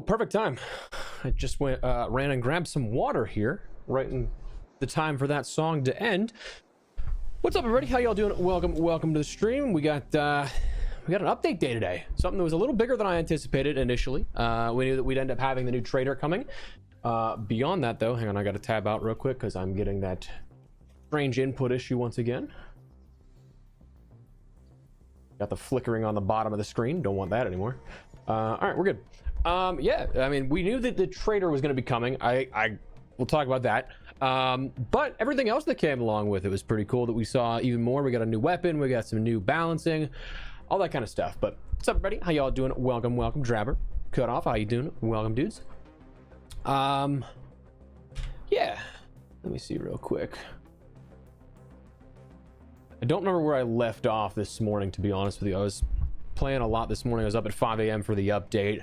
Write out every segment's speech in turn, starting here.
perfect time. I just ran and grabbed some water here, right in the time for that song to end. What's up, everybody? How y'all doing? Welcome to the stream. We got an update day today. Something that was a little bigger than I anticipated initially. We knew that we'd end up having the new trader coming. Beyond that, though, hang on, I got to tab out real quick because I'm getting that strange input issue once again. Got the flickering on the bottom of the screen. Don't want that anymore. All right, we're good. Yeah, I mean, we knew that the trader was going to be coming. We'll talk about that. But everything else that came along with it was pretty cool that we saw even more. We got a new weapon. We got some new balancing, all that kind of stuff. But what's up, everybody? How y'all doing? Welcome, Drabber. Cut off. How you doing? Welcome, dudes. Yeah. Let me see real quick. I don't remember where I left off this morning, to be honest with you. I was playing a lot this morning. I was up at 5 a.m. for the update.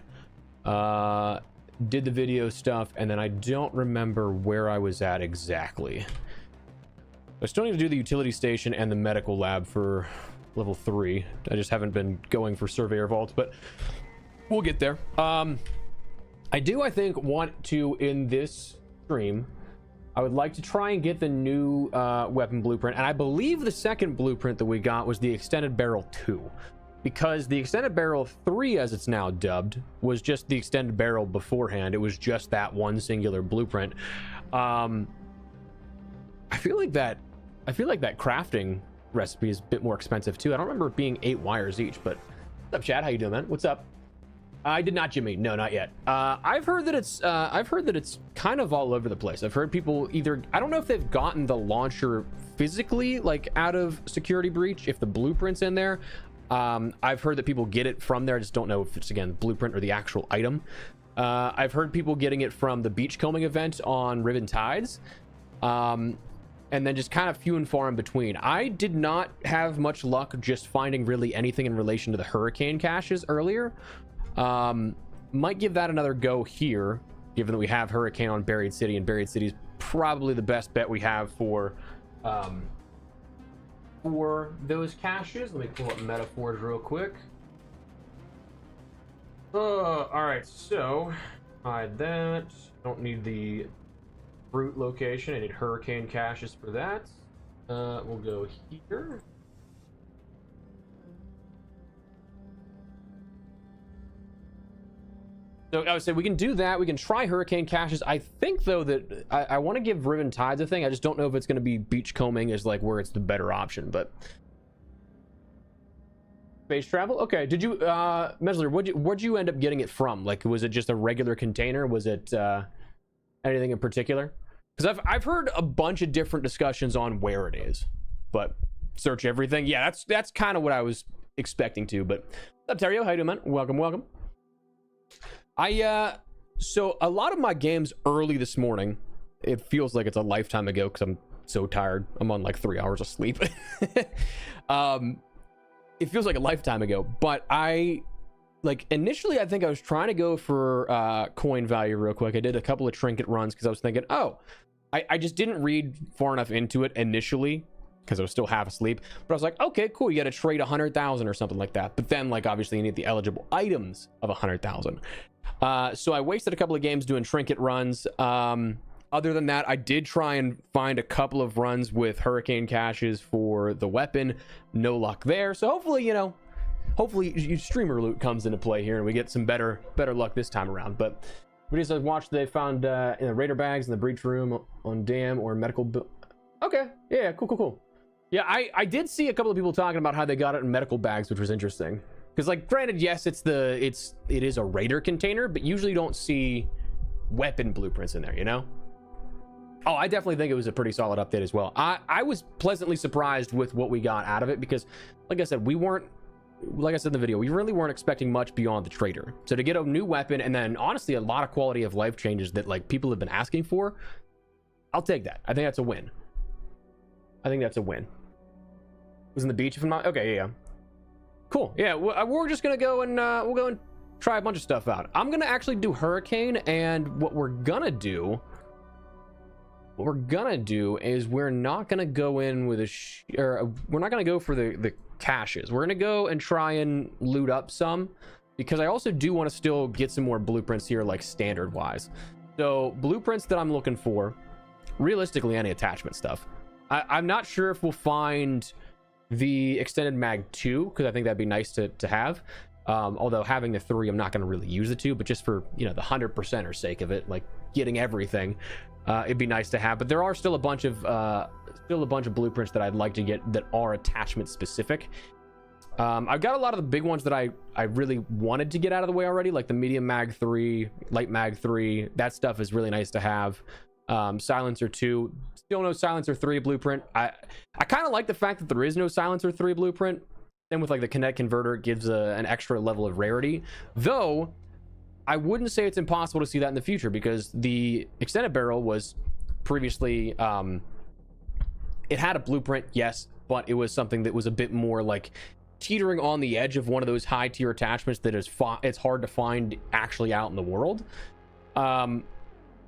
Did the video stuff, and then I don't remember where I was at exactly. I still need to do the utility station and the medical lab for level 3. I just haven't been going for surveyor vaults, but we'll get there. I think want to, in this stream, I would like to try and get the new weapon blueprint, and I believe the second blueprint that we got was the extended barrel 2, because the extended barrel 3, as it's now dubbed, was just the extended barrel beforehand. It was just that one singular blueprint. I feel like that crafting recipe is a bit more expensive too. I don't remember it being 8 wires each. But what's up, Chad? How you doing, man? What's up? I did not, Jimmy. No, not yet. I've heard that it's kind of all over the place. I've heard people either, I don't know if they've gotten the launcher physically, like out of security breach, if the blueprint's in there. I've heard that people get it from there. I just don't know if it's, again, blueprint or the actual item. I've heard people getting it from the beachcombing event on Riven Tides. And then just kind of few and far in between. I did not have much luck just finding really anything in relation to the hurricane caches earlier. Might give that another go here, given that we have hurricane on Buried City, and Buried City is probably the best bet we have for those caches. Let me pull up metaphors real quick. All right, so hide that. Don't need the fruit location. I need hurricane caches for that. We'll go here. So I would say we can do that. We can try hurricane caches. I think, though, that I want to give Riven Tides a thing. I just don't know if it's going to be beachcombing as like where it's the better option. But space travel. Okay. Did you, Mesler? Where'd you end up getting it from? Like, was it just a regular container? Was it anything in particular? Because I've heard a bunch of different discussions on where it is, but search everything. Yeah, that's kind of what I was expecting to. But what's up, Terrio? How you doing, man? Welcome. So a lot of my games early this morning, it feels like it's a lifetime ago because I'm so tired. I'm on like 3 hours of sleep. It feels like a lifetime ago, but initially I think I was trying to go for coin value real quick. I did a couple of trinket runs because I was thinking, I just didn't read far enough into it initially because I was still half asleep, but I was like, okay, cool, you got to trade 100,000 or something like that. But then, like, obviously you need the eligible items of 100,000. So I wasted a couple of games doing trinket runs. Other than that, I did try and find a couple of runs with hurricane caches for the weapon. No luck there. So hopefully, hopefully streamer loot comes into play here and we get some better luck this time around. But we just watched, they found in the raider bags in the breach room on dam or medical. Okay, yeah, cool. Yeah, I did see a couple of people talking about how they got it in medical bags, which was interesting. Because, like, granted, yes, it is a raider container, but usually you don't see weapon blueprints in there, you know? Oh, I definitely think it was a pretty solid update as well. I was pleasantly surprised with what we got out of it because, like I said, like I said in the video, we really weren't expecting much beyond the trader. So to get a new weapon and then, honestly, a lot of quality of life changes that, like, people have been asking for, I'll take that. I think that's a win. Was in the beach if I'm not okay. Yeah, cool. Yeah, we're just gonna go and we'll go and try a bunch of stuff out. I'm gonna actually do hurricane, and what we're gonna do is we're not gonna go in with we're not gonna go for the caches. We're gonna go and try and loot up some because I also do want to still get some more blueprints here, like standard wise. So blueprints that I'm looking for, realistically, any attachment stuff. I'm not sure if we'll find the extended mag 2, because I think that'd be nice to have. Although having the 3, I'm not going to really use the 2, but just for, you know, the 100%er sake of it, like getting everything, it'd be nice to have. But there are still a bunch of blueprints that I'd like to get that are attachment specific. I've got a lot of the big ones that I really wanted to get out of the way already, like the medium mag 3, light mag 3. That stuff is really nice to have. Silencer 2, still no Silencer 3 blueprint. I kind of like the fact that there is no Silencer 3 blueprint. Then with like the kinetic converter, it gives an extra level of rarity, though I wouldn't say it's impossible to see that in the future, because the extended barrel was previously it had a blueprint, yes, but it was something that was a bit more like teetering on the edge of one of those high tier attachments that is it's hard to find actually out in the world.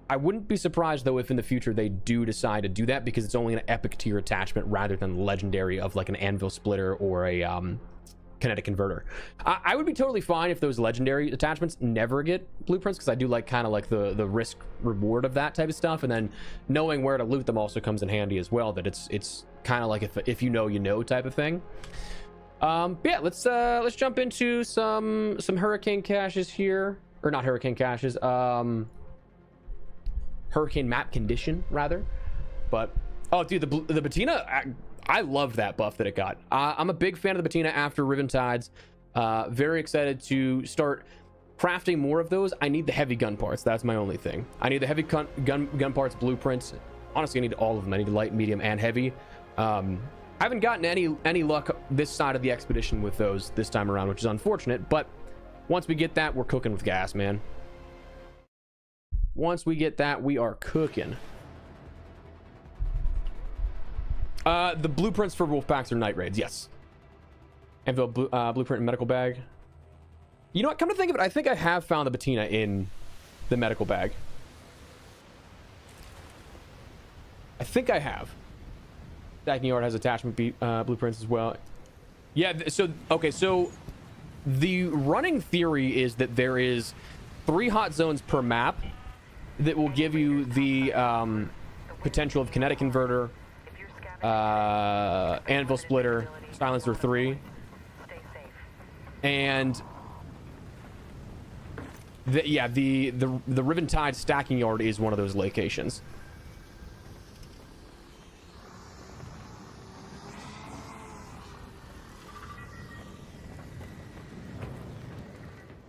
I wouldn't be surprised though if in the future they do decide to do that, because it's only an epic tier attachment rather than legendary of like an anvil splitter or a kinetic converter. I would be totally fine if those legendary attachments never get blueprints, because I do like kind of like the risk reward of that type of stuff, and then knowing where to loot them also comes in handy as well. That it's kind of like if you know type of thing. Yeah, let's jump into some hurricane caches here, or not hurricane caches. Hurricane map condition rather. But oh dude, the patina, I love that buff that it got. I'm a big fan of the patina after Riven Tides. Very excited to start crafting more of those. I need the heavy gun parts, that's my only thing. I need the heavy gun parts blueprints. Honestly, I need all of them. I need light, medium, and heavy. I haven't gotten any luck this side of the expedition with those this time around, which is unfortunate, but once we get that, we're cooking with gas, man. Once we get that, we are cooking. The blueprints for wolf packs are night raids, yes. Anvil blueprint and medical bag. You know what, come to think of it, I think I have found the patina in the medical bag. I think I have. Stacking yard has attachment blueprints as well. Yeah, so okay, so the running theory is that there is 3 hot zones per map that will give you the potential of kinetic converter, anvil splitter, silencer 3, and the Riven Tides stacking yard is one of those locations.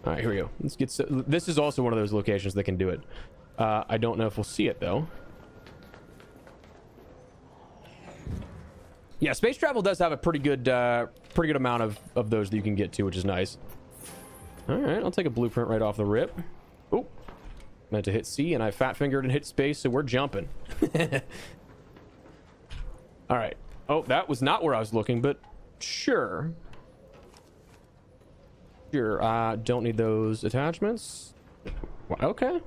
All right, here we go. Let's get. This is also one of those locations that can do it. I don't know if we'll see it though. Yeah, space travel does have a pretty good amount of those that you can get to, which is nice. All right, I'll take a blueprint right off the rip. Oh, meant to hit C and I fat fingered and hit space, so we're jumping. All right. Oh, that was not where I was looking, but sure. Sure. Don't need those attachments. Okay.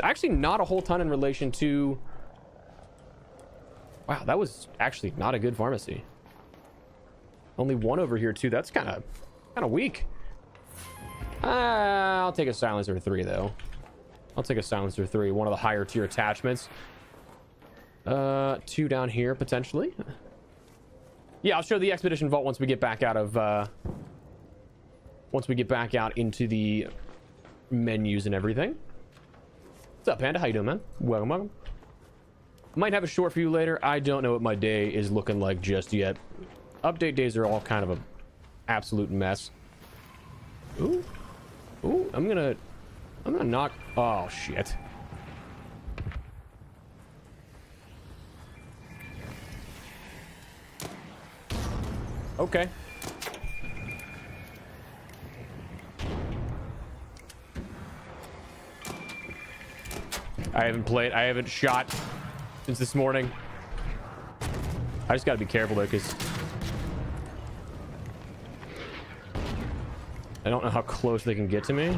Actually, not a whole ton in relation to. Wow, that was actually not a good pharmacy. Only one over here too. That's kind of weak. I'll take a silencer 3 though. I'll take a silencer 3, one of the higher tier attachments. 2 down here potentially. Yeah, I'll show the expedition vault once we get back out of. Once we get back out into the menus and everything. What's up, Panda? How you doing, man? Welcome. Might have a short for you later. I don't know what my day is looking like just yet. Update days are all kind of a absolute mess. Ooh, I'm gonna knock. Oh shit. Okay. I haven't shot since this morning. I just gotta be careful though, because I don't know how close they can get to me.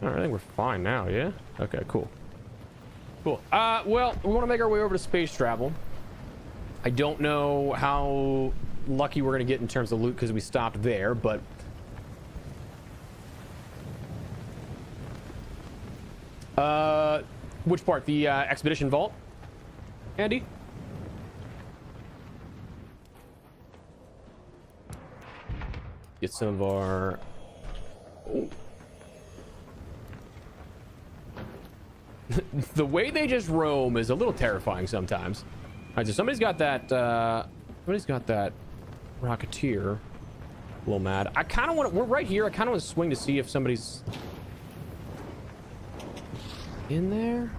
All right, I think we're fine now, yeah? Okay, cool. Cool. Well, we want to make our way over to space travel. I don't know how lucky we're gonna get in terms of loot because we stopped there, but which part? The expedition vault, Andy? Get some of our... Oh. The way they just roam is a little terrifying sometimes. All right, so somebody's got that Rocketeer. A little mad. I kind of want to... We're right here. I kind of want to swing to see if somebody's in there.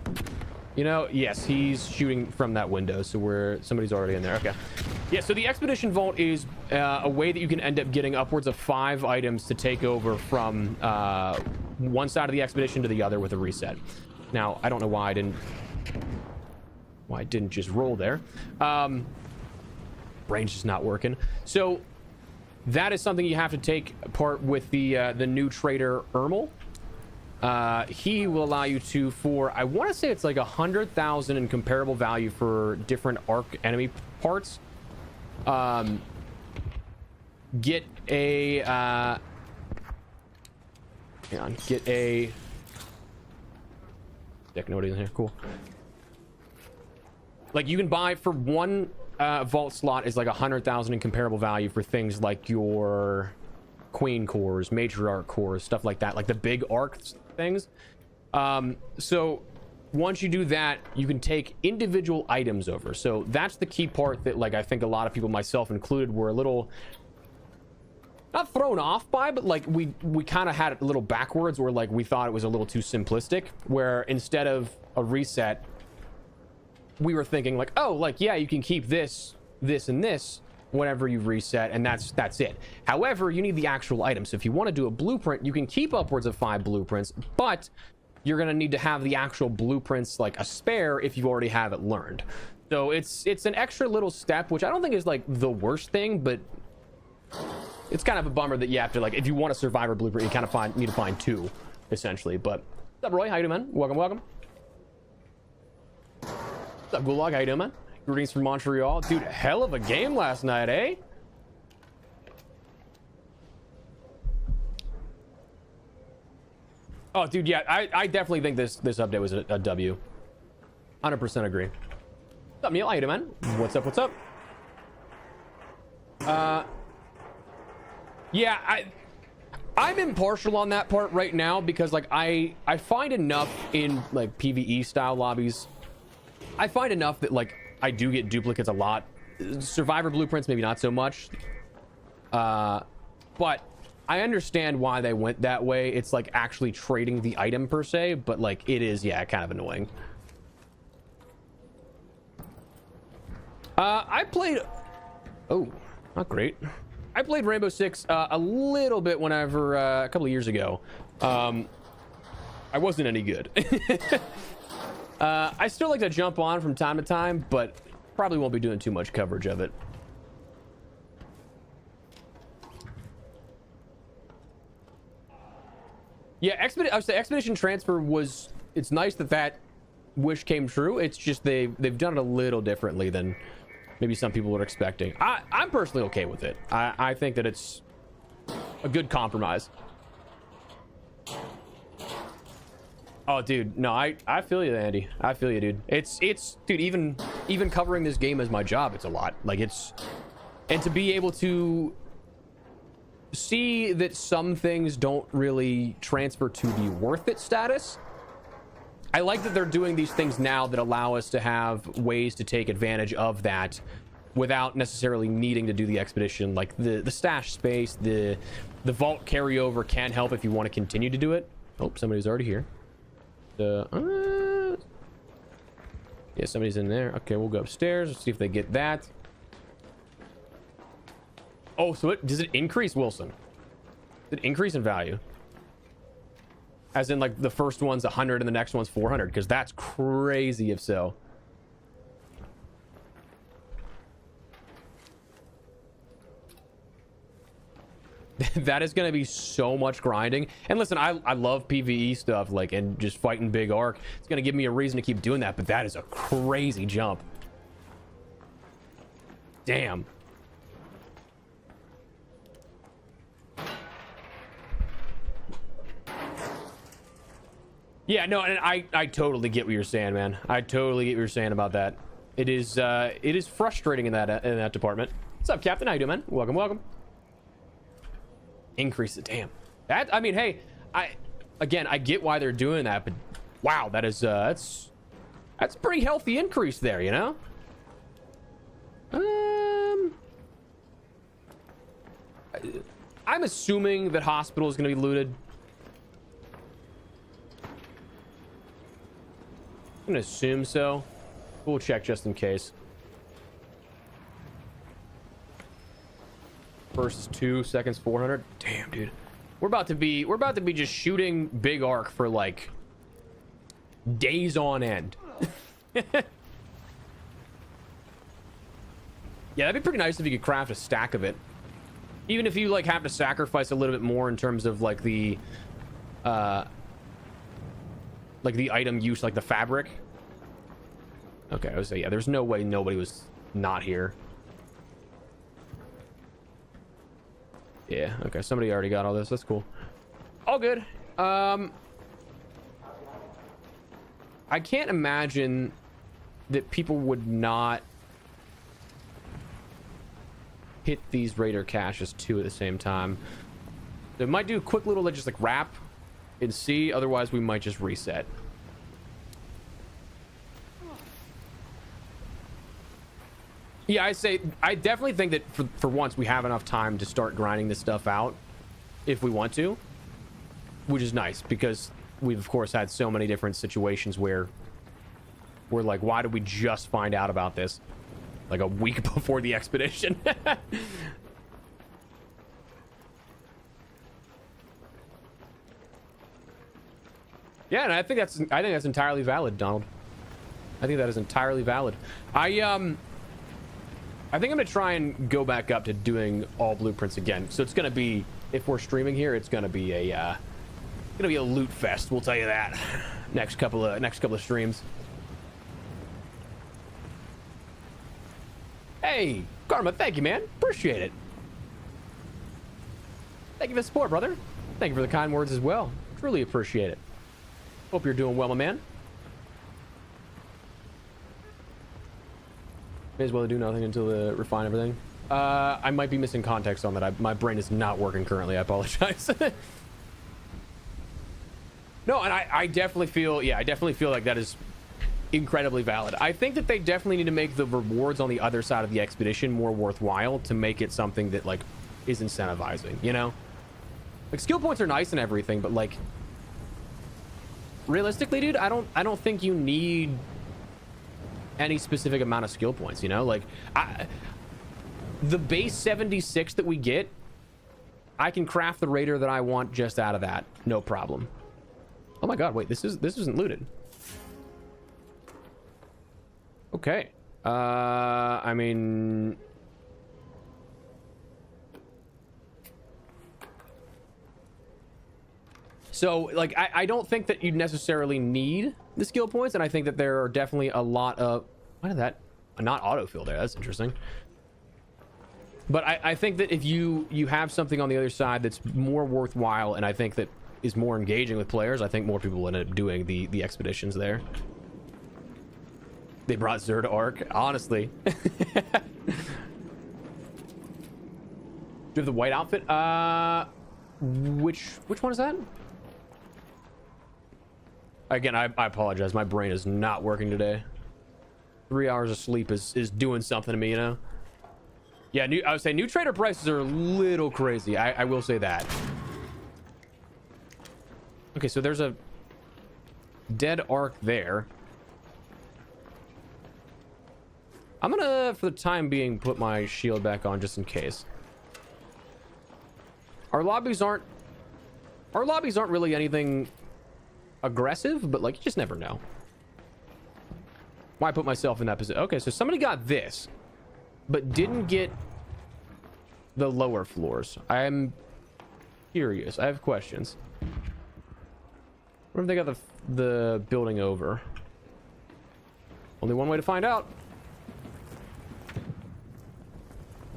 You know, yes, he's shooting from that window, so somebody's already in there. Okay. Yeah, so the Expedition Vault is a way that you can end up getting upwards of 5 items to take over from one side of the expedition to the other with a reset. Now, I don't know why I didn't just roll there. Brain's just not working. So that is something you have to take part with the new trader Ermel. He will allow you to, for I want to say it's like 100,000 in comparable value for different arc enemy parts. Get a hang on, get a deck nobody in here. Cool. Like you can buy for one vault slot is like 100,000 in comparable value for things like your queen cores, matriarch cores, stuff like that, like the big arc things. So once you do that, you can take individual items over. So that's the key part that, like, I think a lot of people, myself included, were a little not thrown off by, but like we kind of had it a little backwards, where like we thought it was a little too simplistic, where instead of a reset, we were thinking like, oh, like, yeah, you can keep this, this, and this whenever you reset, and that's it. However, you need the actual items. So if you want to do a blueprint, you can keep upwards of 5 blueprints, but you're going to need to have the actual blueprints, like a spare, if you already have it learned. So it's an extra little step, which I don't think is like the worst thing, but it's kind of a bummer that you have to, like, if you want a survivor blueprint, you kind of need to find 2 essentially. But what's up, Roy? How you doing, man? Welcome. What's up, Gulag? How you doing, man? Greetings from Montreal. Dude, hell of a game last night, eh? Oh, dude, yeah, I definitely think this update was a W. 100% agree. What's up, Neil? How you doing, man? What's up? Yeah, I'm impartial on that part right now, because like I find enough in like PvE style lobbies. I find enough that like I do get duplicates a lot. Survivor blueprints, maybe not so much. But I understand why they went that way. It's like actually trading the item per se, but like it is, yeah, kind of annoying. I played... Oh, not great. I played Rainbow Six a little bit whenever, a couple of years ago. I wasn't any good. I still like to jump on from time to time, but probably won't be doing too much coverage of it. Yeah, I would say Expedition Transfer was... It's nice that wish came true. It's just they've done it a little differently than maybe some people were expecting. I'm personally okay with it. I think that it's a good compromise. Oh, dude, no, I feel you, Andy. I feel you, dude. It's dude, even covering this game as my job, it's a lot. Like, it's... And to be able to see that some things don't really transfer to the worth it status. I like that they're doing these things now that allow us to have ways to take advantage of that without necessarily needing to do the expedition. Like the stash space, the vault carryover can help if you want to continue to do it. Oh, somebody's already here. Yeah, somebody's in there. Okay, we'll go upstairs. Let's see if they get that. Oh, so does it increase, Wilson? Does it increase in value? As in, like, the first one's 100 and the next one's 400? Because that's crazy if so. That is going to be so much grinding. And listen, I love PvE stuff, like, and just fighting big arc. It's going to give me a reason to keep doing that, but that is a crazy jump. Damn. Yeah, no, and I totally get what you're saying, man. I totally get what you're saying about that. It is frustrating in that department. What's up, Captain? How you doing, man? Welcome, welcome. Increase it, damn. That, I mean, hey, I get why they're doing that, but wow, that is that's a pretty healthy increase there, you know. I'm assuming that hospital is going to be looted. I'm going to assume so. We'll check just in case. First 2 seconds 400. Damn, dude. We're about to be just shooting big arc for like days on end. Yeah, that'd be pretty nice if you could craft a stack of it. Even if you like have to sacrifice a little bit more in terms of like the item use, like the fabric. Okay, I would say, yeah, there's no way nobody was not here. Yeah, okay, somebody already got all this. That's cool. All good. I can't imagine that people would not hit these raider caches two at the same time. They might do a quick little just like wrap and see, otherwise we might just reset. Yeah, I definitely think that for once we have enough time to start grinding this stuff out if we want to, which is nice because we've of course had so many different situations where we're like, why did we just find out about this like a week before the expedition? Yeah, and I think that's entirely valid, Donald. I think that is entirely valid. I think I'm gonna try and go back up to doing all blueprints again. So it's gonna be, if we're streaming here, it's gonna be a loot fest. We'll tell you that. Next couple of streams. Hey, Karma, thank you, man. Appreciate it. Thank you for the support, brother. Thank you for the kind words as well. Truly appreciate it. Hope you're doing well, my man. May as well do nothing until they refine everything. I might be missing context on that. My brain is not working currently. I apologize. No, and I definitely feel, yeah, I definitely feel like that is incredibly valid. I think that they definitely need to make the rewards on the other side of the expedition more worthwhile to make it something that like is incentivizing, you know? Like skill points are nice and everything, but like realistically, dude, I don't think you need any specific amount of skill points, you know? Like the base 76 that we get, I can craft the raider that I want just out of that, no problem. Oh my god, wait, this isn't looted. Okay. I mean, so like I don't think that you necessarily need the skill points, and I think that there are definitely a lot of, why did that not autofill there? That's interesting. But I think that if you have something on the other side that's more worthwhile, and I think that is more engaging with players, I think more people will end up doing the expeditions there. They brought Xur to Ark, honestly. Do you have the white outfit? Which one is that? Again, I apologize. My brain is not working today. 3 hours of sleep is doing something to me, you know? Yeah, I would say new trader prices are a little crazy. I will say that. Okay, so there's a dead Ark there. I'm gonna, for the time being, put my shield back on just in case. Our lobbies aren't really anything aggressive, but like you just never know. Why put myself in that position? Okay, so somebody got this, but didn't get the lower floors. I'm curious. I have questions. What if they got the building over? Only one way to find out.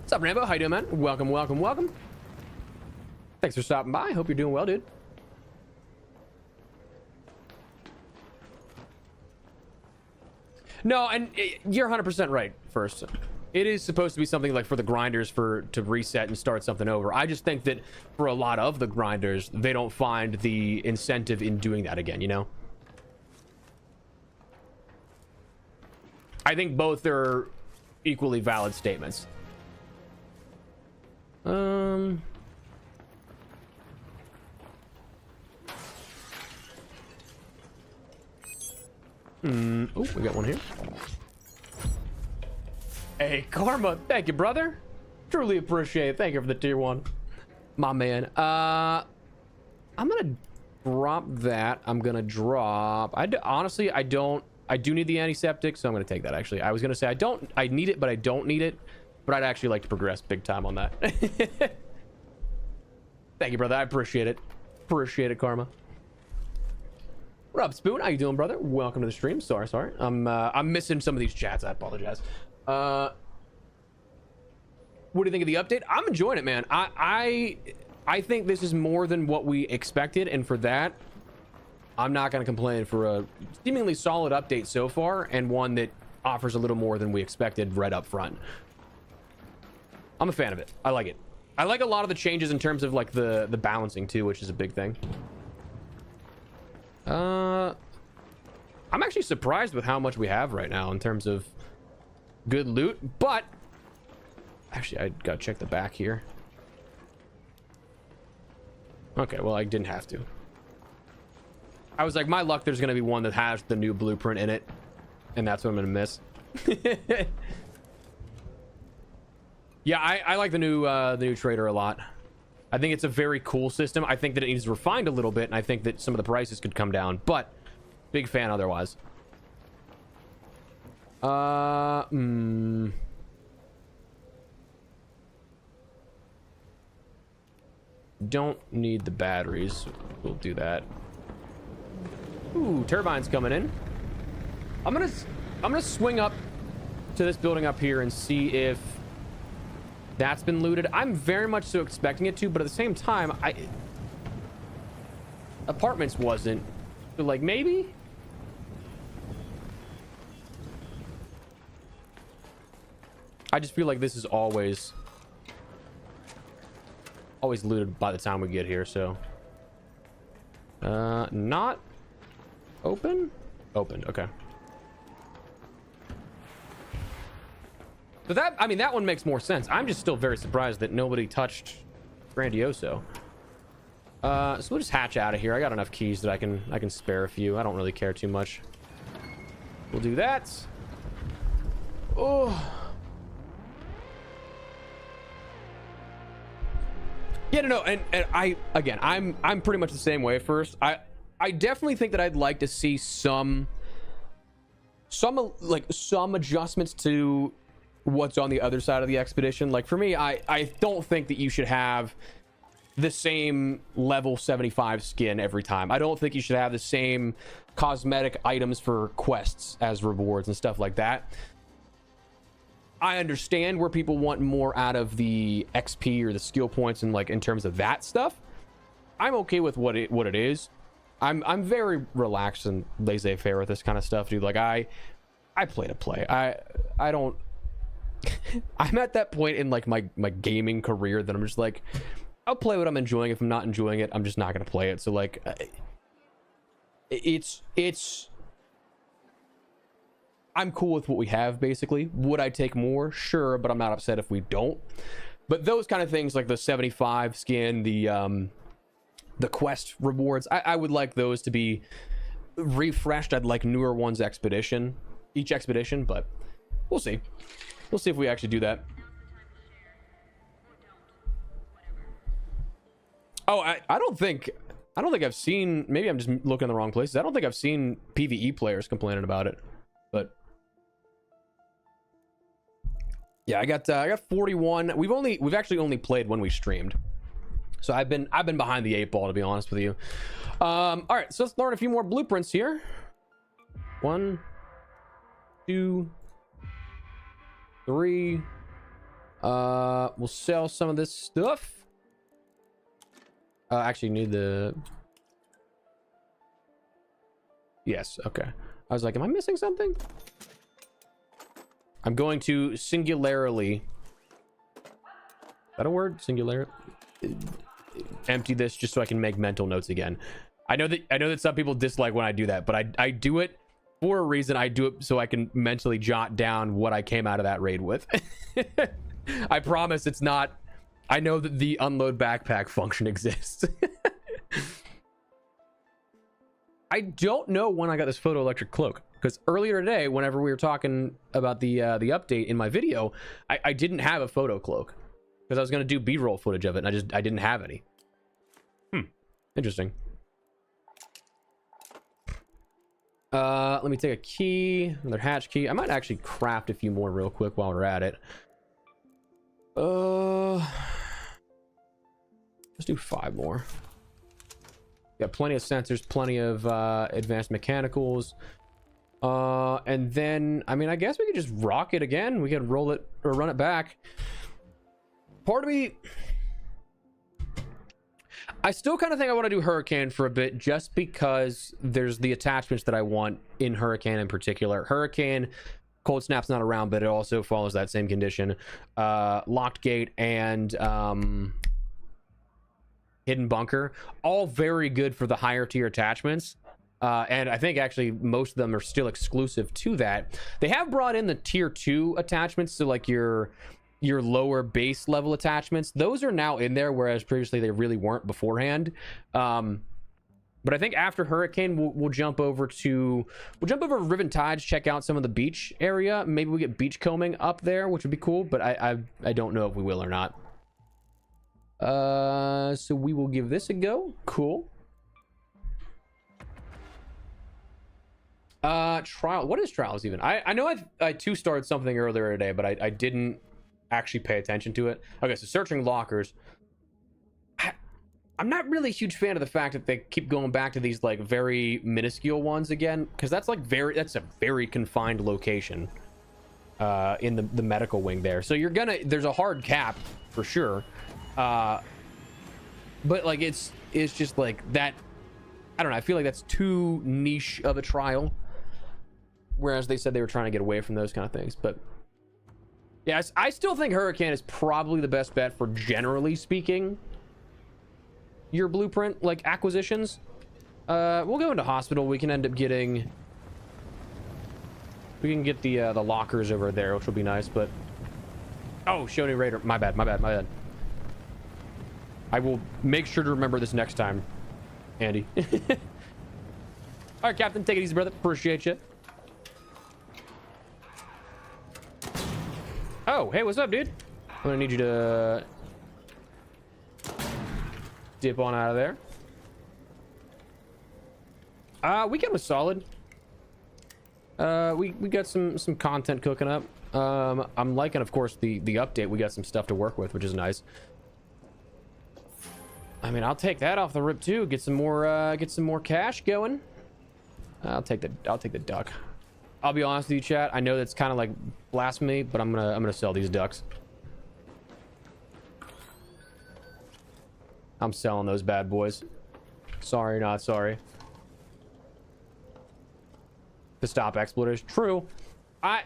What's up, Rambo? How you doing, man? Welcome, welcome, welcome. Thanks for stopping by. Hope you're doing well, dude. No, and you're 100% right. First, it is supposed to be something like for the grinders to reset and start something over. I just think that for a lot of the grinders, they don't find the incentive in doing that again, you know? I think both are equally valid statements. Oh, we got one here. Hey, Karma, thank you, brother. Truly appreciate it. Thank you for the tier 1. My man. I'm gonna drop that. I'm gonna drop... honestly, I do need the antiseptic, so I'm gonna take that, actually. I was gonna say I need it, but I don't need it. But I'd actually like to progress big time on that. Thank you, brother. I appreciate it. Appreciate it, Karma. What up, Spoon? How you doing, brother? Welcome to the stream. Sorry. I'm missing some of these chats. I apologize. What do you think of the update? I'm enjoying it, man. I think this is more than what we expected, and for that, I'm not going to complain. For a seemingly solid update so far, and one that offers a little more than we expected right up front. I'm a fan of it. I like it. I like a lot of the changes in terms of like the balancing too, which is a big thing. I'm actually surprised with how much we have right now in terms of good loot, but actually I gotta check the back here. Okay, well, I didn't have to. I was like, my luck, there's gonna be one that has the new blueprint in it, and that's what I'm gonna miss. Yeah, I like the new trader a lot. I think it's a very cool system. I think that it needs refined a little bit, and I think that some of the prices could come down, but big fan otherwise. Don't need the batteries. We'll do that. Ooh, turbines coming in. I'm gonna swing up to this building up here and see if that's been looted. I'm very much so expecting it to, but at the same time, apartments wasn't. So like maybe. I just feel like this is always looted by the time we get here. So not opened. Okay. But that, I mean, that one makes more sense. I'm just still very surprised that nobody touched Grandioso. So we'll just hatch out of here. I got enough keys that I can spare a few. I don't really care too much. We'll do that. Oh. Yeah, no, and I'm pretty much the same way at first. I definitely think that I'd like to see some adjustments to what's on the other side of the expedition. Like for me, I don't think that you should have the same level 75 skin every time. I don't think you should have the same cosmetic items for quests as rewards and stuff like that. I understand where people want more out of the XP or the skill points and like in terms of that stuff. I'm okay with what it is. I'm very relaxed and laissez-faire with this kind of stuff, dude. Like I play to play. I don't I'm at that point in like my gaming career that I'm just like, I'll play what I'm enjoying. If I'm not enjoying it, I'm just not gonna play it. So like it's I'm cool with what we have, basically. Would I take more? Sure, but I'm not upset if we don't. But those kind of things like the 75 skin, the quest rewards, I would like those to be refreshed. I'd like newer ones each expedition, but we'll see. We'll see if we actually do that. Oh, I don't think I've seen, maybe I'm just looking in the wrong places. I don't think I've seen PvE players complaining about it, but yeah, I got 41. We've actually only played when we streamed. So I've been behind the 8 ball, to be honest with you. All right, so let's learn a few more blueprints here. 1, 2, 3. We'll sell some of this stuff. Actually need the... Yes, okay. I was like, am I missing something? I'm going to singularly, is that a word? Singular? Empty this just so I can make mental notes again. I know that some people dislike when I do that, but I do it for a reason. I do it so I can mentally jot down what I came out of that raid with. I promise it's not. I know that the unload backpack function exists. I don't know when I got this photoelectric cloak, because earlier today, whenever we were talking about the update in my video, I didn't have a photo cloak because I was going to do B-roll footage of it, and I didn't have any. Interesting. Let me take a key, another hatch key. I might actually craft a few more real quick while we're at it. Let's do 5 more. Got plenty of sensors, plenty of advanced mechanicals. And then, I mean, I guess we could just rock it again. We could roll it or run it back. Part of me, I still kind of think I want to do Hurricane for a bit, just because there's the attachments that I want in Hurricane in particular. Hurricane, Cold Snap's not around, but it also follows that same condition. Locked Gate and Hidden Bunker, all very good for the higher tier attachments. And I think actually most of them are still exclusive to that. They have brought in the tier 2 attachments, so like your lower base level attachments. Those are now in there, whereas previously they really weren't beforehand. But I think after Hurricane, we'll jump over Riven Tides, check out some of the beach area. Maybe we get beach combing up there, which would be cool, but I don't know if we will or not. So we will give this a go. Cool. Trial. What is trials even? I know I 2-starred something earlier today, but I didn't actually pay attention to it. Okay, so searching lockers. I'm not really a huge fan of the fact that they keep going back to these like very minuscule ones again, because that's a very confined location in the medical wing there. So there's a hard cap for sure. But like it's just like that. I don't know, I feel like that's too niche of a trial, whereas they said they were trying to get away from those kind of things. But yeah, I still think Hurricane is probably the best bet for, generally speaking, your blueprint like acquisitions. We'll go into hospital. We can end up getting, we can get the lockers over there, which will be nice. But oh, Shoni Raider, my bad. I will make sure to remember this next time, Andy. All right, Captain, take it easy, brother. Appreciate you. Oh, hey, what's up, dude? I'm gonna need you to dip on out of there. Weekend was solid. We got some content cooking up. I'm liking, of course, the update. We got some stuff to work with, which is nice. I mean, I'll take that off the rip too. Get some more cash going. I'll take the duck. I'll be honest with you, chat. I know that's kind of like blasphemy, but I'm gonna sell these ducks. I'm selling those bad boys. Sorry, not sorry. To stop exploiters. True. I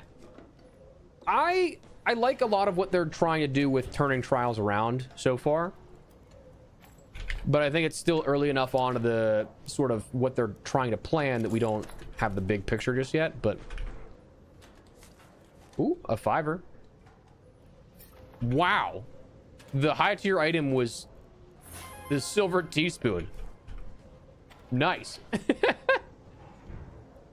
like a lot of what they're trying to do with turning trials around so far. But I think it's still early enough on to the sort of what they're trying to plan that we don't have the big picture just yet. But ooh, a 5er. Wow. The high tier item was the silver teaspoon. Nice.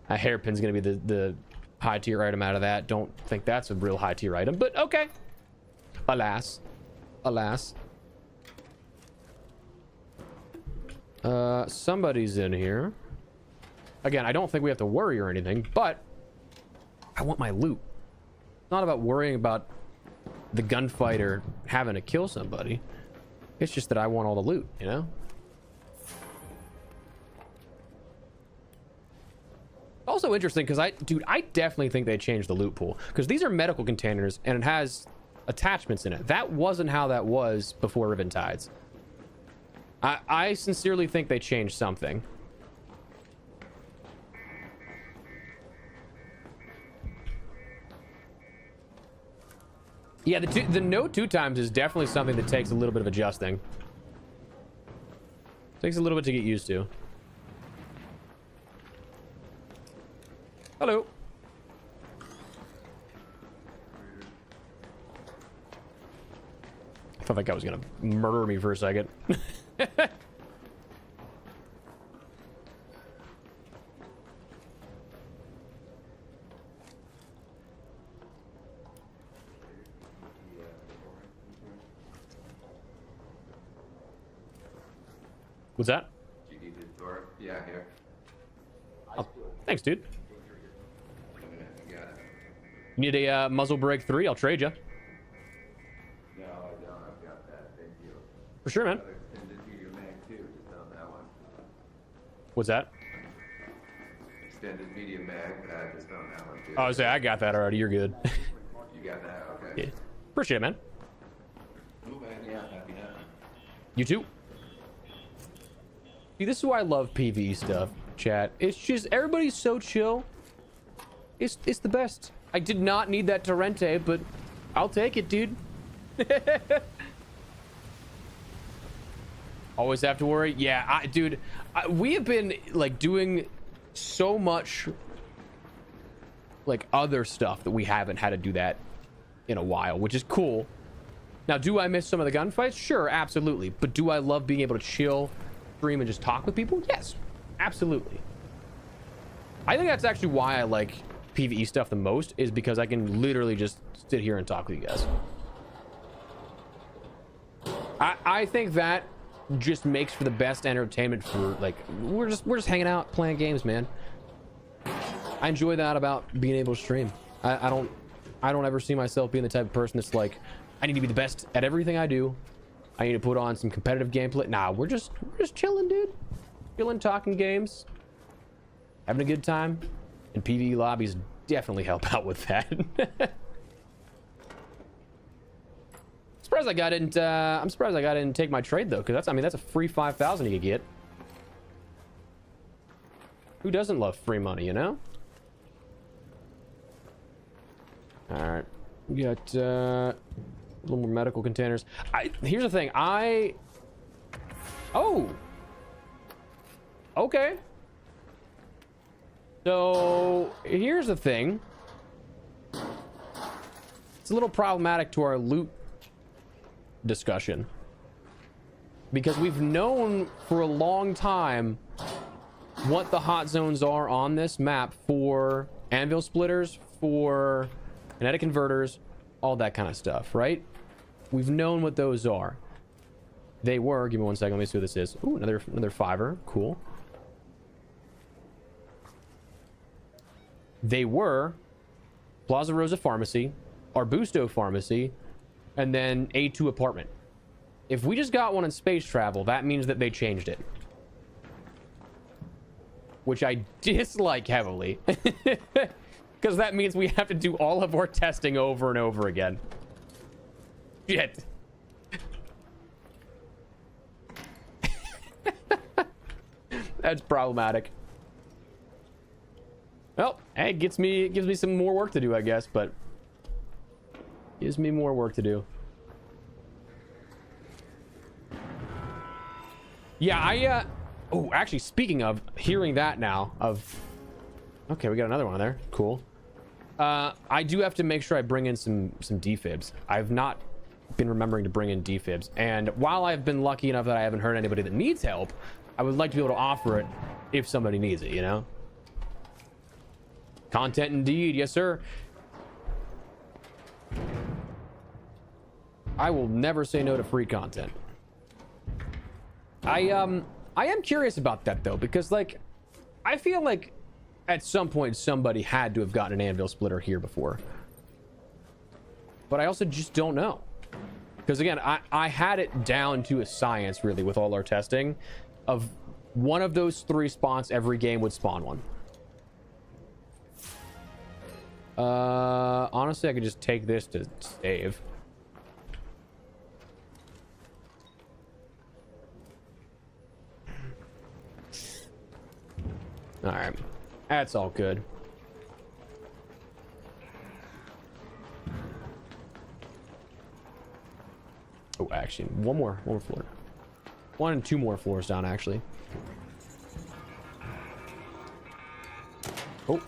A hairpin's gonna be the high tier item out of that. Don't think that's a real high tier item, but okay. Alas. Somebody's in here. Again, I don't think we have to worry or anything, but I want my loot. It's not about worrying about the gunfighter having to kill somebody. It's just that I want all the loot, you know? Also interesting because I definitely think they changed the loot pool, because these are medical containers and it has attachments in it. That wasn't how that was before Riven Tides. I sincerely think they changed something. Yeah, the no 2x is definitely something that takes a little bit of adjusting. Takes a little bit to get used to. Hello. I thought that guy was gonna murder me for a second. What's that? You need the door? Yeah, here. Oh, thanks, dude. I got it. You need a muzzle brake 3? I'll trade you. No, I don't. I've got that. Thank you. For sure, man. Extended medium mag too. Just on that one. What's that? Extended medium mag. Just on that one too. Oh, I got that already. You're good. You got that? Okay. Yeah. Appreciate it, man. Cool, man. Yeah, happy now. You too. See, this is why I love PvE stuff, chat. It's just, everybody's so chill. It's the best. I did not need that Torrente, but I'll take it, dude. Always have to worry. Yeah, dude, we have been like doing so much like other stuff that we haven't had to do that in a while, which is cool. Now, do I miss some of the gunfights? Sure, absolutely. But do I love being able to chill, stream, and just talk with people? Yes, absolutely. I think that's actually why I like PvE stuff the most, is because I can literally just sit here and talk with you guys. I think that just makes for the best entertainment for, like, we're just hanging out playing games, man. I enjoy that about being able to stream. I don't ever see myself being the type of person that's like, I need to be the best at everything I do. I need to put on some competitive gameplay. Nah, we're just chilling, dude. Chilling, talking games, having a good time. And PvE lobbies definitely help out with that. Surprised I didn't. I'm surprised I didn't take my trade though, because that's a free 5,000 you could get. Who doesn't love free money, you know? All right, we got a little more medical containers. Here's the thing. Oh. Okay. So here's the thing. It's a little problematic to our loot discussion, because we've known for a long time what the hot zones are on this map for anvil splitters, for kinetic converters, all that kind of stuff, right? We've known what those are. They were, give me 1 second, let me see what this is. Ooh, another fiver, cool. They were Plaza Rosa Pharmacy, Arbusto Pharmacy, and then A2 Apartment. If we just got one in space travel, that means that they changed it, which I dislike heavily. Because that means we have to do all of our testing over and over again. Shit. That's problematic. Well, hey, it gives me some more work to do, I guess, but gives me more work to do. Yeah, oh, actually, speaking of hearing that now, okay, we got another one there. Cool. I do have to make sure I bring in some defibs. I've not been remembering to bring in defibs, and while I've been lucky enough that I haven't heard anybody that needs help, I would like to be able to offer it if somebody needs it, you know? Content indeed, yes sir. I will never say no to free content. I am curious about that though, because like I feel like at some point somebody had to have gotten an anvil splitter here before, but I also just don't know, because again I had it down to a science really with all our testing of one of those 3 spots every game would spawn one. Honestly, I could just take this to save. All right, that's all good. actually, one more floor. One and two more floors down, actually. Oh.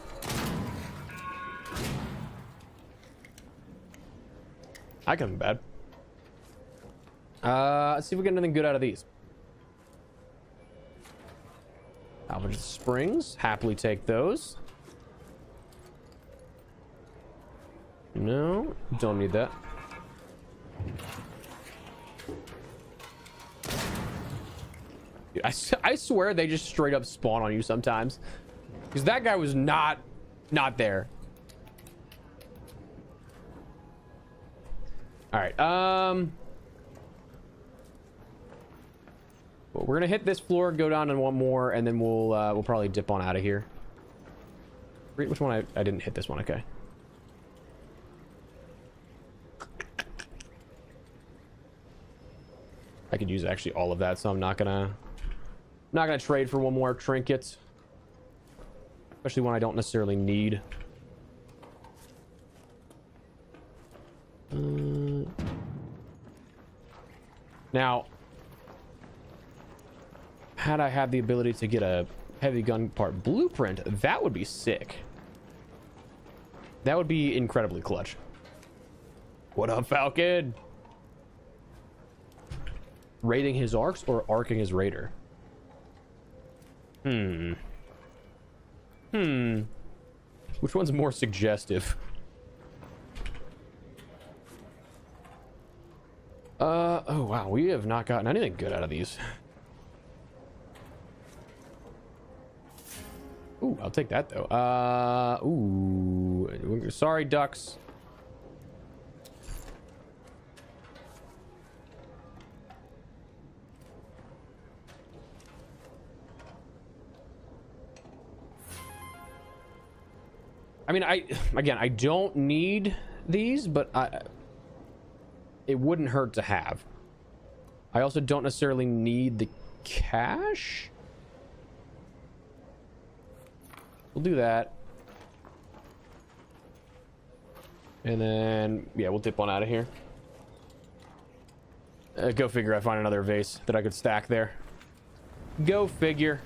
I can be bad. Let's see if we get anything good out of these. Salvage the springs. Happily take those. No, don't need that. Dude, I swear they just straight up spawn on you sometimes. Because that guy was not there. Alright, well, we're gonna hit this floor, go down to one more, and then we'll probably dip on out of here. Which one? I didn't hit this one. Okay. I could use actually all of that, so I'm not gonna trade for one more trinket, especially one I don't necessarily need. Now, had I had the ability to get a heavy gun part blueprint, that would be sick. That would be incredibly clutch. What up, Falcon? Raiding his arcs or arcing his raider? Which one's more suggestive? Oh wow, we have not gotten anything good out of these. Ooh, I'll take that though. Ooh, sorry, ducks. I mean, I don't need these, but it wouldn't hurt to have. I also don't necessarily need the cash. We'll do that. And then, yeah, we'll dip on out of here. Go figure, I find another vase that I could stack there. Go figure.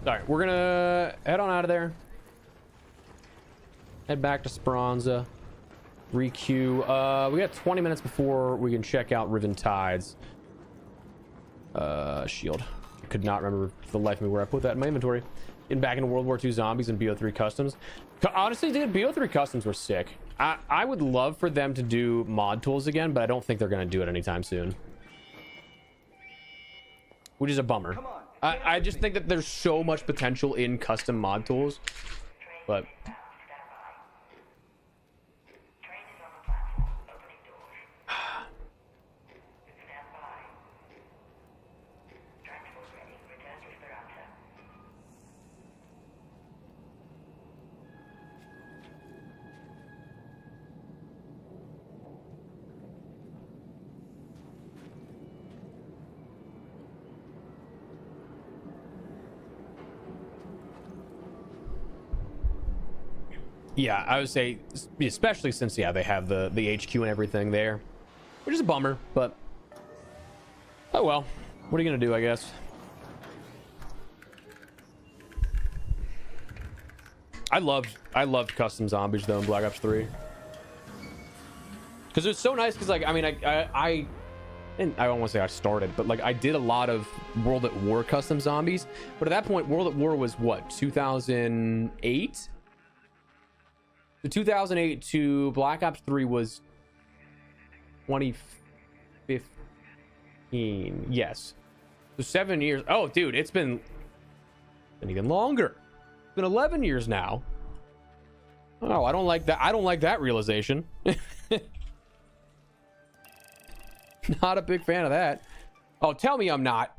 Alright, we're gonna head on out of there. Head back to Speranza. Requeue. We got 20 minutes before we can check out Riven Tides. Shield. Could not remember for the life of me where I put that in my inventory. Back into World War II zombies and BO3 customs. Honestly, dude, BO3 customs were sick. I would love for them to do mod tools again, but I don't think they're gonna do it anytime soon. Which is a bummer. I just think that there's so much potential in custom mod tools, but yeah, I would say, especially since, yeah, they have the HQ and everything there, which is a bummer, but oh well, what are you gonna do, I guess. I loved custom zombies though in Black Ops 3 because it was so nice. Because like, I mean, I don't want to say I started, but like I did a lot of World at War custom zombies, but at that point World at War was what, 2008. The 2008 to Black Ops 3 was 2015. Yes. So 7 years. Oh, dude, it's been even longer. It's been 11 years now. Oh, I don't like that. I don't like that realization. Not a big fan of that. Oh, tell me I'm not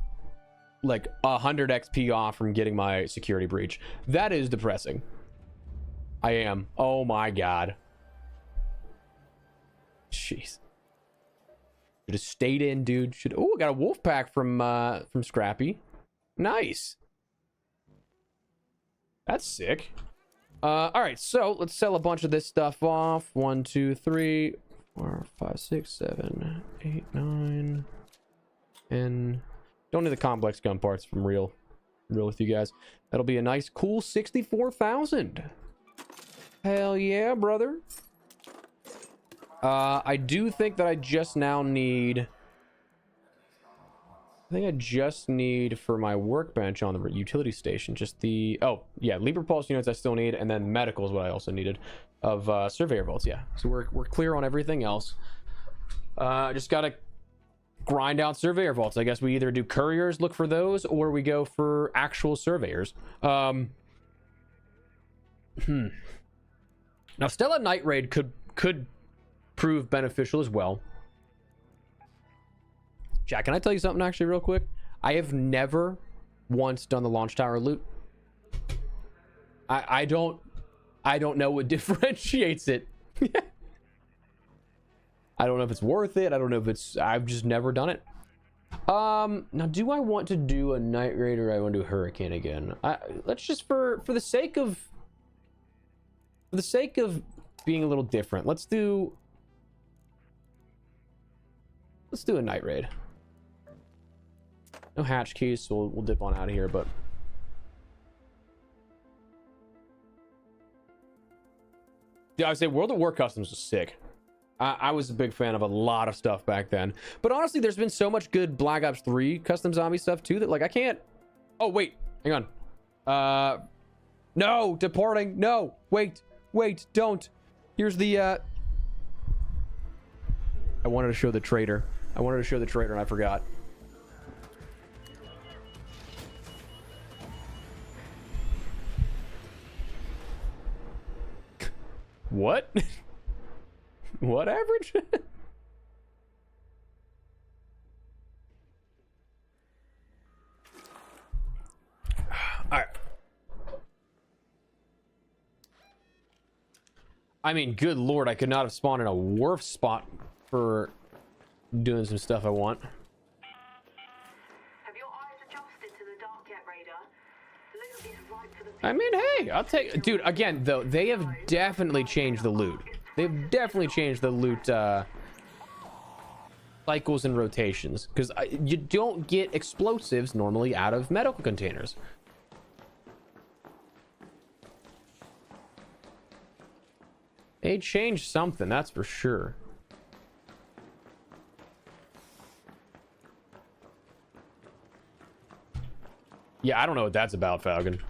like 100 XP off from getting my security breach. That is depressing. I am. Oh my god. Jeez. Should have stayed in, dude. Oh, I got a wolf pack from Scrappy. Nice. That's sick. All right, so let's sell a bunch of this stuff off. 1, 2, 3, 4, 5, 6, 7, 8, 9, 10. Don't need the complex gun parts from real with you guys. That'll be a nice cool 64,000. Hell yeah, brother. I do think that I just now need, I think I just need for my workbench on the utility station just the, oh yeah, Libra Pulse units I still need, and then medical is what I also needed of surveyor bolts. Yeah, so we're clear on everything else. Just gotta grind out surveyor vaults. I guess we either do couriers, look for those, or we go for actual surveyors. Now Stella Night Raid could prove beneficial as well. Jack, can I tell you something actually real quick? I have never once done the launch tower loot. I don't know what differentiates it. I don't know if it's worth it. I don't know if it's, I've just never done it. Now do I want to do a Night Raid or I want to do Hurricane again? Let's just for the sake of being a little different, let's do a Night Raid. No hatch keys, so we'll dip on out of here, but yeah, I would say World at War Customs was sick. I was a big fan of a lot of stuff back then, but honestly there's been so much good Black Ops 3 custom zombie stuff too that like I can't. Oh wait, hang on. No, departing. No, wait, don't. Here's the I wanted to show the traitor and I forgot. What? What average? All right. I mean, good lord, I could not have spawned in a wharf spot for doing some stuff I want. Have your eyes adjusted to the dark yet, Raider? Loot is right for the I mean, hey, I'll take, dude, again though, they have definitely changed the loot. They've definitely changed the loot cycles and rotations, because you don't get explosives normally out of medical containers. They changed something, that's for sure. Yeah, I don't know what that's about, Falcon.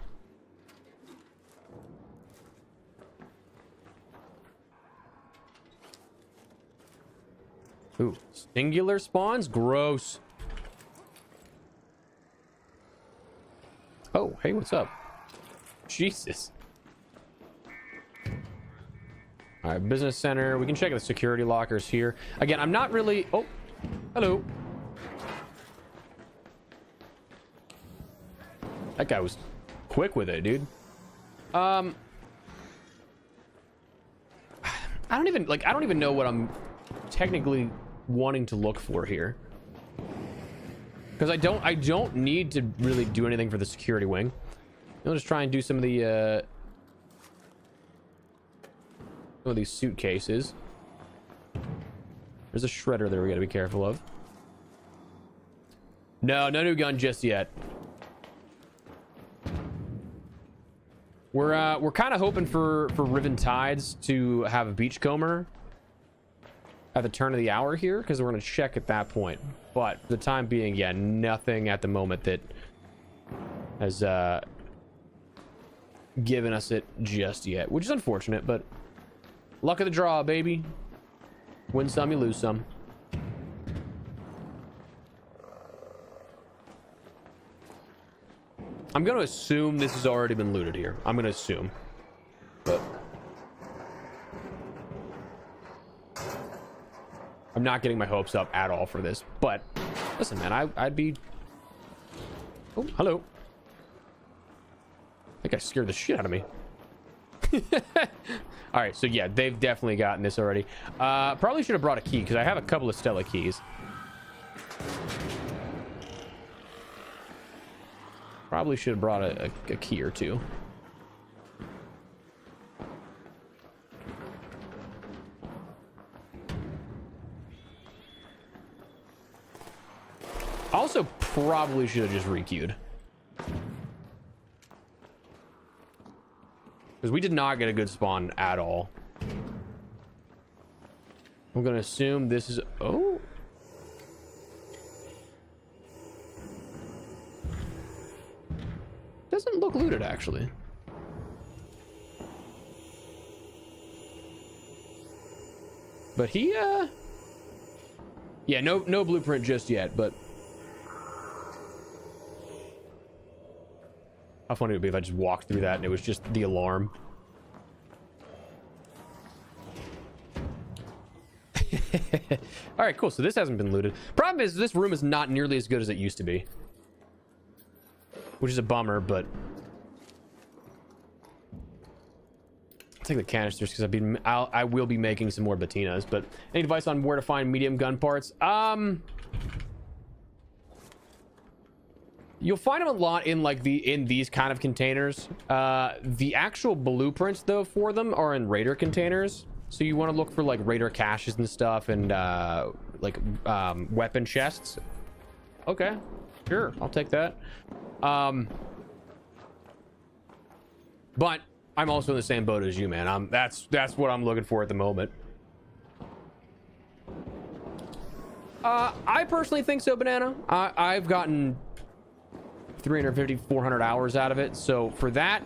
Ooh, singular spawns? Gross. Oh, hey, what's up? Jesus. All right, business center. We can check the security lockers here. Again, I'm not really... Oh, hello. That guy was quick with it, dude. I don't even know what I'm technically wanting to look for here, because I don't need to really do anything for the security wing. I'll just try and do some of the some of these suitcases. There's a shredder there we gotta be careful of. No new gun just yet. We're kind of hoping for Riven Tides to have a beachcomber at the turn of the hour here, because we're going to check at that point. But for the time being, yeah, nothing at the moment that has given us it just yet, which is unfortunate, but luck of the draw, baby. Win some, you lose some. I'm going to assume this has already been looted here. I'm going to assume. But I'm not getting my hopes up at all for this. But listen, man, I'd be... Oh, hello. I think I scared the shit out of me. All right, so yeah, they've definitely gotten this already. Probably should have brought a key, because I have a couple of Stella keys. Probably should have brought a key or two. also probably should have just requeued. Because we did not get a good spawn at all. I'm gonna assume this is... Oh. Doesn't look looted, actually. But he, yeah, no blueprint just yet, but... How funny it would be if I just walked through that and it was just the alarm. All right, cool. So this hasn't been looted. Problem is, this room is not nearly as good as it used to be, which is a bummer. But I'll take the canisters because I will be making some more Batinas. But any advice on where to find medium gun parts? You'll find them a lot in like in these kind of containers. The actual blueprints though for them are in raider containers. So you want to look for like raider caches and stuff, and like weapon chests. Okay, sure, I'll take that. But I'm also in the same boat as you, man. That's what I'm looking for at the moment. I personally think so, Banana. I've gotten 350, 400 hours out of it. So for that,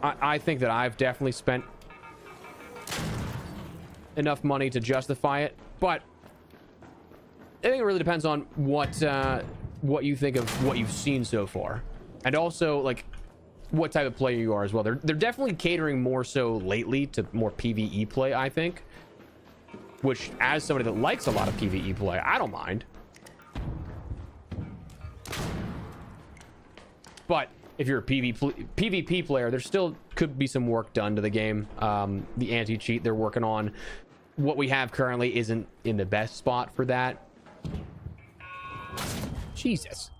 I think that I've definitely spent enough money to justify it. But I think it really depends on what you think of what you've seen so far, and also like what type of player you are as well. They're definitely catering more so lately to more PvE play, I think, which as somebody that likes a lot of PvE play, I don't mind. But if you're a PvP player, there still could be some work done to the game. The anti-cheat they're working on, what we have currently isn't in the best spot for that. Jesus.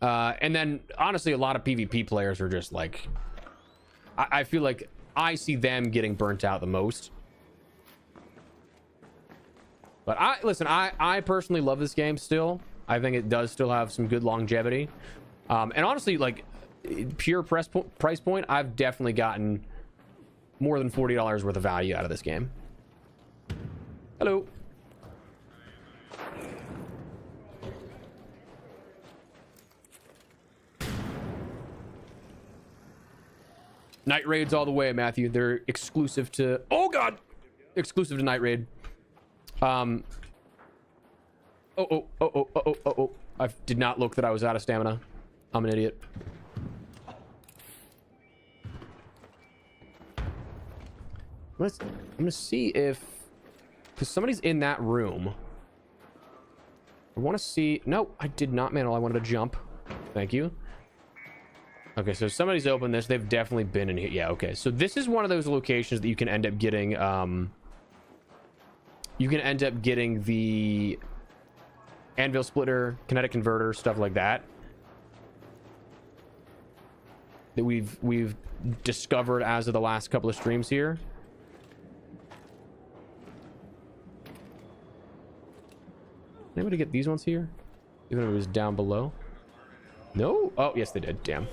And then honestly, a lot of PvP players are just like, I feel like I see them getting burnt out the most. But I personally love this game still. I think it does still have some good longevity. And honestly, like pure price point, I've definitely gotten more than $40 worth of value out of this game. Hello. Night raids all the way, Matthew. They're exclusive to... Oh, God! Exclusive to Night Raid. Oh. I did not look that I was out of stamina. I'm an idiot. I'm gonna see if... Because somebody's in that room. I want to see... No, I did not, man. I wanted to jump. Thank you. Okay, so somebody's opened this. They've definitely been in here. Yeah, okay. So this is one of those locations that you can end up getting... You can end up getting the anvil splitter, kinetic converter, stuff like that. That we've discovered as of the last couple of streams here. Anybody get these ones here? Even if it was down below? No? Oh, yes, they did. Damn.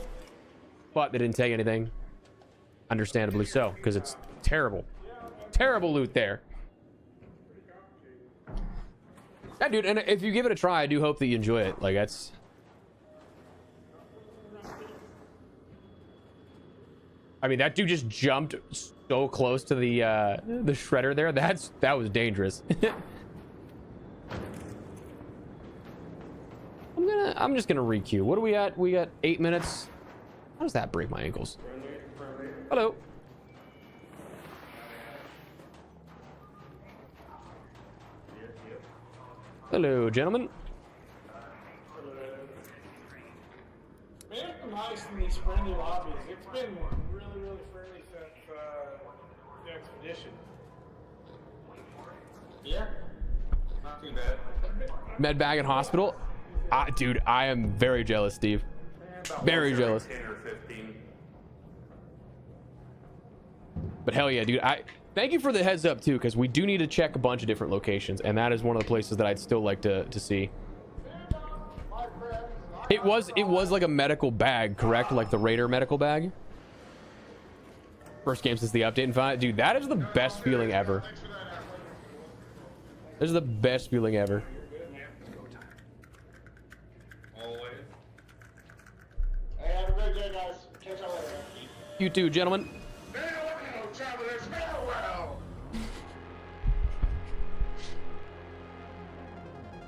But they didn't take anything. Understandably so, because it's terrible. Terrible loot there. Yeah, dude, and if you give it a try, I do hope that you enjoy it. Like, that's... I mean, that dude just jumped so close to the shredder there. That was dangerous. I'm just gonna requeue. What are we at? We got 8 minutes. How does that break my ankles? Hello. Hello, gentlemen. Man, nice in these friendly lobbies. It's been really friendly since the expedition. Yeah, not too bad. Med bag and hospital. Dude, I am very jealous, Steve. Very jealous. 10 or 15. But hell yeah, dude. Thank you for the heads up too, because we do need to check a bunch of different locations, and that is one of the places that I'd still like to see. It was like a medical bag, correct? Like the Raider medical bag. First game since the update, and fine, dude, that is the best feeling ever. This is the best feeling ever. Hey, have a good day, guys. Catch y'all later. You too, gentlemen. Farewell, travelers, farewell.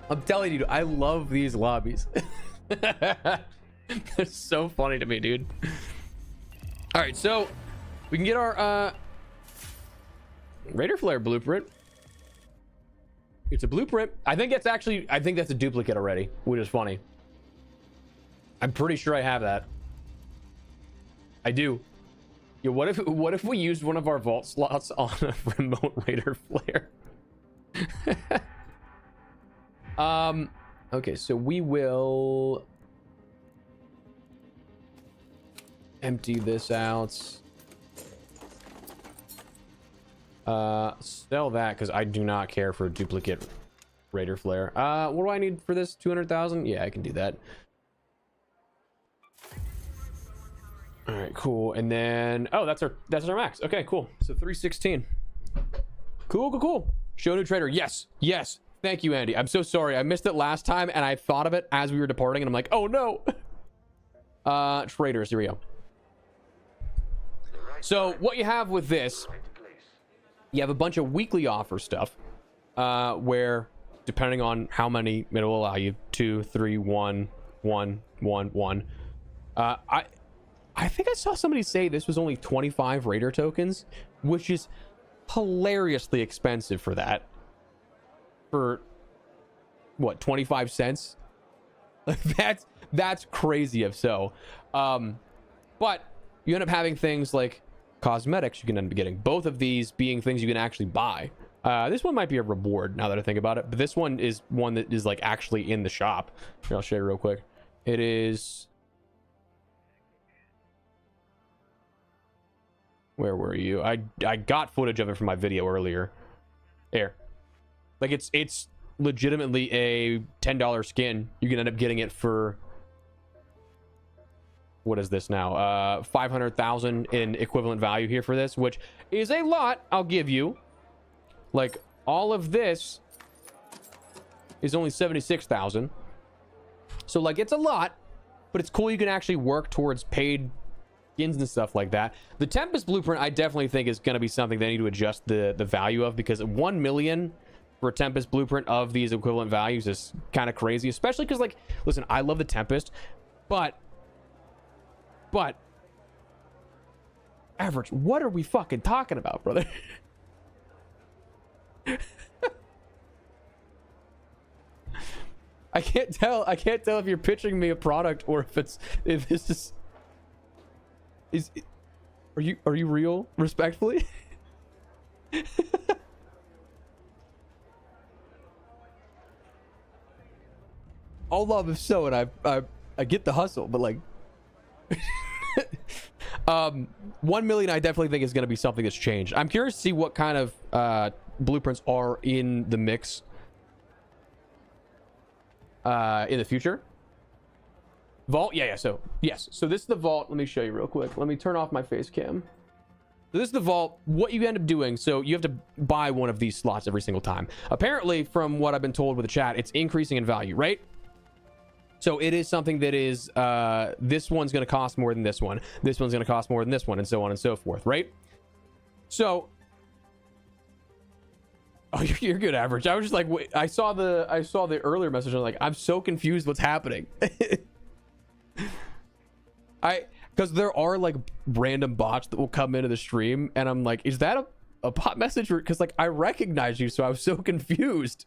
I'm telling you, I love these lobbies. They're so funny to me, dude. All right, so we can get our Raider Flare blueprint. It's a blueprint. I think that's a duplicate already, which is funny. I'm pretty sure I have that. I do. Yo, what if we used one of our vault slots on a remote Raider Flare? Okay, so we will empty this out. Sell that because I do not care for a duplicate Raider Flare. What do I need for this? 200,000? Yeah, I can do that. All right, cool. And then, oh, that's our max. Okay, cool. So 316. Cool. Show new trader. Yes. Thank you, Andy. I'm so sorry. I missed it last time, and I thought of it as we were departing, and I'm like, oh no. Traders. Here we go. So what you have with this, you have a bunch of weekly offer stuff, where depending on how many it will allow you, 2, 3, 1, 1, 1, 1. I think I saw somebody say this was only 25 Raider tokens, which is hilariously expensive for that. For what, 25 cents? Like that's crazy if so. But you end up having things like cosmetics you can end up getting. Both of these being things you can actually buy. This one might be a reward now that I think about it, but this one is one that is like actually in the shop. Here, I'll show you real quick. It is. Where were you? I got footage of it from my video earlier. There. Like it's legitimately a $10 skin. You can end up getting it for, what is this now? 500,000 in equivalent value here for this, which is a lot, I'll give you. Like all of this is only 76,000. So like it's a lot, but it's cool you can actually work towards paid skins and stuff like that. The Tempest blueprint I definitely think is going to be something they need to adjust the value of, because 1 million for a Tempest blueprint of these equivalent values is kind of crazy, especially because, like, listen, I love the Tempest, but average, what are we fucking talking about, brother? I can't tell if you're pitching me a product or if this is are you real, respectfully? All love if so, and I get the hustle, but like 1 million I definitely think is going to be something that's changed. I'm curious to see what kind of blueprints are in the mix in the future. Vault, yeah, so yes, so this is the vault. Let me show you real quick. Let me turn off my face cam. So this is the vault. What you end up doing, so you have to buy one of these slots every single time. Apparently, from what I've been told with the chat, it's increasing in value, right? So it is something that is, this one's going to cost more than this one. This one's going to cost more than this one, and so on and so forth, right? So, oh, you're good, Average. I was just like, wait, I saw the earlier message, and I'm like, I'm so confused what's happening. Because there are like random bots that will come into the stream, and I'm like, is that a bot message? Because like I recognize you, so I was so confused.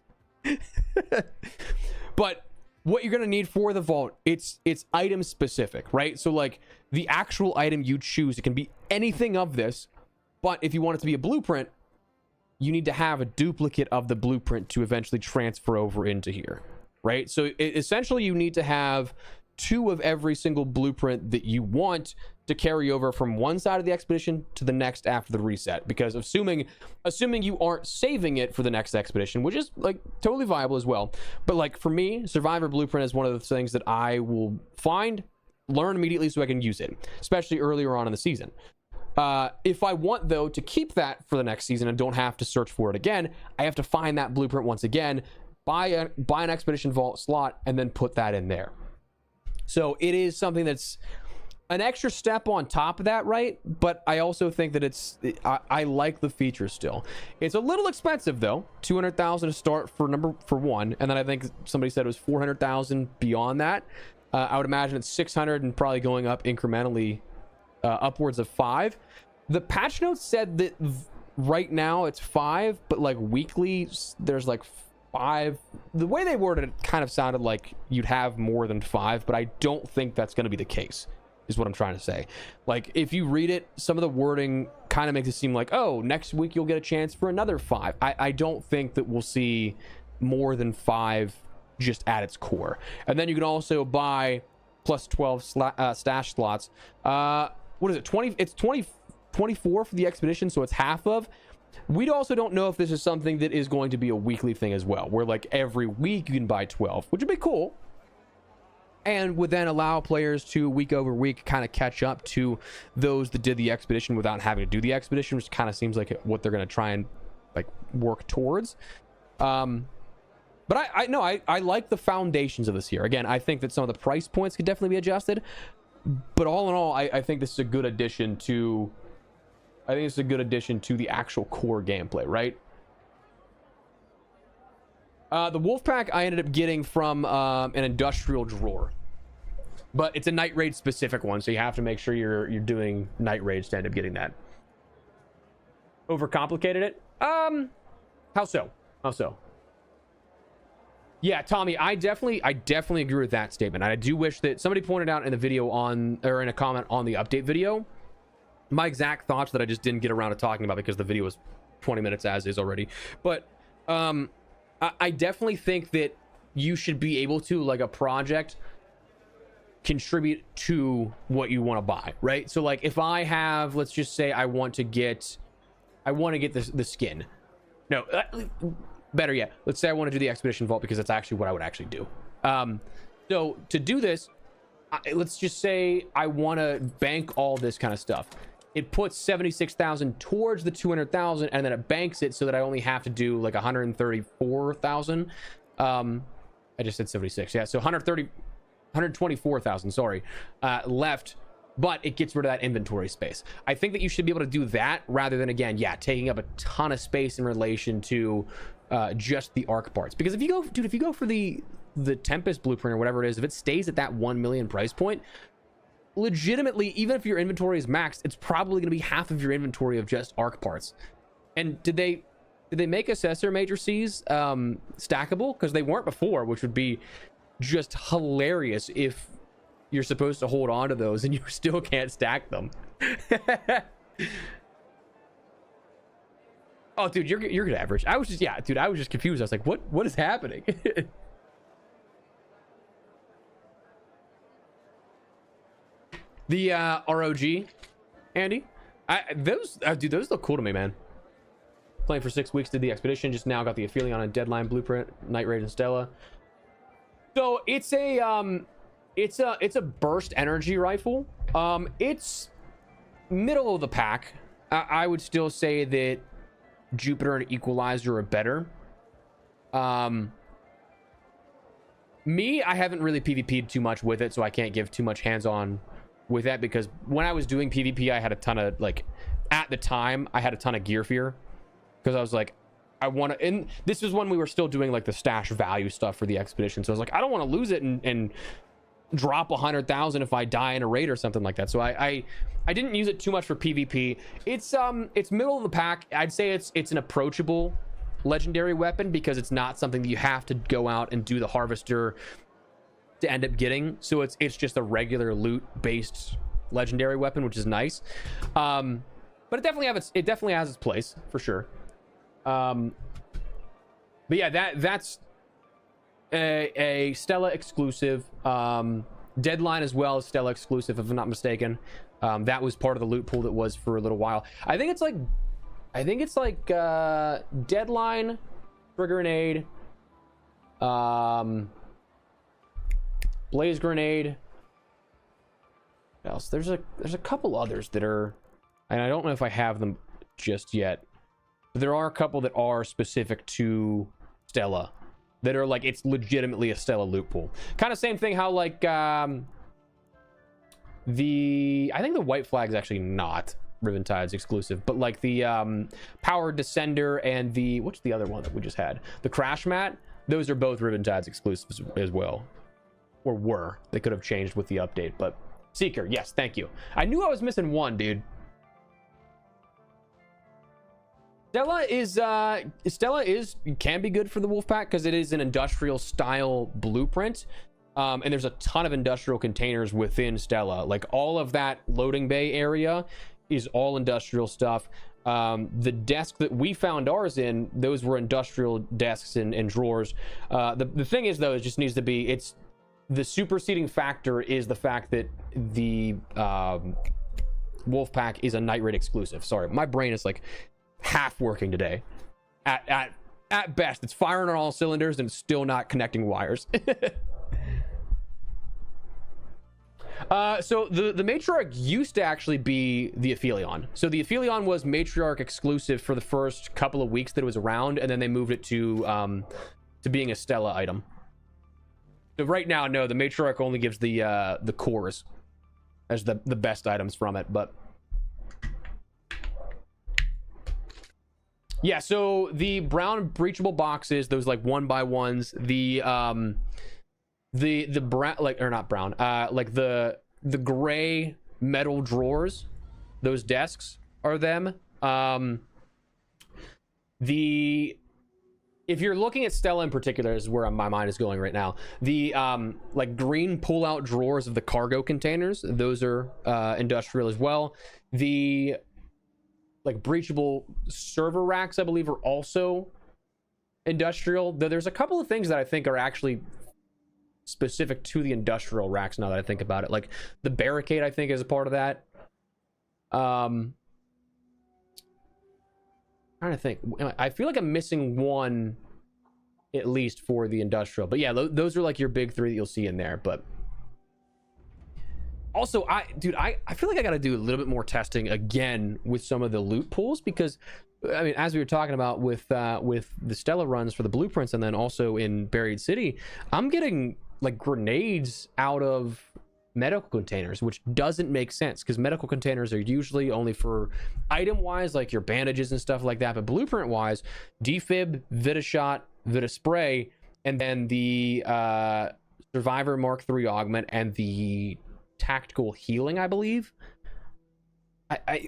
But what you're gonna need for the vault, it's item specific, right? So like the actual item you choose, it can be anything of this, but if you want it to be a blueprint, you need to have a duplicate of the blueprint to eventually transfer over into here, right? So essentially you need to have 2 of every single blueprint that you want to carry over from one side of the expedition to the next after the reset, because assuming you aren't saving it for the next expedition, which is like totally viable as well. But like for me, Survivor Blueprint is one of the things that I will find, learn immediately so I can use it, especially earlier on in the season. If I want, though, to keep that for the next season and don't have to search for it again, I have to find that blueprint once again, buy an Expedition Vault slot, and then put that in there. So it is something that's an extra step on top of that, right? But I also think that I like the feature still. It's a little expensive, though. 200,000 to start for one, and then I think somebody said it was 400,000 beyond that. I would imagine it's 600 and probably going up incrementally, upwards of 5. The patch notes said that right now it's 5, but like weekly there's like 5. The way they worded it kind of sounded like you'd have more than 5, but I don't think that's going to be the case, is what I'm trying to say. Like if you read it, some of the wording kind of makes it seem like, oh, next week you'll get a chance for another 5. I don't think that we'll see more than 5 just at its core. And then you can also buy plus 12 stash slots. What is it, 20? It's 24 for the expedition, so it's half of. We also don't know if this is something that is going to be a weekly thing as well, where like every week you can buy 12, which would be cool, and would then allow players to week over week kind of catch up to those that did the expedition without having to do the expedition, which kind of seems like what they're going to try and like work towards. But I like the foundations of this here. Again, I think that some of the price points could definitely be adjusted, but all in all, I think this is a good addition to the actual core gameplay, right? The wolf pack I ended up getting from an industrial drawer, but it's a night raid specific one, so you have to make sure you're doing night raids to end up getting that. Overcomplicated it? How so? Yeah, Tommy, I definitely agree with that statement. I do wish that somebody pointed out in the video or in a comment on the update video my exact thoughts that I just didn't get around to talking about because the video was 20 minutes as is already. But I definitely think that you should be able to, like a project, contribute to what you want to buy, right? So like if I have, let's just say I want to get the skin. No, better yet, let's say I want to do the Expedition Vault because that's actually what I would actually do. So to do this, let's just say I want to bank all this kind of stuff. It puts 76,000 towards the 200,000, and then it banks it so that I only have to do like 134,000. I just said 76. Yeah, so 124,000, sorry, left, but it gets rid of that inventory space. I think that you should be able to do that rather than, again, yeah, taking up a ton of space in relation to just the arc parts. Because if you go for the Tempest blueprint or whatever it is, if it stays at that 1 million price point, legitimately, even if your inventory is maxed, it's probably going to be half of your inventory of just arc parts. And did they make Assessor Matrices stackable? Because they weren't before, which would be just hilarious if you're supposed to hold on to those and you still can't stack them. Oh, dude, you're good average. I was just confused. I was like, what is happening? The ROG, Andy, those look cool to me, man. Playing for 6 weeks, did the expedition, just now got the Aphelion and Deadline blueprint, Night Raid and Stella. So it's a burst energy rifle. It's middle of the pack. I would still say that Jupiter and Equalizer are better. Me, I haven't really PvP'd too much with it, so I can't give too much hands-on with that, because when I was doing PvP, I had a ton of, like, at the time, I had a ton of gear fear, because I was like, I want to, and this was when we were still doing like the stash value stuff for the expedition, so I was like, I don't want to lose it and drop 100,000 if I die in a raid or something like that. So I didn't use it too much for PvP. It's middle of the pack. I'd say it's an approachable legendary weapon, because it's not something that you have to go out and do the harvester to end up getting. So it's just a regular loot based legendary weapon, which is nice. But it definitely has its place for sure. But yeah, that's a Stella exclusive. Deadline as well is Stella exclusive, if I'm not mistaken. That was part of the loot pool that was for a little while. I think it's like Deadline, Trigger Grenade, Blaze Grenade. What else? There's a couple others that are, and I don't know if I have them just yet. But there are a couple that are specific to Stella that are like, it's legitimately a Stella loot pool. Kind of same thing how like I think the White Flag's actually not Riven Tides exclusive, but like the Power Descender and the, what's the other one that we just had? The Crash Mat, those are both Riven Tides exclusives as well. Or were. They could have changed with the update, but Seeker, yes, thank you. I knew I was missing one, dude. Stella can be good for the Wolfpack because it is an industrial style blueprint. And there's a ton of industrial containers within Stella. Like all of that loading bay area is all industrial stuff. The desk that we found ours in, those were industrial desks and drawers. The thing is though, it just needs to be, it's the superseding factor is the fact that the Wolfpack is a night raid exclusive. Sorry, my brain is like half working today. At best, it's firing on all cylinders and still not connecting wires. So the Matriarch used to actually be the Aphelion. So the Aphelion was Matriarch exclusive for the first couple of weeks that it was around, and then they moved it to being a Stella item. So right now, no, the Matriarch only gives the cores as the best items from it, but yeah. So the brown breachable boxes, those like 1x1s, the brown, like, or not brown, like the gray metal drawers, those desks are them. If you're looking at Stella in particular, is where my mind is going right now. The like green pull-out drawers of the cargo containers, those are industrial as well. The like breachable server racks, I believe, are also industrial. Though there's a couple of things that I think are actually specific to the industrial racks now that I think about it. Like the barricade, I think, is a part of that. Trying to think. I feel like I'm missing one at least for the industrial, but yeah, those are like your big three that you'll see in there. But also, I feel like I got to do a little bit more testing again with some of the loot pools, because I mean, as we were talking about with the Stella runs for the blueprints, and then also in Buried City, I'm getting like grenades out of medical containers, which doesn't make sense because medical containers are usually only for item wise, like your bandages and stuff like that, but blueprint wise, defib, vita shot, vita spray, and then the survivor Mark III augment and the tactical healing, I believe.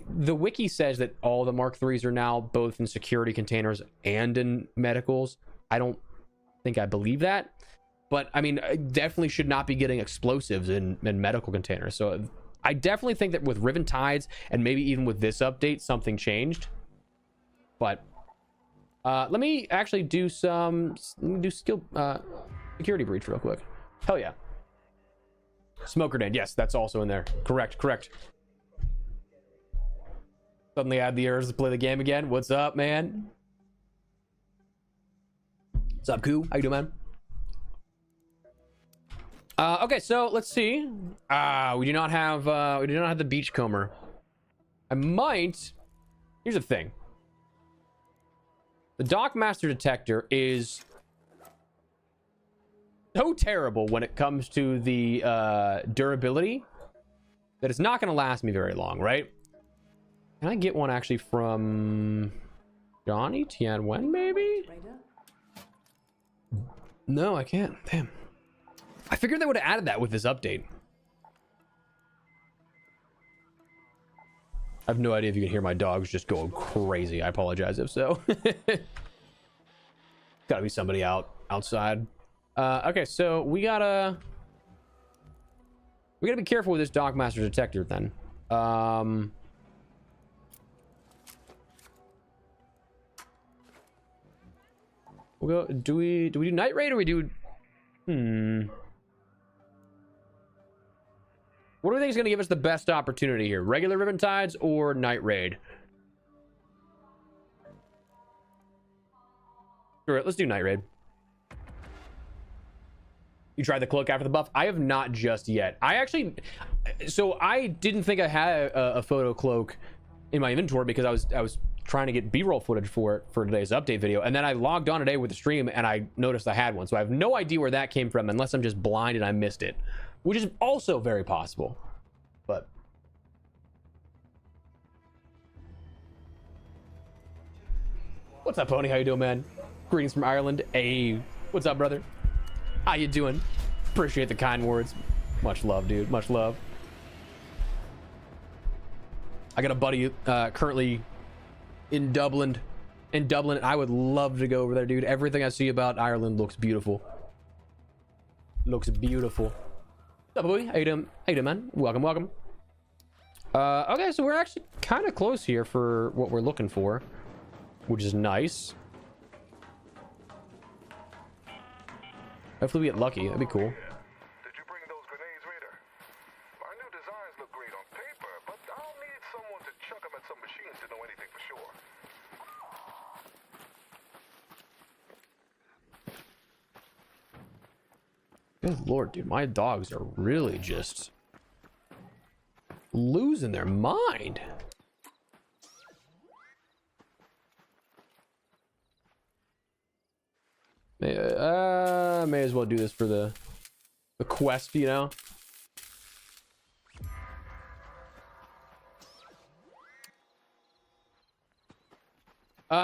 The wiki says that all the Mark IIIs are now both in security containers and in medicals. I don't think I believe that, but I mean, I definitely should not be getting explosives in medical containers. So I definitely think that with Riven Tides and maybe even with this update, something changed. But let me actually do skill security breach real quick. Hell yeah. Smoke grenade, yes, that's also in there. Correct. Suddenly I had the urge to play the game again. What's up, man? What's up, Koo? How you doing, man? Okay, so let's see. We do not have the beachcomber. I might. Here's the thing. The Dockmaster detector is so terrible when it comes to the durability that it's not going to last me very long, right? Can I get one actually from Johnny Tianwen, maybe? No, I can't. Damn. I figured they would have added that with this update. I have no idea if you can hear my dogs just going crazy. I apologize if so. Gotta be somebody outside. Okay, so we gotta be careful with this Dockmaster detector then. We'll go. Do we do night raid, or we do? What do we think is going to give us the best opportunity here? Regular Riven Tides or Night Raid? All right, let's do Night Raid. You tried the cloak after the buff? I have not just yet. So I didn't think I had a photo cloak in my inventory because I was trying to get B-roll footage for it for today's update video, and then I logged on today with the stream and I noticed I had one. So I have no idea where that came from unless I'm just blind and I missed it, which is also very possible. But what's up, Pony? How you doing, man? Greetings from Ireland. Hey, what's up, brother? How you doing? Appreciate the kind words. Much love, dude. Much love. I got a buddy currently in Dublin. I would love to go over there, dude. Everything I see about Ireland looks beautiful. Looks beautiful. What's up, boy? How you doing? How you doing, man? Welcome, welcome. Okay, so we're actually kind of close here for what we're looking for, which is nice. Hopefully we get lucky. That'd be cool. Did you bring those grenades, Raider? My new designs look great on paper, but I'll need someone to chuck them at some machines to know anything for sure. Good lord, dude. My dogs are really just losing their mind. May as well do this for the quest, you know.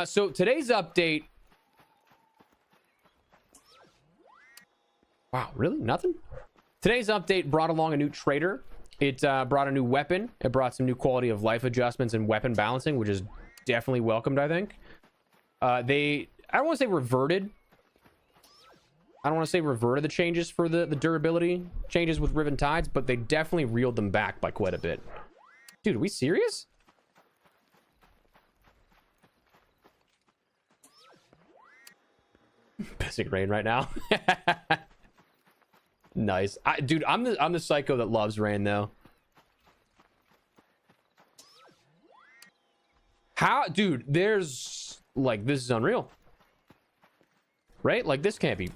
So today's update. Wow, really? Nothing? Today's update brought along a new trader. It brought a new weapon. It brought some new quality of life adjustments and weapon balancing, which is definitely welcomed, I think. I don't want to say reverted. I don't want to say reverted the changes for the durability changes with Riven Tides, but they definitely reeled them back by quite a bit. Dude, are we serious? Pissing rain right now. Nice. Dude, I'm the psycho that loves rain though. How, dude, there's like, this is unreal. Right? Like this can't be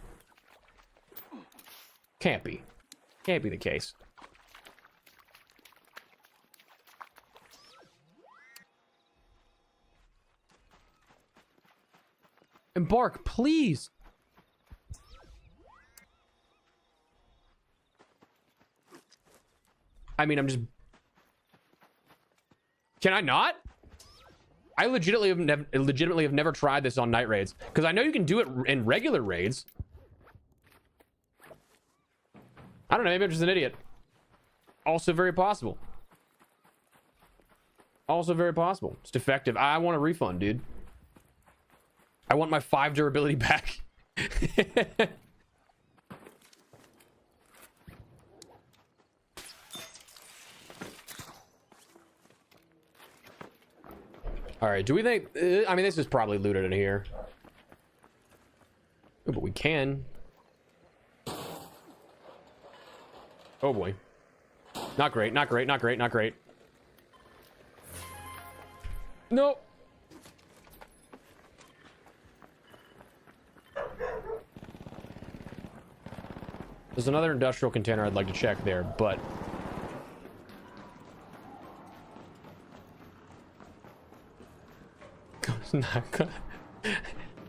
the case. Embark, please. I mean, I'm just... Can I not? I legitimately have never tried this on night raids, because I know you can do it in regular raids. I don't know, maybe I'm just an idiot. Also very possible. Also very possible. It's defective. I want a refund, dude. I want my 5 durability back. All right, do we think... I mean, this is probably looted in here. Oh, but we can. Oh, boy. Not great, not great, not great, not great. Nope. There's another industrial container I'd like to check there, but...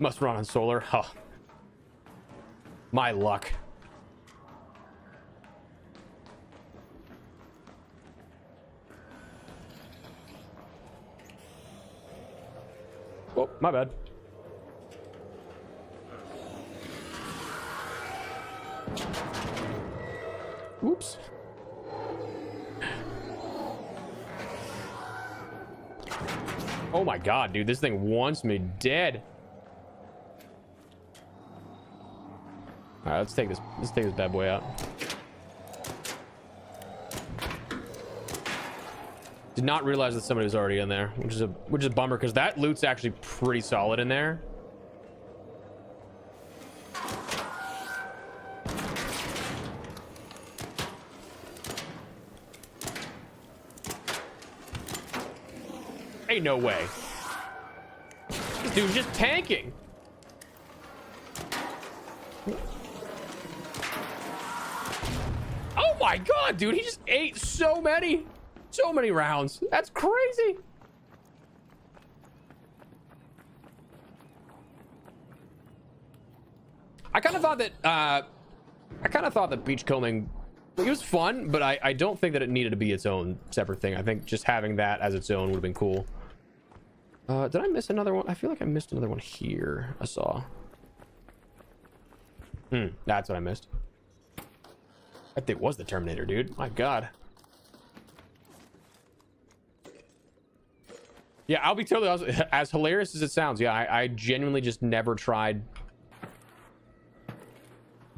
Must run on solar. Oh. My luck. Oh, my bad. Oops. Oh my god, dude, this thing wants me dead. All right, let's take this bad boy out. Did not realize that somebody was already in there, which is a bummer, because that loot's actually pretty solid in there. Ain't no way. This dude's just tanking. Oh my god, dude, he just ate so many rounds. That's crazy. I kind of thought that beachcombing, it was fun, but I don't think that it needed to be its own separate thing. I think just having that as its own would have been cool. Did I miss another one? I feel like I missed another one here. I saw. That's what I missed. I think it was the Terminator, dude. My god. Yeah, I'll be totally honest. As hilarious as it sounds, yeah, I genuinely just never tried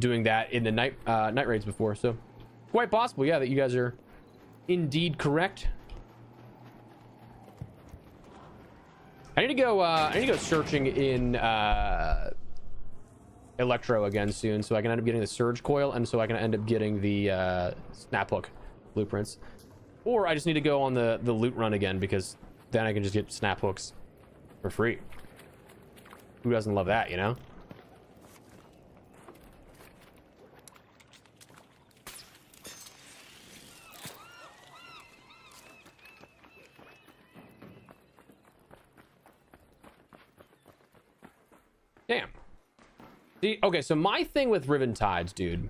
doing that in the night raids before, so quite possible, yeah, that you guys are indeed correct. I need to go searching in Electro again soon, so I can end up getting the surge coil, and so I can end up getting the snap hook blueprints. Or I just need to go on the loot run again, because then I can just get snap hooks for free. Who doesn't love that, you know? Damn. See, okay, so my thing with Riven Tides, dude.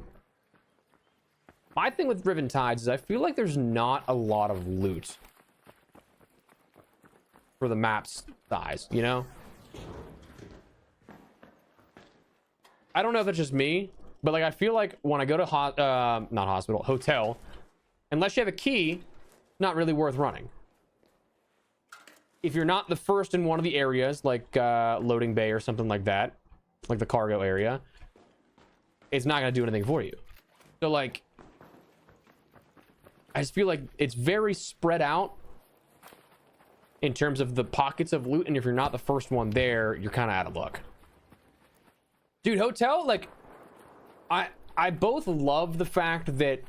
My thing with Riven Tides is I feel like there's not a lot of loot for the map's size, you know? I don't know if that's just me, but like I feel like when I go to hotel, unless you have a key, not really worth running. If you're not the first in one of the areas, like loading bay or something like that, like the cargo area, it's not going to do anything for you. So like, I just feel like it's very spread out in terms of the pockets of loot, and if you're not the first one there, you're kind of out of luck. Dude, hotel, like, I both love the fact that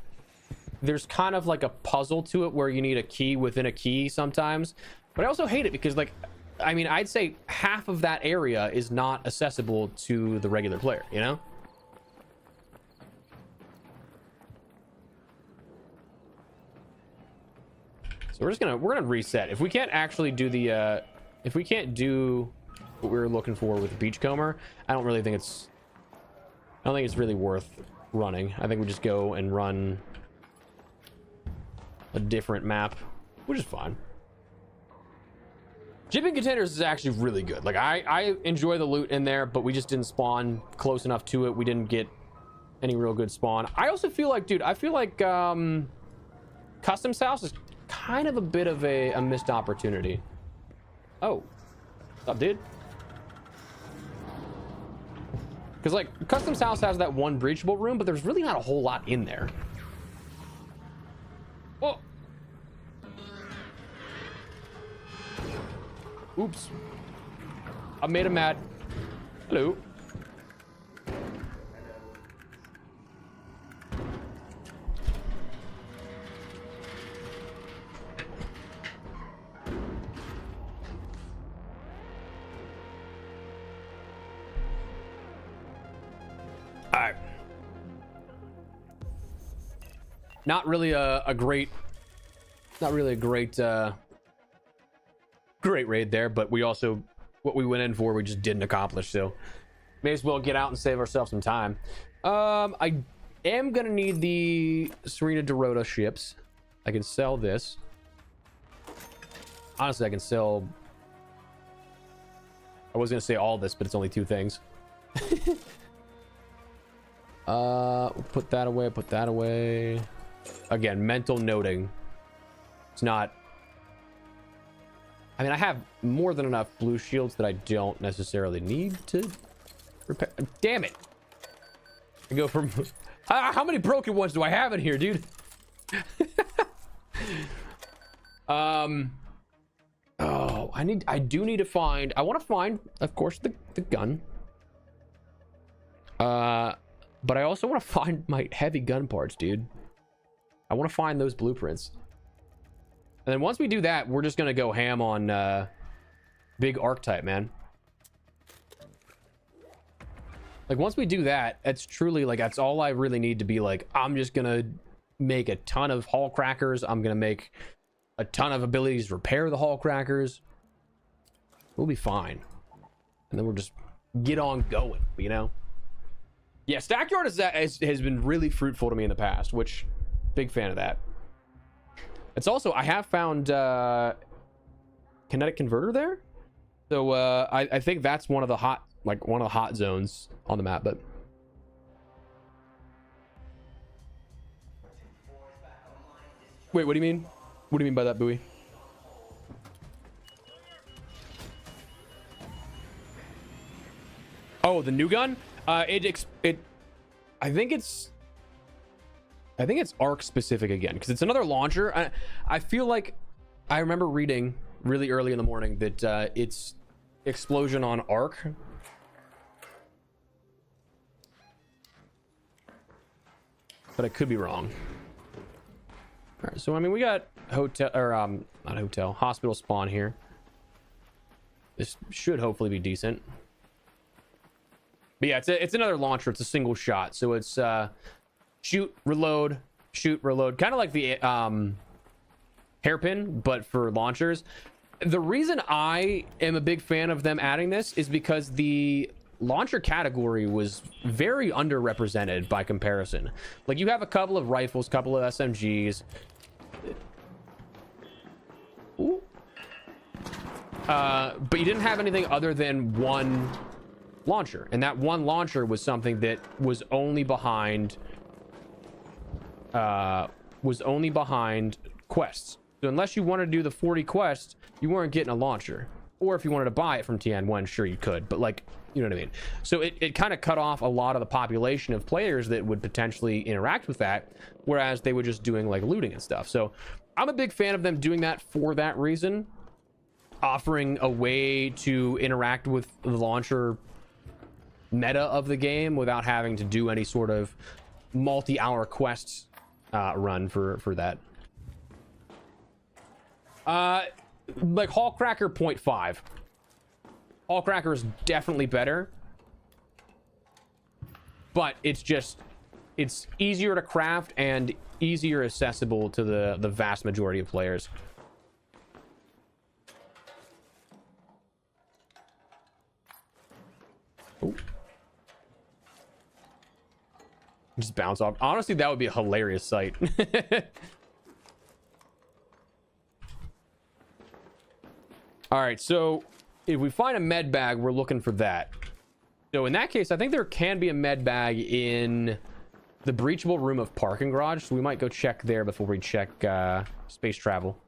there's kind of like a puzzle to it where you need a key within a key sometimes, but I also hate it because, like, I mean, I'd say half of that area is not accessible to the regular player, you know? So we're gonna reset. If we can't actually do the if we can't do what we were looking for with the beachcomber, I don't think it's really worth running. I think we just go and run a different map, which is fine. Shipping containers is actually really good. Like I enjoy the loot in there, but we just didn't spawn close enough to it. We didn't get any real good spawn. I also feel like, dude, Customs House is kind of a bit of a missed opportunity. Oh, what's up, dude? Because like Customs House has that one breachable room, but there's really not a whole lot in there. Oh. Oops. I made him mad. Hello. Alright. Not really a great great raid there, but we also, what we went in for, we just didn't accomplish, so may as well get out and save ourselves some time. I am gonna need the Serena Dorota ships. I can sell this. Honestly, I can sell, I was gonna say all this, but it's only two things. We'll put that away, again, mental noting, it's not, I mean, I have more than enough blue shields that I don't necessarily need to repair. Damn it. I go from how many broken ones do I have in here, dude? Oh, I do need to find, I want to find, of course, the gun. But I also want to find my heavy gun parts, dude. I want to find those blueprints. And then once we do that, we're just gonna go ham on big archetype, man. Like once we do that, it's truly like that's all I really need to be like, I'm just gonna make a ton of hull crackers. I'm gonna make a ton of abilities to repair the hull crackers. We'll be fine. And then we'll just get on going, you know? Yeah, Stackyard has been really fruitful to me in the past, which big fan of that. It's also, I have found kinetic converter there. So I think that's one of the hot zones on the map, but wait, what do you mean? What do you mean by that, Bowie? Oh, the new gun? I think it's arc specific again, because it's another launcher. I feel like I remember reading really early in the morning that it's explosion on arc. But I could be wrong. All right, so I mean, we got hotel or not hotel, hospital spawn here. This should hopefully be decent. But yeah, it's another launcher. It's a single shot, so it's shoot, reload, kind of like the hairpin, but for launchers. The reason I am a big fan of them adding this is because the launcher category was very underrepresented by comparison. Like you have a couple of rifles, couple of SMGs. Ooh. But you didn't have anything other than one launcher, and that one launcher was something that was only behind quests. So unless you wanted to do the 40 quests, you weren't getting a launcher. Or if you wanted to buy it from TN1, sure you could, but like, you know what I mean? So it kind of cut off a lot of the population of players that would potentially interact with that, whereas they were just doing like looting and stuff. So I'm a big fan of them doing that for that reason, offering a way to interact with the launcher meta of the game without having to do any sort of multi-hour quests run for that. Like Hall Cracker 0.5. Hall Cracker is definitely better, but it's easier to craft and easier accessible to the vast majority of players. Ooh. Just bounce off. Honestly, that would be a hilarious sight. All right, so if we find a med bag, we're looking for that. So in that case, I think there can be a med bag in the breachable room of parking garage. So we might go check there before we check space travel.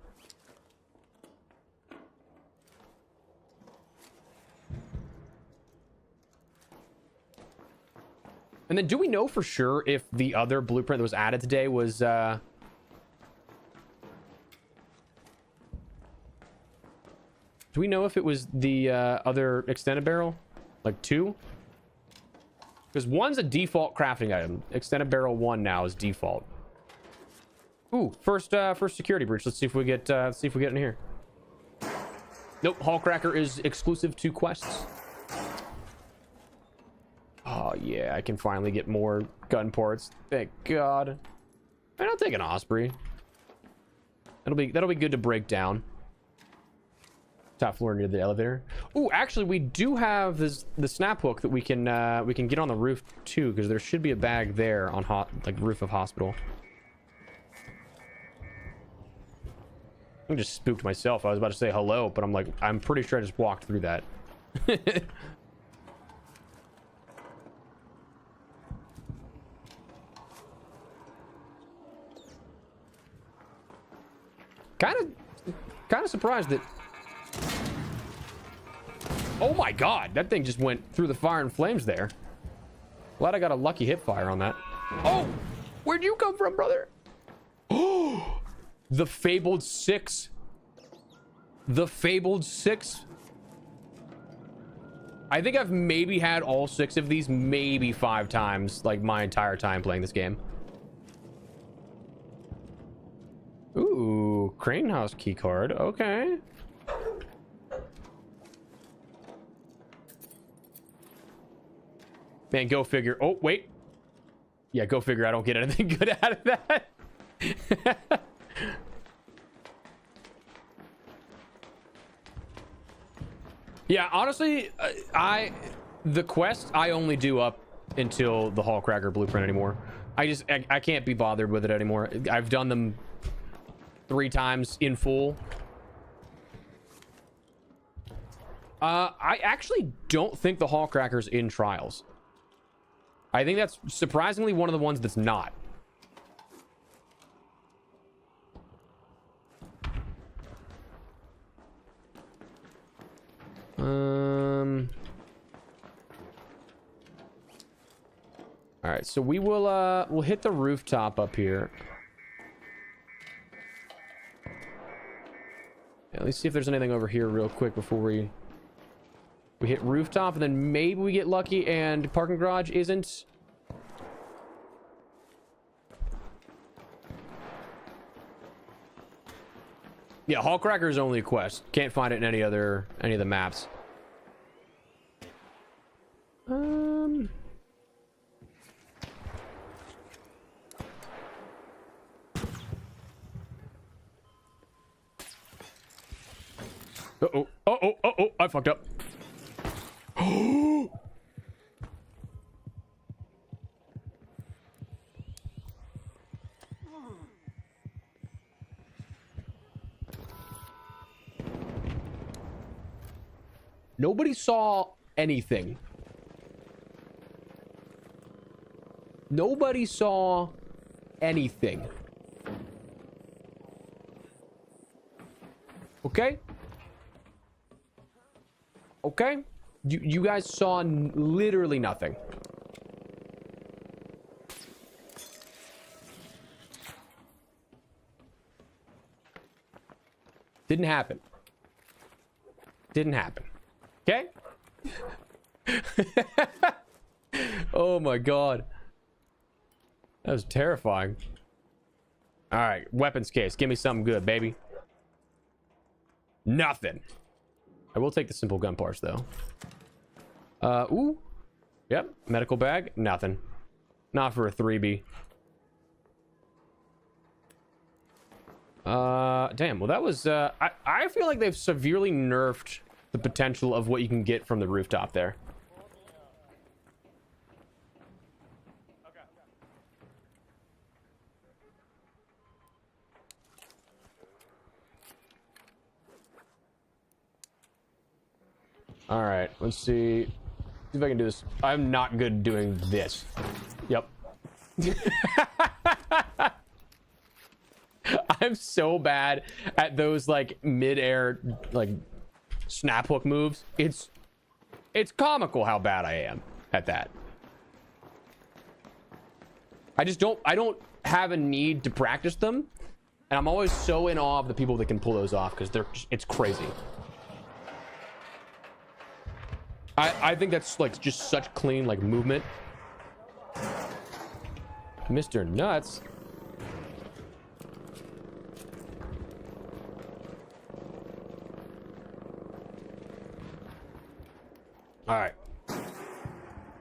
And then do we know for sure if the other blueprint that was added today was do we know if it was the other extended barrel? Like 2? Because 1's a default crafting item. Extended barrel 1 now is default. Ooh, first security breach. Let's see if we get in here. Nope, Hall Cracker is exclusive to quests. Oh yeah, I can finally get more gun parts. Thank God. And I'll take an Osprey. That'll be good to break down. Top floor near the elevator. Oh, actually, we do have the snap hook that we can get on the roof too, because there should be a bag there on like roof of hospital. I just spooked myself. I was about to say hello, but I'm like, I'm pretty sure I just walked through that. kind of surprised that. Oh my God, that thing just went through the fire and flames there. Glad I got a lucky hip fire on that. Oh, where'd you come from, brother? Oh, the fabled 6. The fabled 6. I think I've maybe had all 6 of these maybe 5 times, like my entire time playing this game. Ooh, crane house key card. Okay. Man, go figure. Oh, wait. Yeah, go figure. I don't get anything good out of that. Yeah, honestly, the quest I only do up until the Hallcracker blueprint anymore. I can't be bothered with it anymore. I've done them 3 times in full. I actually don't think the Hallcracker's in Trials. I think that's surprisingly one of the ones that's not. All right, so we'll hit the rooftop up here. Yeah, let's see if there's anything over here real quick before we hit rooftop, and then maybe we get lucky and parking garage isn't. Yeah, Hallcracker is only a quest. Can't find it in any of the maps. Uh-oh. Uh-oh. Uh-oh. I fucked up. Nobody saw anything. Nobody saw anything. Okay? Okay? You guys saw literally nothing. Didn't happen. Didn't happen. Okay? Oh my god. That was terrifying. All right, weapons case. Give me something good, baby. Nothing. I will take the simple gun parts, though. Ooh. Yep, medical bag. Nothing. Not for a 3B. Damn. Well, that was, I feel like they've severely nerfed the potential of what you can get from the rooftop there. All right, let's see if I can do this. I'm not good doing this. Yep. I'm so bad at those like mid-air like snap hook moves. It's comical how bad I am at that. I don't have a need to practice them, and I'm always so in awe of the people that can pull those off because it's crazy. I think that's like just such clean like movement. Mr. Nuts. All right.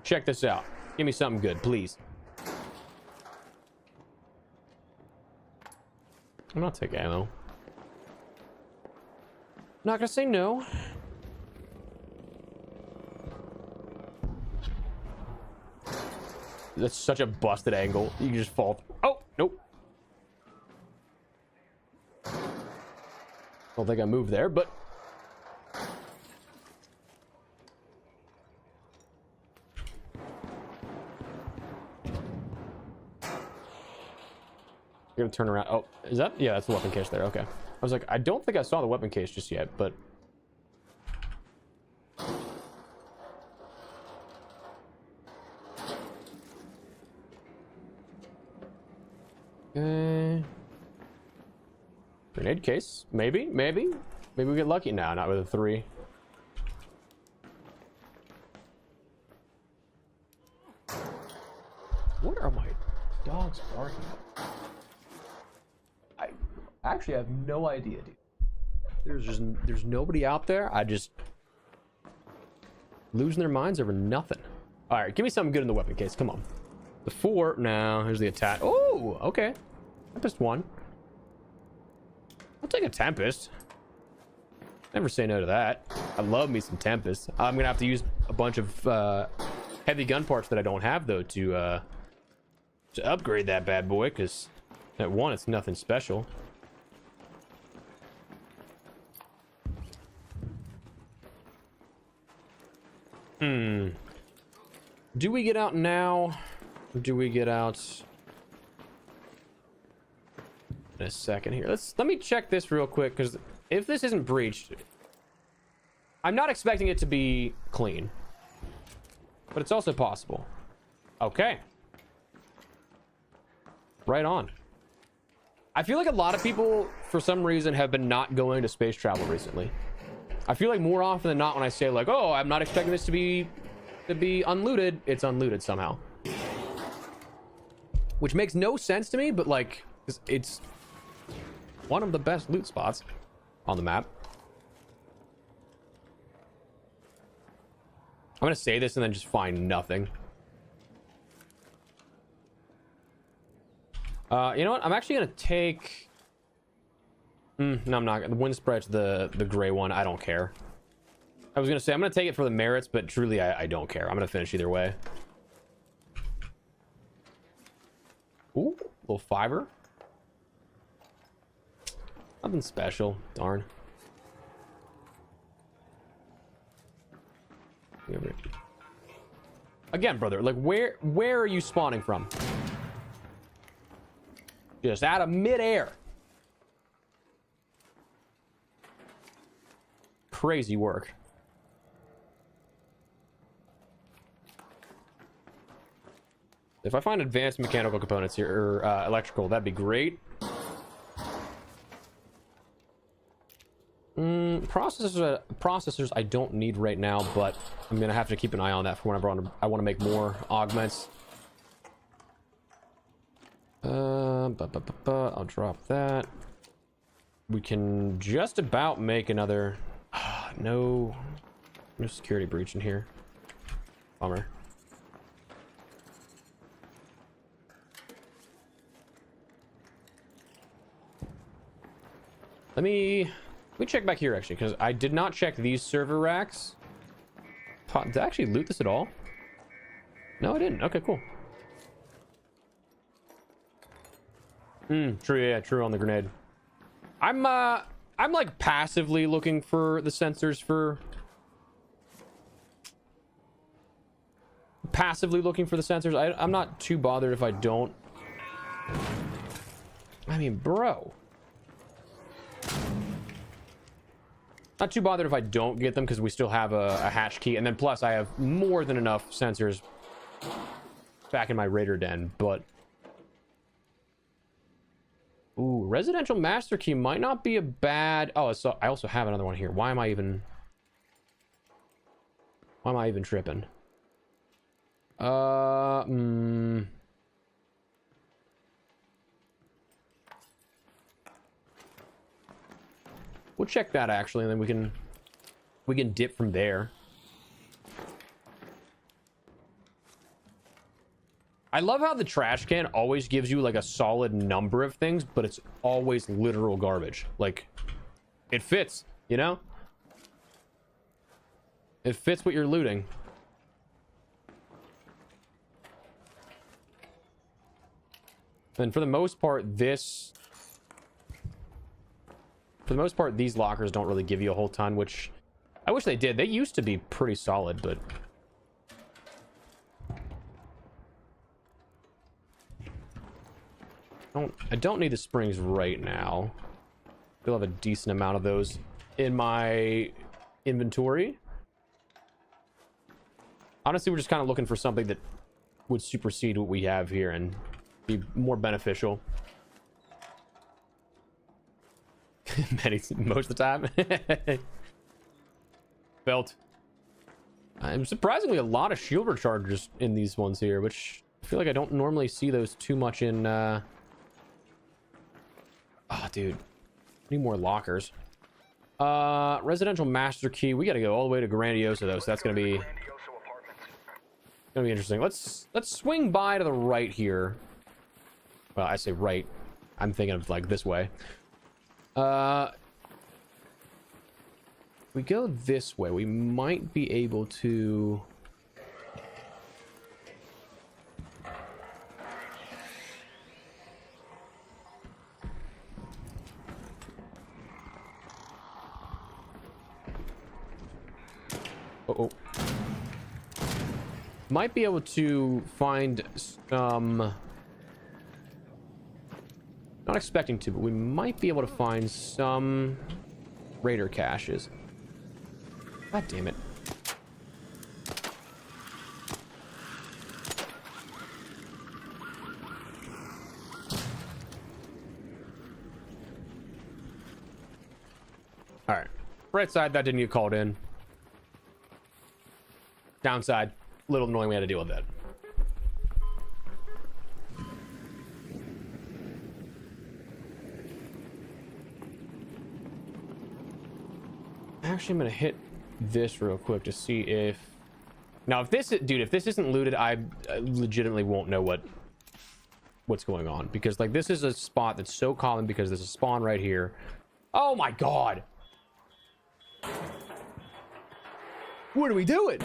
Check this out. Give me something good, please. I'm not taking ammo. Not gonna say no. That's such a busted angle. You can just fall. Oh, nope. Don't think I moved there, but you're gonna turn around. Oh, is that? Yeah, that's the weapon case there. Okay. I was like, I don't think I saw the weapon case just yet, but grenade case. Maybe we get lucky. No, not with a 3. What are my dogs barking? Actually, I have no idea, dude. There's nobody out there. I just losing their minds over nothing. All right, give me something good in the weapon case. Come on. The 4. No, here's the attack. Oh, okay. Tempest 1. I'll take a Tempest. Never say no to that. I love me some Tempest. I'm gonna have to use a bunch of heavy gun parts that I don't have though to upgrade that bad boy, because at 1 it's nothing special. Do we get out now, or do we get out in a second here? Let me check this real quick, because if this isn't breached, I'm not expecting it to be clean, but it's also possible. Okay, right on. I feel like a lot of people for some reason have been not going to space travel recently. I feel like more often than not when I say like, oh, I'm not expecting this to be unlooted, it's unlooted somehow, which makes no sense to me, but like it's one of the best loot spots on the map. I'm gonna say this and then just find nothing. You know what, I'm actually gonna take no, I'm not. The wind spread's the gray one. I don't care. I was gonna say I'm gonna take it for the merits, but truly I don't care. I'm gonna finish either way. Ooh, little fiber. Nothing special. Darn. Again, brother, like where are you spawning from? Just out of midair. Crazy work. If I find advanced mechanical components here, or electrical, that'd be great. Processors I don't need right now, but I'm gonna have to keep an eye on that for whenever I want to make more augments. I'll drop that. We can just about make another. No security breach in here. Bummer. Let me check back here actually, because I did not check these server racks. Did I actually loot this at all? No, I didn't. Okay, cool. True. Yeah, true on the grenade. I'm like passively looking for the sensors for. Passively looking for the sensors. I'm not too bothered if I don't. I mean, bro. Not too bothered if I don't get them, because we still have a hatch key, and then plus I have more than enough sensors back in my raider den. But ooh, residential master key might not be a bad. Oh, so I also have another one here. Why am I even tripping? We'll check that actually, and then we can dip from there. I love how the trash can always gives you like a solid number of things, but it's always literal garbage. Like, it fits, you know? It fits what you're looting. And for the most part, these lockers don't really give you a whole ton, which I wish they did. They used to be pretty solid, but I don't need the springs right now. Still have a decent amount of those in my inventory. Honestly, we're just kind of looking for something that would supersede what we have here and be more beneficial. Most of the time. Belt. I'm surprisingly a lot of shield rechargers in these ones here, which I feel like I don't normally see those too much in. Oh, dude, Need more lockers. Residential master key. We got to go all the way to Grandioso though, so that's gonna be interesting. Let's swing by to the right here. Well, I say right. I'm thinking of like this way. We go this way. We might be able to. Uh-oh. Might be able to find some... Not expecting to, but we might be able to find some raider caches. God damn it. Alright. Right side, that didn't get called in. Downside, little annoying we had to deal with that. Actually, I'm gonna hit this real quick to see if... Now, if this isn't looted, I legitimately won't know what's going on. Because, like, this is a spot that's so common because there's a spawn right here. Oh my god! What are we doing?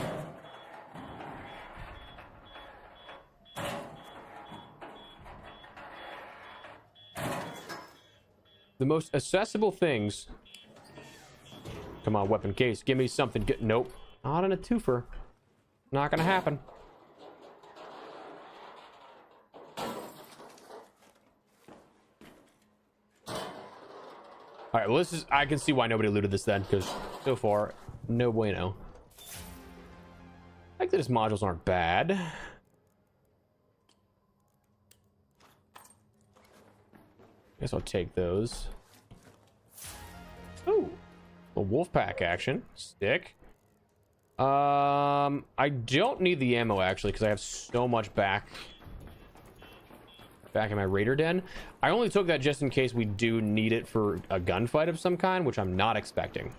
The most accessible things. Come on, weapon case. Give me something good. Nope. Not in a twofer. Not gonna happen. Alright, well, this is... I can see why nobody looted this then, because so far, no bueno. I think that his modules aren't bad. Guess I'll take those. Ooh, a wolf pack action stick. I don't need the ammo actually because I have so much back in my raider den. I only took that just in case we do need it for a gunfight of some kind, which I'm not expecting.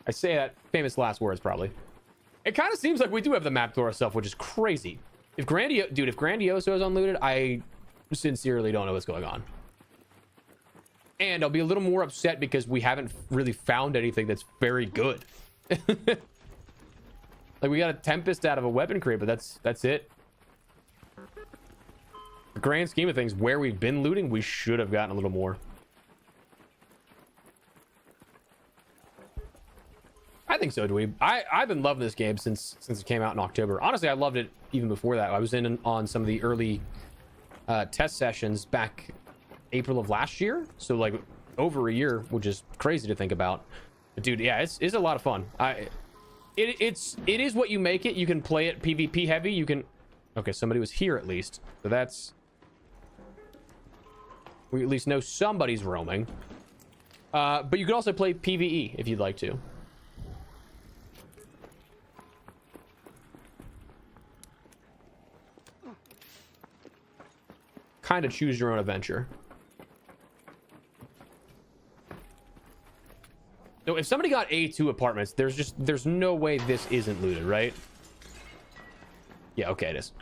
I say that famous last words probably. It kind of seems like we do have the map to ourselves, which is crazy. If Grandioso is unlooted, I sincerely don't know what's going on. And I'll be a little more upset because we haven't really found anything that's very good. Like, we got a Tempest out of a weapon crate, but that's it. The grand scheme of things, where we've been looting, we should have gotten a little more. I think so, Dweeb. I've been loving this game since it came out in October. Honestly, I loved it even before that. I was on some of the early test sessions back April of last year, so like over a year, which is crazy to think about. But dude, yeah, it's a lot of fun. It is what you make it. You can play it PvP heavy. You can... Okay, somebody was here at least, so that's... We at least know somebody's roaming. But you can also play PvE if you'd like to. Kind of choose your own adventure. So if somebody got A2 apartments, there's no way this isn't looted, right? Yeah, okay, it is.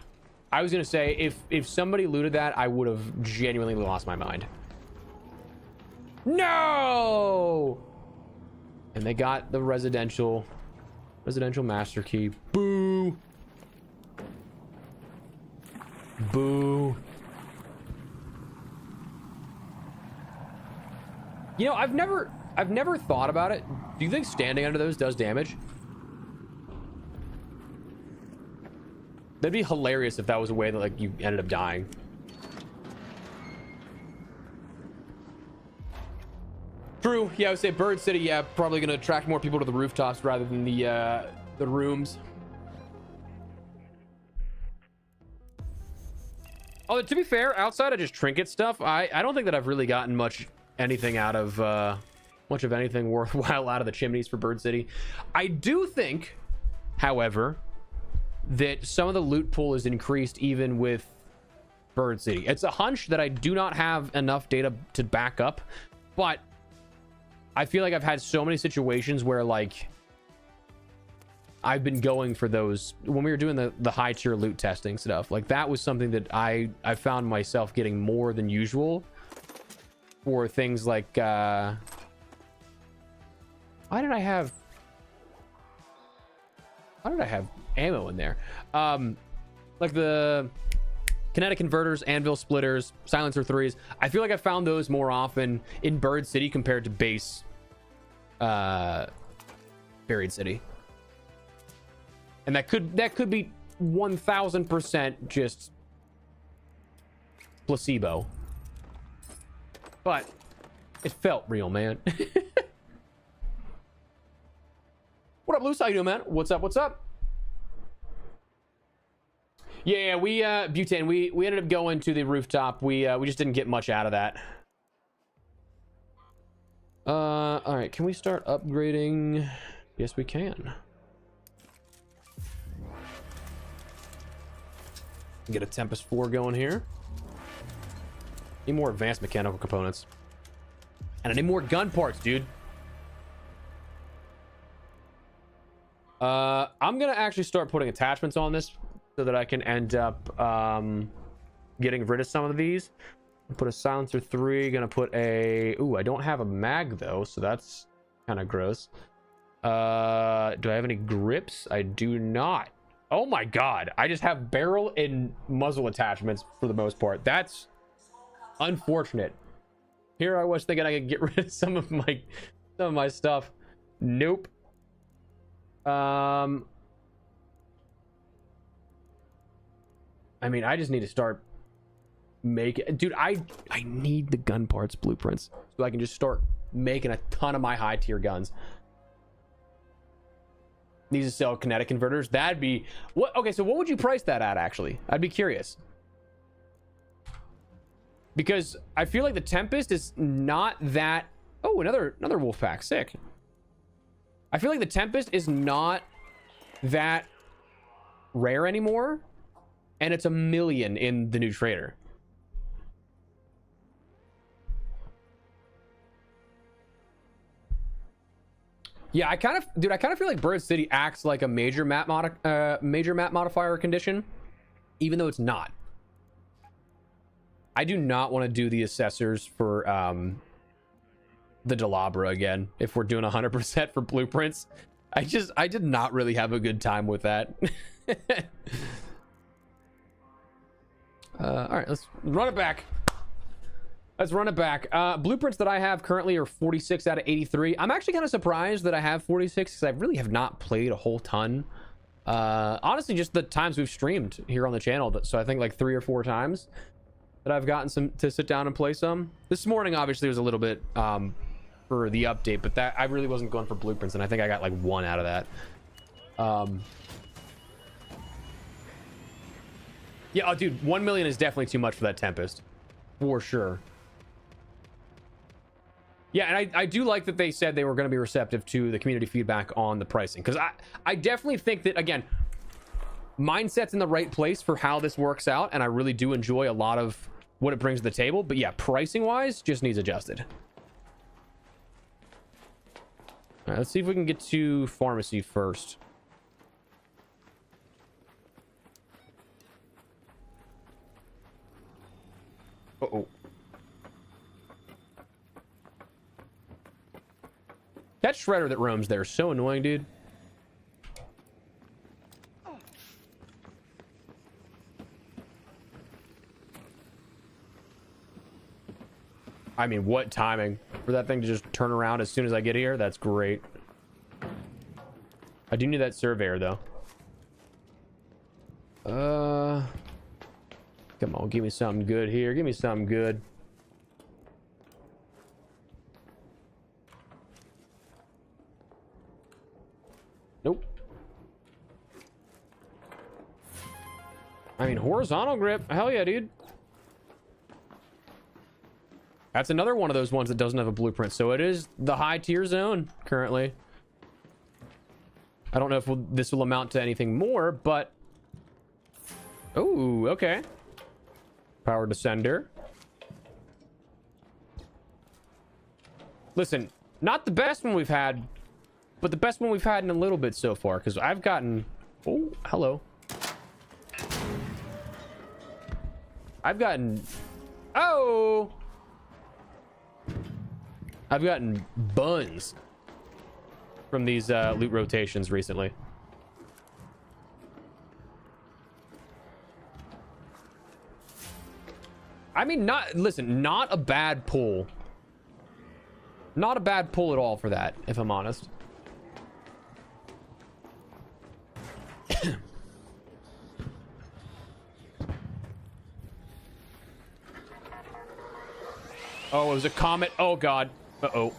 I was gonna say if somebody looted that, I would have genuinely lost my mind. No! And they got the residential master key. Boo! Boo! You know, I've never thought about it. Do you think standing under those does damage? That'd be hilarious if that was a way that like you ended up dying. True. Yeah, I would say Bird City. Yeah, probably gonna attract more people to the rooftops rather than the rooms. Although to be fair, outside of just trinket stuff, I don't think that I've really gotten anything out of much of anything worthwhile out of the chimneys for Bird City. I do think, however, that some of the loot pool is increased even with Bird City. It's a hunch that I do not have enough data to back up, but I feel like I've had so many situations where like I've been going for those when we were doing the high tier loot testing stuff. Like that was something that I found myself getting more than usual for things like why did I have ammo in there? Like the kinetic converters, anvil splitters, silencer 3s. I feel like I found those more often in Bird City compared to base Buried City. And that could be 1000% just placebo. But it felt real, man. What up, Luce? How you doing, man? What's up? What's up? Yeah, we butane. We ended up going to the rooftop. We just didn't get much out of that. All right. Can we start upgrading? Yes, we can. Get a Tempest 4 going here. Need more advanced mechanical components. And I need more gun parts, dude. I'm gonna actually start putting attachments on this so that I can end up getting rid of some of these. Put a silencer 3. Gonna put a... Ooh, I don't have a mag though, so that's kind of gross. Do I have any grips? I do not. Oh my god, I just have barrel and muzzle attachments for the most part. That's unfortunate. Here I was thinking I could get rid of some of my stuff. Nope. I mean, I just need to start making... Dude, I need the gun parts blueprints so I can just start making a ton of my high tier guns. Need to sell kinetic converters. That'd be... what? Okay, so what would you price that at, actually? I'd be curious. Because I feel like the Tempest is not that... Oh, another wolf pack. Sick. I feel like the Tempest is not that rare anymore. And it's 1 million in the new trader. Yeah, I kind of feel like Bird City acts like a major map modifier condition, even though it's not. I do not want to do the assessors for the Delabra again if we're doing 100% for blueprints. I did not really have a good time with that. All right, let's run it back. Blueprints that I have currently are 46 out of 83. I'm actually kind of surprised that I have 46 because I really have not played a whole ton. Honestly, just the times we've streamed here on the channel. So I think like 3 or 4 times that I've gotten some to sit down and play some. This morning obviously was a little bit for the update, but that I really wasn't going for blueprints, and I think I got like 1 out of that. Yeah, oh, dude, 1 million is definitely too much for that Tempest, for sure. Yeah, and I do like that they said they were going to be receptive to the community feedback on the pricing, because I definitely think that, again, mindset's in the right place for how this works out, and I really do enjoy a lot of what it brings to the table. But yeah, pricing wise, just needs adjusted. All right, let's see if we can get to pharmacy first. Uh-oh. That shredder that roams there is so annoying, dude. I mean, what timing for that thing to just turn around as soon as I get here? That's great. I do need that surveyor, though. Come on, give me something good here. Give me something good. Nope. I mean, horizontal grip. Hell yeah, dude. That's another one of those ones that doesn't have a blueprint. So it is the high tier zone currently. I don't know if this will amount to anything more, but... Oh, okay. Power descender. Listen, not the best one we've had, but the best one we've had in a little bit so far, because I've gotten... Oh, hello. I've gotten... Oh! I've gotten buns from these loot rotations recently. I mean, not a bad pull. Not a bad pull at all for that, if I'm honest. Oh, it was a comet. Oh, God. Uh-oh.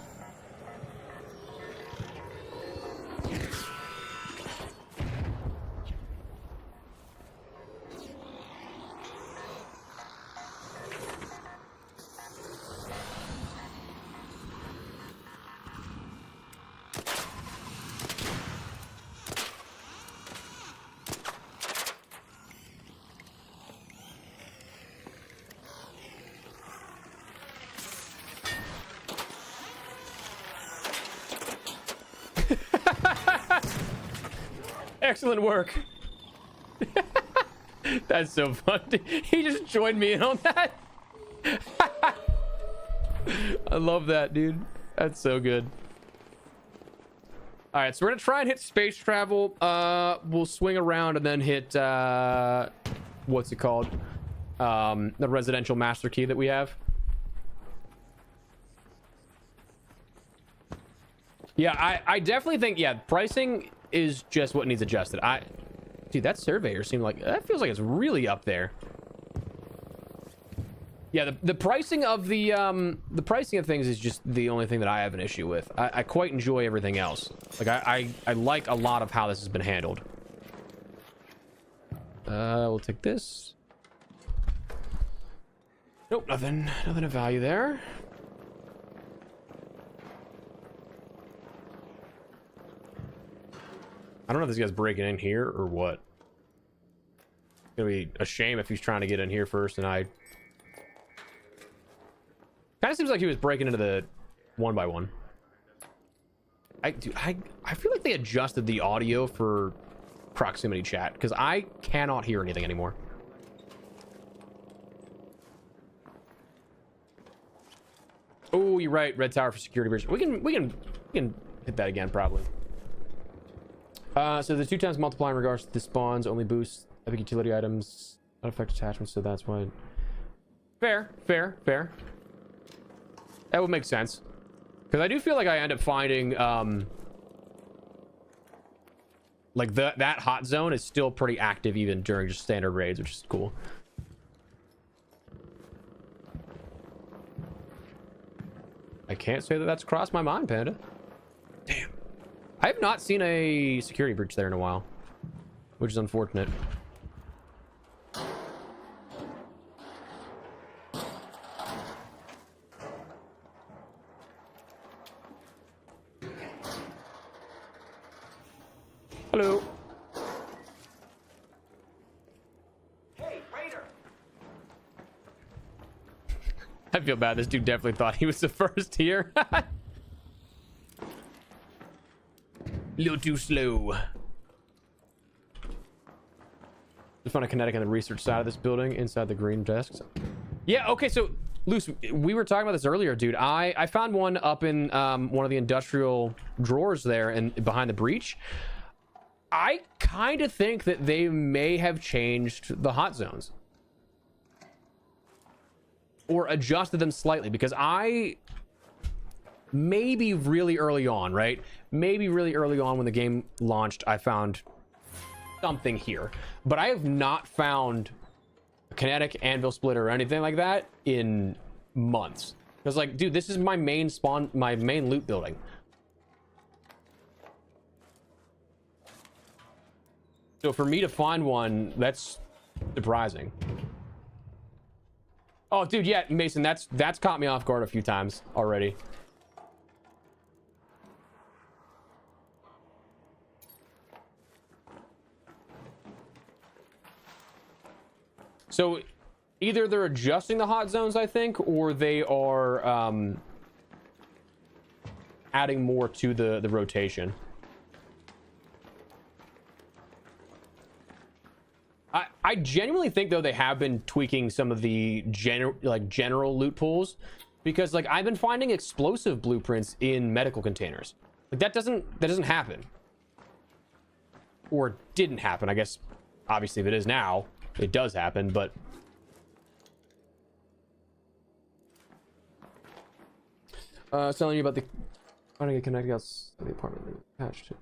Excellent work. That's so funny. He just joined me in on that. I love that, dude. That's so good. All right, so we're gonna try and hit space travel. We'll swing around and then hit what's it called? The residential master key that we have. Yeah, I definitely think, yeah, pricing is just what needs adjusted. Dude, that surveyor seemed like, that feels like it's really up there. Yeah, the pricing of the pricing of things is just the only thing that I have an issue with. I quite enjoy everything else. Like I like a lot of how this has been handled. We'll take this. Nope, nothing of value there. I don't know if this guy's breaking in here or what. It's gonna be a shame if he's trying to get in here first and I... Kind of seems like he was breaking into the 1x1. I feel like they adjusted the audio for proximity chat because I cannot hear anything anymore. Oh, you're right. Red tower for security bridge. We can hit that again probably. So the 2 times multiply in regards to the spawns only boosts epic utility items, not affect attachments, so that's why. Fair. That would make sense. Because I do feel like I end up finding, like that hot zone is still pretty active even during just standard raids, which is cool. I can't say that that's crossed my mind, Panda. Damn. I have not seen a security breach there in a while, which is unfortunate. Hello. Hey, Raider. I feel bad. This dude definitely thought he was the first here. A little too slow. Just found a kinetic on the research side of this building inside the green desks. Yeah, okay, so Luce, we were talking about this earlier, dude. I found one up in one of the industrial drawers there and behind the breach. I kind of think that they may have changed the hot zones or adjusted them slightly, because maybe really early on, right? Maybe really early on when the game launched, I found something here, but I have not found a kinetic anvil splitter or anything like that in months. Because, like, dude, this is my main spawn, my main loot building. So for me to find one, that's surprising. Oh, dude, yeah, Mason, that's caught me off guard a few times already. So Either they're adjusting the hot zones, I think, or they are adding more to the rotation. I genuinely think, though, they have been tweaking some of the general loot pools, because like I've been finding explosive blueprints in medical containers. Like that doesn't happen, or didn't happen. I guess obviously if it is now, it does happen, but telling you about the trying to get connected outside the apartment they're attached to.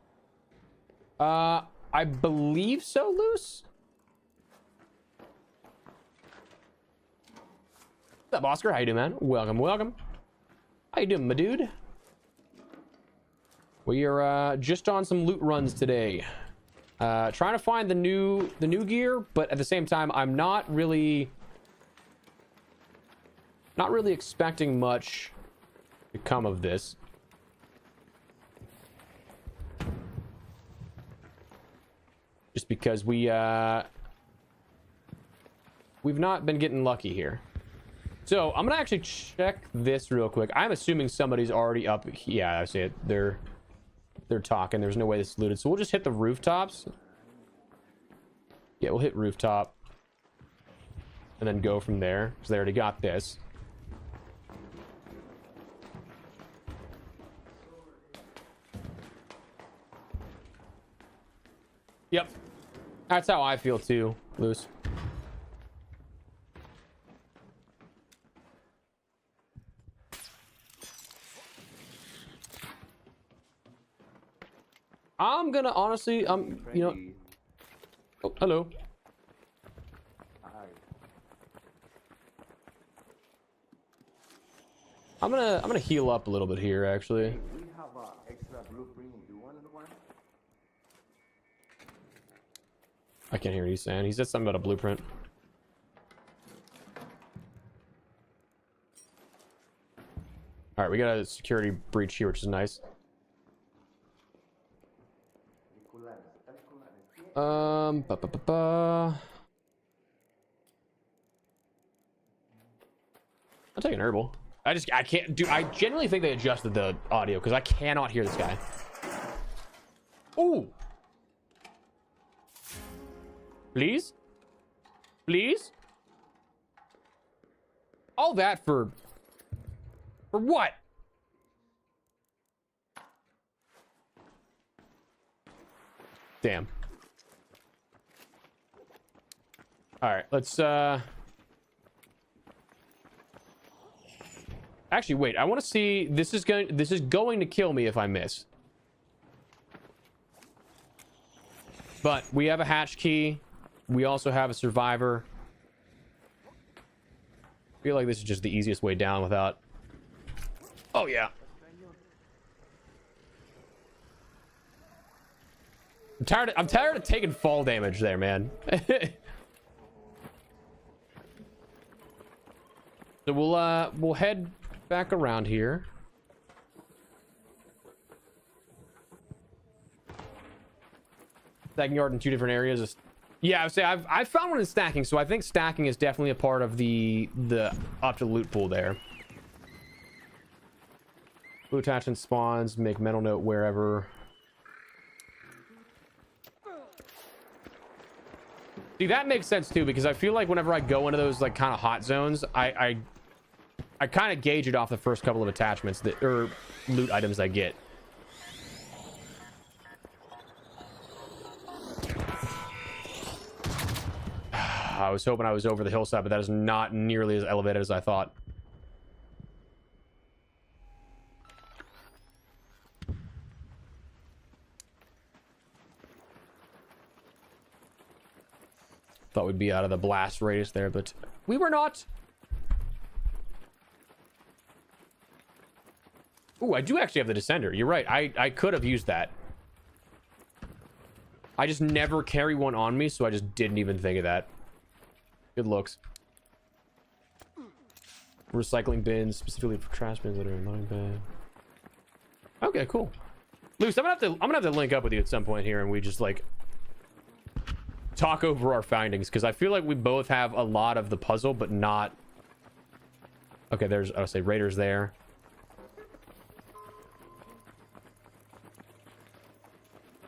I believe so, Luce. What's up, Oscar? How you doing, man? Welcome. How you doing, my dude? We are just on some loot runs today. Trying to find the new gear, but at the same time, I'm not really expecting much to come of this. Just because we've not been getting lucky here. So I'm gonna actually check this real quick. I'm assuming somebody's already up. Yeah, I see it. They're talking. There's no way this is looted. So we'll just hit the rooftops. Yeah, we'll hit rooftop. And then go from there. Because they already got this. Yep. That's how I feel too, Luce. I'm gonna honestly, you know. Oh, hello. I'm gonna heal up a little bit here, actually. We have an extra blueprint. Do you want one? I can't hear what he's saying. He said something about a blueprint. All right, we got a security breach here, which is nice. I'll take an herbal. I can't do. I genuinely think they adjusted the audio because I cannot hear this guy. Ooh. Please? Please? All that for what? Damn. All right, let's actually wait. I want to see. This is going to kill me if I miss. But we have a hatch key. We also have a survivor. I feel like this is just the easiest way down without. Oh yeah. I'm tired of taking fall damage there, man. So we'll head back around here. Stacking yard in 2 different areas. Yeah, I would say I've found one in stacking, so I think stacking is definitely a part of the up to loot pool there. Blue attachment spawns, make mental note wherever. See, that makes sense too, because I feel like whenever I go into those like kind of hot zones, I kind of gauge it off the first couple of attachments that or loot items I get. I was hoping I was over the hillside, but that is not nearly as elevated as I thought. Thought we'd be out of the blast radius there, but we were not. Ooh, I do actually have the descender. You're right. I could have used that. I just never carry one on me, so I just didn't even think of that. Good looks. Recycling bins, specifically for trash bins that are in my bag. Okay, cool. Luce, I'm gonna have to link up with you at some point here, and we just like talk over our findings, because I feel like we both have a lot of the puzzle, but not... Okay, there's, I'll say raiders there.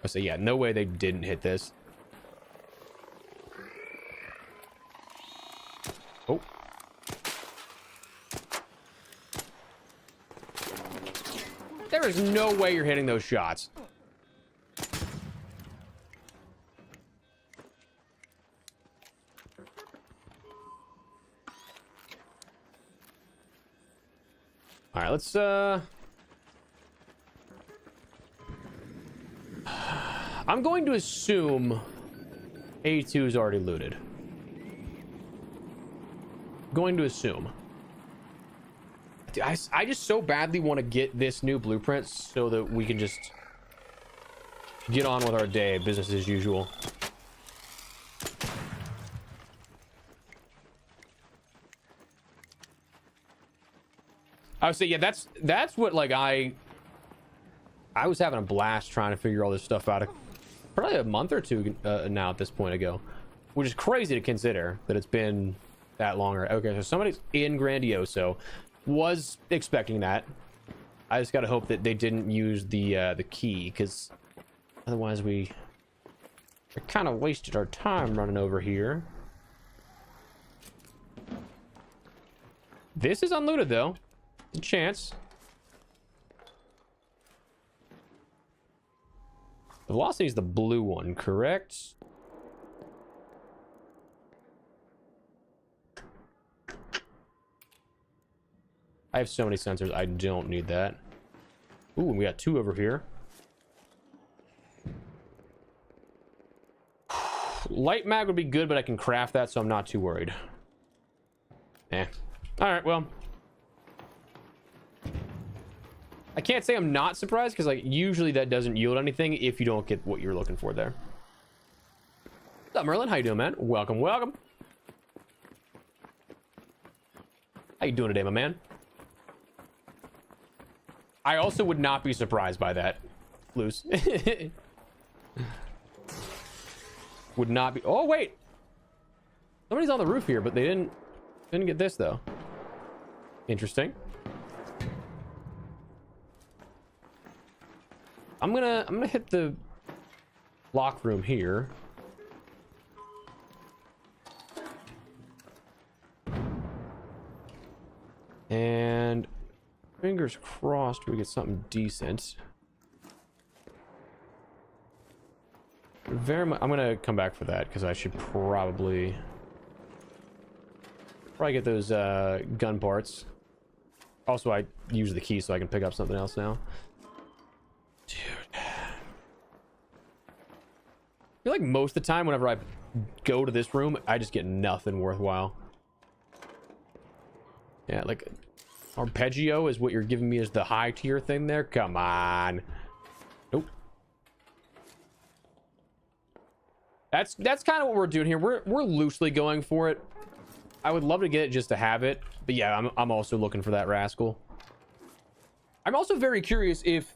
I say, yeah, no way they didn't hit this. Oh. There is no way you're hitting those shots. All right, let's I'm going to assume A2 is already looted. Going to assume. Dude, I just so badly want to get this new blueprint so that we can just get on with our day, business as usual. I would say, yeah, that's what, like, I was having a blast trying to figure all this stuff out probably a month or two now at this point ago, which is crazy to consider that it's been that long. Okay, so somebody's in Grandioso. Was expecting that. I just gotta hope that they didn't use the key, because otherwise we kind of wasted our time running over here. This is unlooted though. A chance. The velocity is the blue one, correct? I have so many sensors. I don't need that. Ooh, we got two over here. Light mag would be good, but I can craft that, so I'm not too worried. Eh. All right, well. I can't say I'm not surprised, because like usually that doesn't yield anything if you don't get what you're looking for there. What's up, Merlin? How you doing, man? Welcome, welcome. How you doing today, my man? I also would not be surprised by that, Loose. Would not be. Oh wait, somebody's on the roof here, but they didn't get this though. Interesting. I'm gonna hit the lock room here. And fingers crossed we get something decent. Very much. I'm gonna come back for that because I should probably get those gun parts. Also, I use the key so I can pick up something else now. Dude, I feel like most of the time whenever I go to this room, I just get nothing worthwhile. Yeah, like arpeggio is what you're giving me as the high tier thing there. Come on. Nope. That's kind of what we're doing here. We're loosely going for it. I would love to get it just to have it, but yeah, I'm also looking for that rascal. I'm also very curious if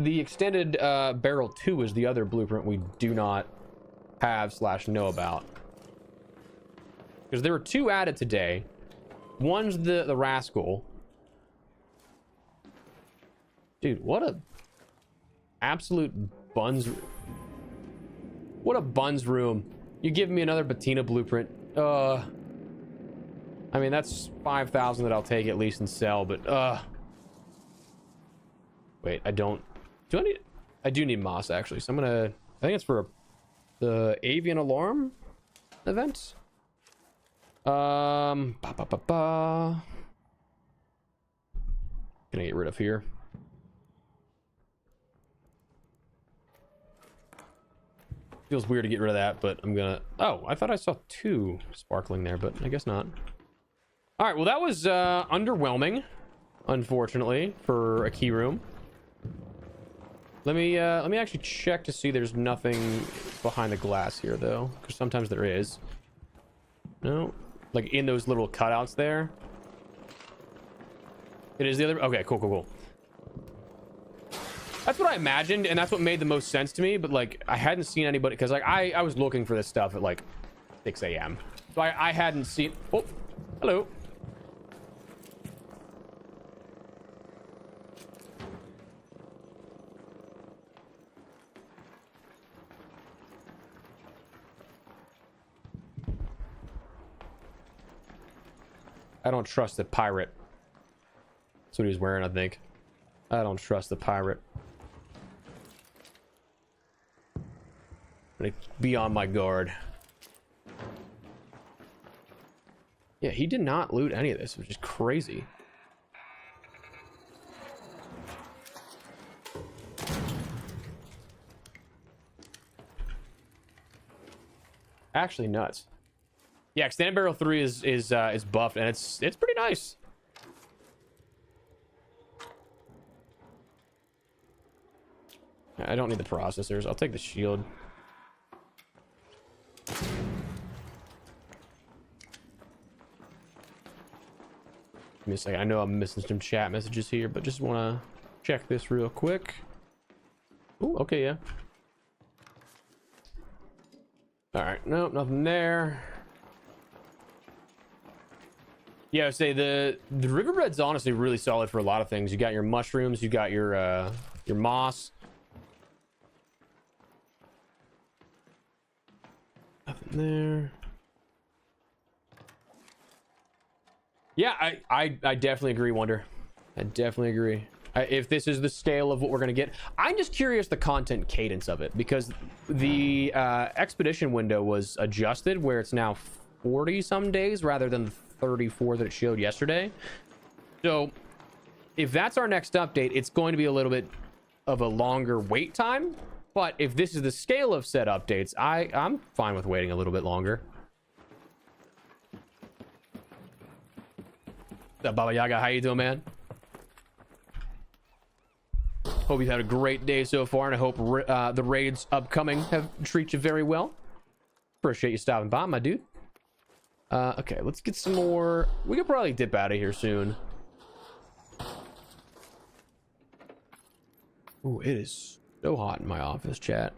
the extended barrel 2 is the other blueprint we do not have / know about, because there were 2 added today. One's the rascal. Dude, what a absolute buns. What a buns room. You give me another patina blueprint. I mean, that's 5,000 that I'll take at least and sell, but wait, I don't. Do I need? I do need moss actually, so I'm gonna. I think it's for the avian alarm event. Gonna get rid of here. Feels weird to get rid of that, but I'm gonna. Oh, I thought I saw 2 sparkling there, but I guess not. All right, well that was underwhelming, unfortunately, for a key room. Let me actually check to see there's nothing behind the glass here though, because sometimes there is. No, like in those little cutouts there. It is the other. Okay, cool. That's what I imagined, and that's what made the most sense to me. But like, I hadn't seen anybody because like I was looking for this stuff at like 6 a.m. So I hadn't seen. Oh, hello. I don't trust the pirate. That's what he was wearing, I think. I don't trust the pirate. I'm gonna be on my guard. Yeah, he did not loot any of this, which is crazy. Actually nuts. Yeah, Extended Barrel 3 is buffed, and it's pretty nice. I don't need the processors. I'll take the shield. Give me a second. I know I'm missing some chat messages here, but just want to check this real quick. Ooh, okay, yeah. All right, nope, nothing there. Yeah, I say the riverbed's honestly really solid for a lot of things. You got your mushrooms, you got your moss. Nothing there. Yeah, I definitely agree, Wonder. I definitely agree. If this is the scale of what we're gonna get, I'm just curious the content cadence of it, because the expedition window was adjusted where it's now 40 some days rather than 34 that it showed yesterday. So if that's our next update, it's going to be a little bit of a longer wait time. But if this is the scale of said updates, I'm fine with waiting a little bit longer. What's up, Baba Yaga? How you doing, man? Hope you've had a great day so far, and I hope the raids upcoming have treated you very well. Appreciate you stopping by, my dude. Okay, let's get some more. We could probably dip out of here soon. Ooh, it is so hot in my office, chat.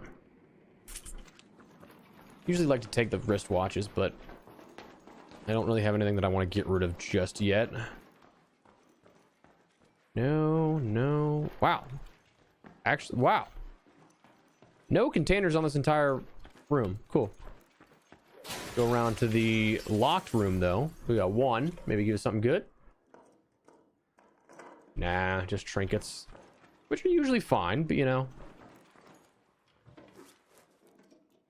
Usually like to take the wristwatches, but I don't really have anything that I want to get rid of just yet. No. Wow. Actually, wow. No containers on this entire room. Cool. Go around to the locked room, though. We got one. Maybe give us something good. Nah, just trinkets. Which are usually fine, but you know.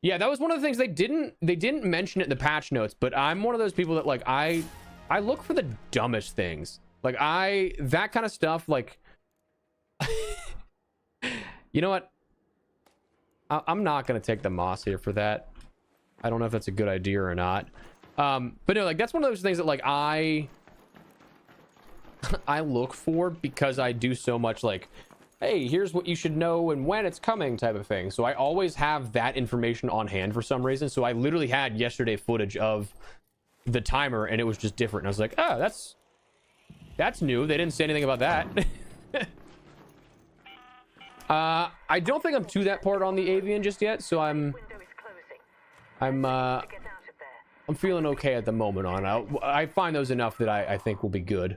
Yeah, that was one of the things they didn't mention it in the patch notes, but I'm one of those people that like I look for the dumbest things. Like that kind of stuff, like you know what? I'm not gonna take the moss here for that. I don't know if that's a good idea or not. But no, like that's one of those things that like I look for because I do so much like, hey, here's what you should know and when it's coming type of thing. So I always have that information on hand for some reason. So I literally had yesterday footage of the timer and it was just different. And I was like, oh, that's new. They didn't say anything about that. I don't think I'm to that part on the avian just yet. So I'm feeling okay at the moment on it. I find those enough that I think will be good.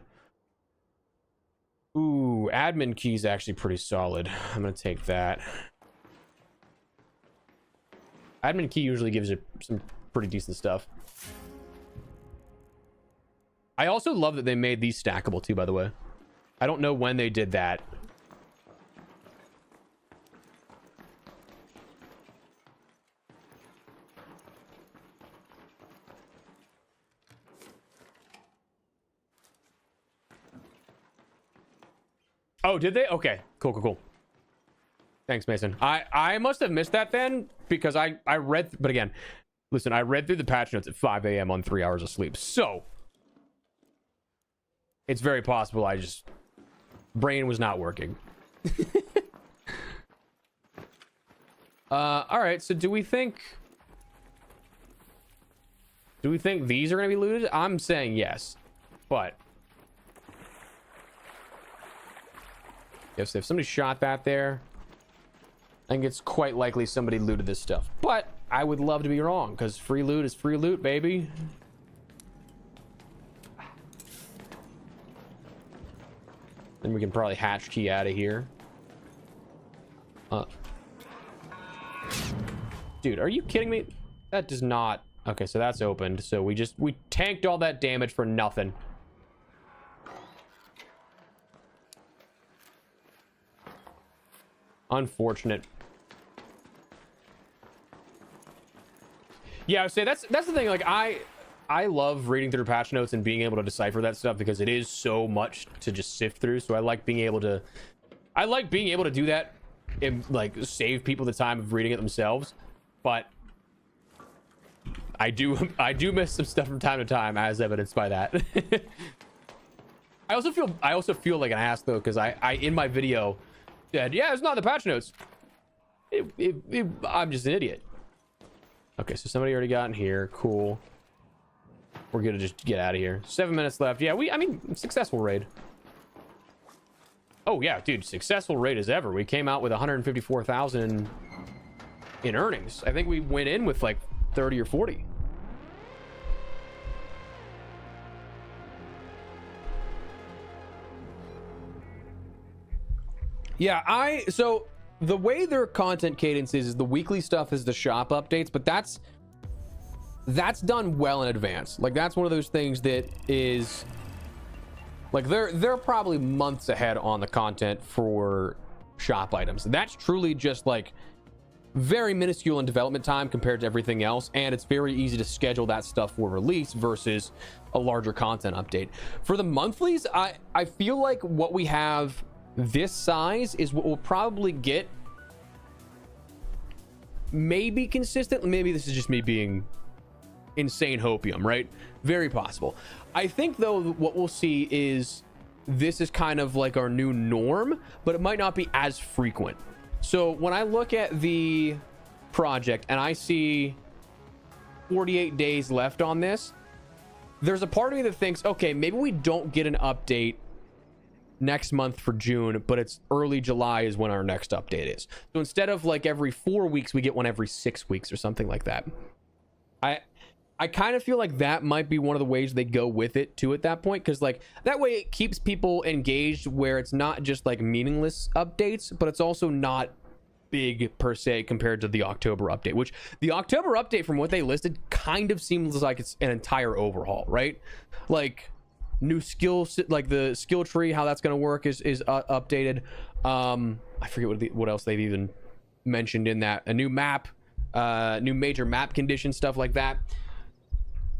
Ooh, admin key is actually pretty solid. I'm gonna take that. Admin key usually gives you some pretty decent stuff. I also love that they made these stackable too, by the way. I don't know when they did that. Oh, did they? Okay, cool. Thanks, Mason. I must have missed that then because I read, but again, listen, I read through the patch notes at 5 a.m. on 3 hours of sleep. So it's very possible brain was not working. All right. So do we think these are going to be looted? I'm saying yes, but if somebody shot that there, I think it's quite likely somebody looted this stuff, but I would love to be wrong, because free loot is free loot, baby. Then we can probably hatch key out of here. Dude, are you kidding me? That does not... Okay, so that's opened. So we tanked all that damage for nothing. Unfortunate. Yeah, I would say that's the thing. Like, I love reading through patch notes and being able to decipher that stuff because it is so much to just sift through. So I like being able to do that and like save people the time of reading it themselves. But I do miss some stuff from time to time, as evidenced by that. I also feel like an ass though, because I in my video said, yeah, it's not the patch notes. I'm just an idiot. Okay, so somebody already got in here. Cool. We're gonna just get out of here. 7 minutes left. Yeah, I mean, successful raid. Oh yeah, dude, successful raid as ever. We came out with 154,000 in earnings. I think we went in with like 30 or 40. Yeah, so the way their content cadence is the weekly stuff is the shop updates, but that's done well in advance. Like, that's one of those things that is like they're probably months ahead on the content for shop items. That's truly just like very minuscule in development time compared to everything else, and it's very easy to schedule that stuff for release versus a larger content update. For the monthlies, I feel like what we have this size is what we'll probably get, maybe consistent. Maybe this is just me being insane hopium, right? Very possible. I think though what we'll see is this is kind of like our new norm, but it might not be as frequent. So when I look at the project and I see 48 days left on this, there's a part of me that thinks, okay, maybe we don't get an update next month for June, but it's early July is when our next update is. So instead of like every 4 weeks, we get one every 6 weeks or something like that. I kind of feel like that might be one of the ways they go with it too at that point, because like that way it keeps people engaged where it's not just like meaningless updates, but it's also not big per se compared to the October update, which the October update from what they listed kind of seems like it's an entire overhaul, right? Like new skills, like the skill tree, how that's going to work is updated. I forget what else they've even mentioned in that. A new map, new major map condition, stuff like that.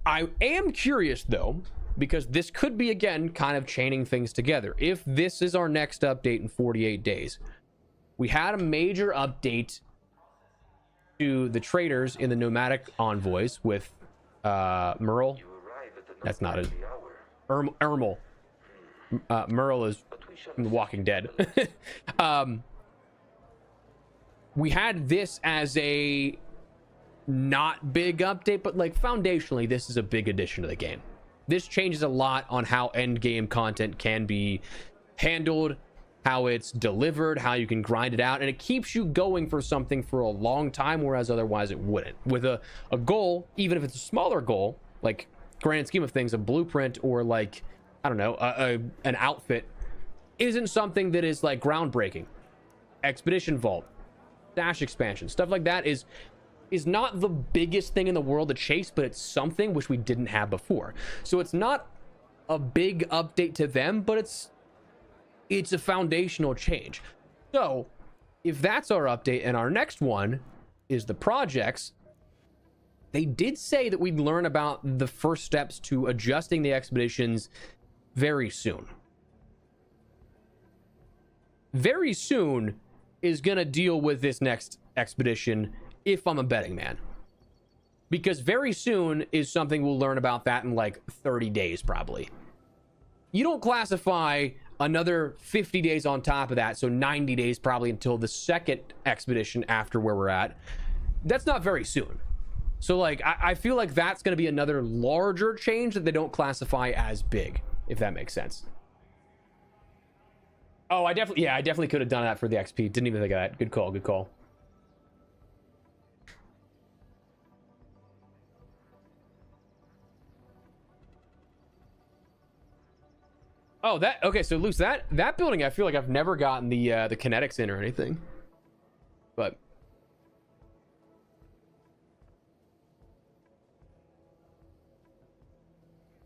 I am curious though, because this could be again kind of chaining things together. If this is our next update in 48 days, we had a major update to the traders in the nomadic envoys with Merle. That's not it. Ermel. Merle is in The Walking Dead. We had this as a not big update, but like foundationally this is a big addition to the game. This changes a lot on how end game content can be handled, how it's delivered, how you can grind it out, and it keeps you going for something for a long time, whereas otherwise it wouldn't. With a goal, even if it's a smaller goal, like grand scheme of things, a blueprint or like, I don't know, an outfit isn't something that is like groundbreaking. Expedition Vault, Dash expansion, stuff like that is not the biggest thing in the world to chase, but it's something which we didn't have before. So it's not a big update to them, but it's a foundational change. So if that's our update and our next one is the projects, they did say that we'd learn about the first steps to adjusting the expeditions very soon. Very soon is going to deal with this next expedition if I'm a betting man. Because very soon is something we'll learn about that in like 30 days probably. You don't classify another 50 days on top of that, so 90 days probably until the second expedition after where we're at. That's not very soon. So like I feel like that's going to be another larger change that they don't classify as big, if that makes sense. Oh, I definitely could have done that for the XP. Didn't even think of that. Good call. Oh, that okay. So Luce, that building, I feel like I've never gotten the kinetics in or anything, but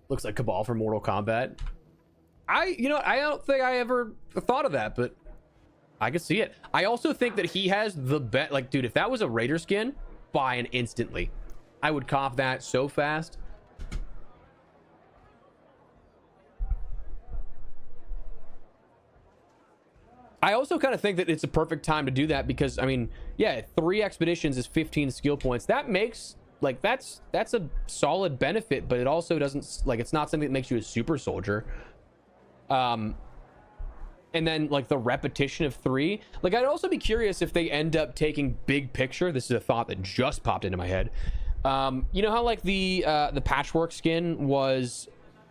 looks like Cabal for Mortal Kombat. I don't think I ever thought of that, but I could see it. I also think that he has the bet. Like, dude, if that was a Raider skin, buy it instantly. I would cop that so fast. I also kind of think that it's a perfect time to do that because, I mean, yeah, 3 expeditions is 15 skill points. That makes, like, that's a solid benefit, but it also doesn't, like, it's not something that makes you a super soldier. And then, like, the repetition of 3. Like, I'd also be curious if they end up taking big picture. This is a thought that just popped into my head. You know how, like, the patchwork skin was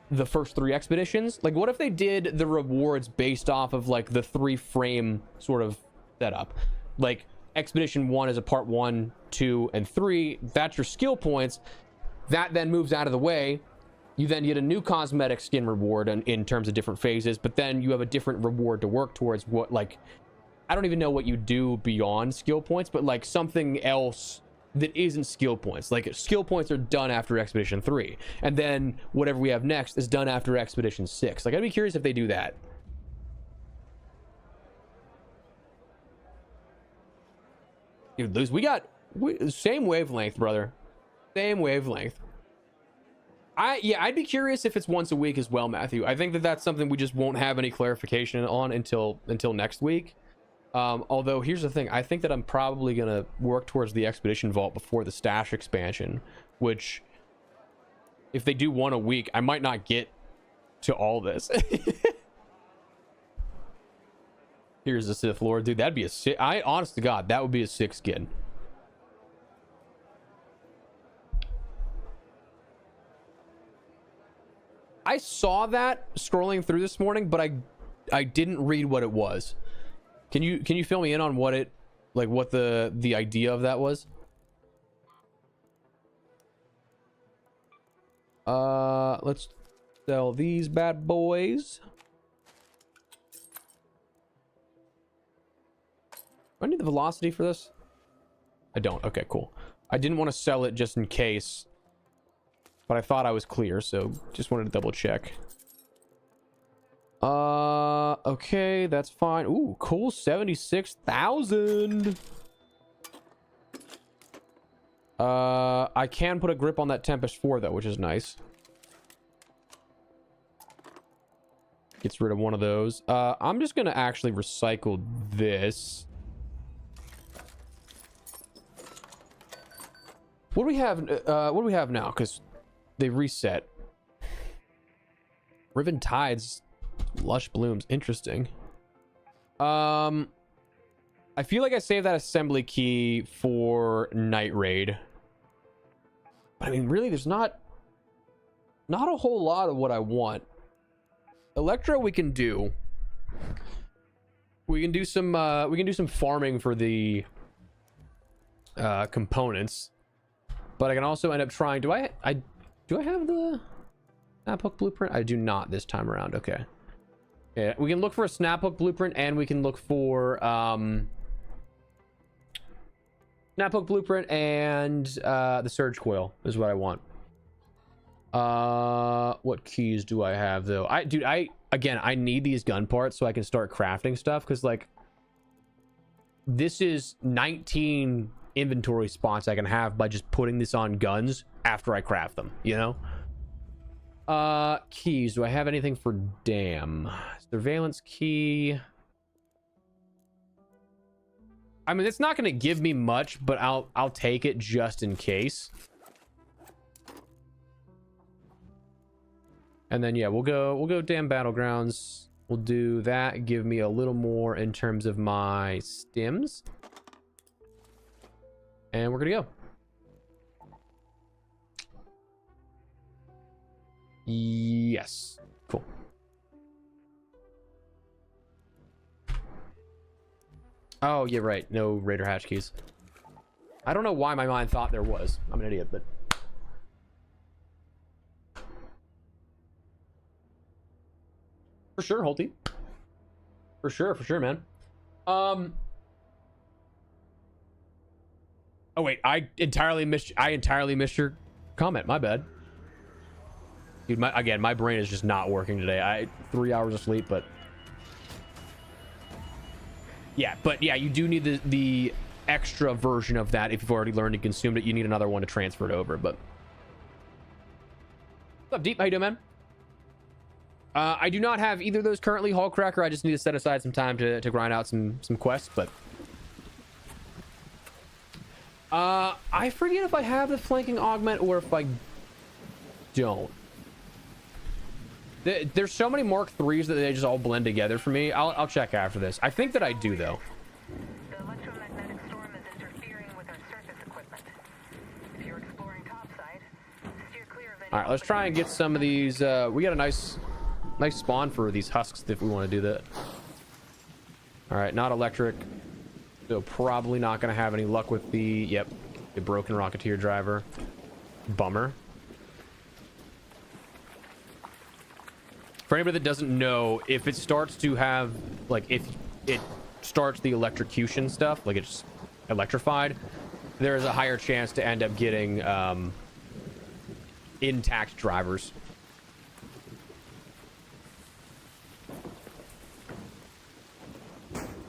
the first 3 expeditions? Like, what if they did the rewards based off of, like, the 3 frame sort of setup? Like, expedition 1 is a part 1, 2, and 3. That's your skill points. That then moves out of the way. You then get a new cosmetic skin reward in terms of different phases, but then you have a different reward to work towards. What, like, I don't even know what you do beyond skill points, but like something else that isn't skill points. Like, skill points are done after expedition 3, and then whatever we have next is done after expedition 6. Like, I'd be curious if they do that. Dude, Luz, same wavelength, brother. Same wavelength. I'd be curious if it's once a week as well, Matthew. I think that that's something we just won't have any clarification on until next week. Although here's the thing, I think that I'm probably gonna work towards the expedition vault before the stash expansion, which if they do 1 a week, I might not get to all this. Here's the Sith Lord, dude. That'd be a sick. Honest to God, that would be a sick skin. I saw that scrolling through this morning, but I didn't read what it was. Can you fill me in on what it, like, what the idea of that was? Let's sell these bad boys. Do I need the velocity for this? I don't. Okay, cool. I didn't want to sell it just in case, but I thought I was clear, so just wanted to double check. Okay, that's fine. Ooh, cool. 76,000. I can put a grip on that Tempest 4 though, which is nice. Gets rid of one of those. I'm just gonna actually recycle this. What do we have? What do we have now? Because they reset. Riven Tides, Lush Blooms. Interesting. I feel like I saved that assembly key for Night Raid. But I mean, really, there's not a whole lot of what I want. Electro we can do. We can do some farming for the components. But I can also end up trying. Do I have the Snaphook blueprint? I do not this time around. Okay. Yeah, we can look for a Snaphook blueprint, and we can look for Snaphook blueprint and the surge coil is what I want. What keys do I have though? I need these gun parts so I can start crafting stuff, because like this is 19 inventory spots I can have by just putting this on guns after I craft them, you know? Keys. Do I have anything for dam? Surveillance key. I mean, it's not going to give me much, but I'll take it just in case. And then yeah, we'll go dam battlegrounds. We'll do that. Give me a little more in terms of my stims. And we're gonna go. Yes. Cool. Oh, yeah, right. No Raider hatch keys. I don't know why my mind thought there was. I'm an idiot, but... For sure, Holty. For sure, man. Oh wait, I entirely missed your comment. My bad. Dude, my brain is just not working today. 3 hours of sleep, but yeah, you do need the extra version of that if you've already learned and consumed it. You need another one to transfer it over. But what's up, Deep? How you doing, man? I do not have either of those currently, Hallcracker. I just need to set aside some time to grind out some quests, but I forget if I have the flanking augment or if I don't. There's so many Mark 3s that they just all blend together for me. I'll check after this. I think that I do, though. The electromagnetic storm is interfering with our surface equipment. If you're exploring topside, steer clear of any... All right, let's try and get some of these. We got a nice spawn for these husks if we want to do that. All right, not electric. So probably not going to have any luck with the broken Rocketeer driver. Bummer. For anybody that doesn't know, if it starts to have, like, if it starts the electrocution stuff, like it's electrified, there is a higher chance to end up getting intact drivers.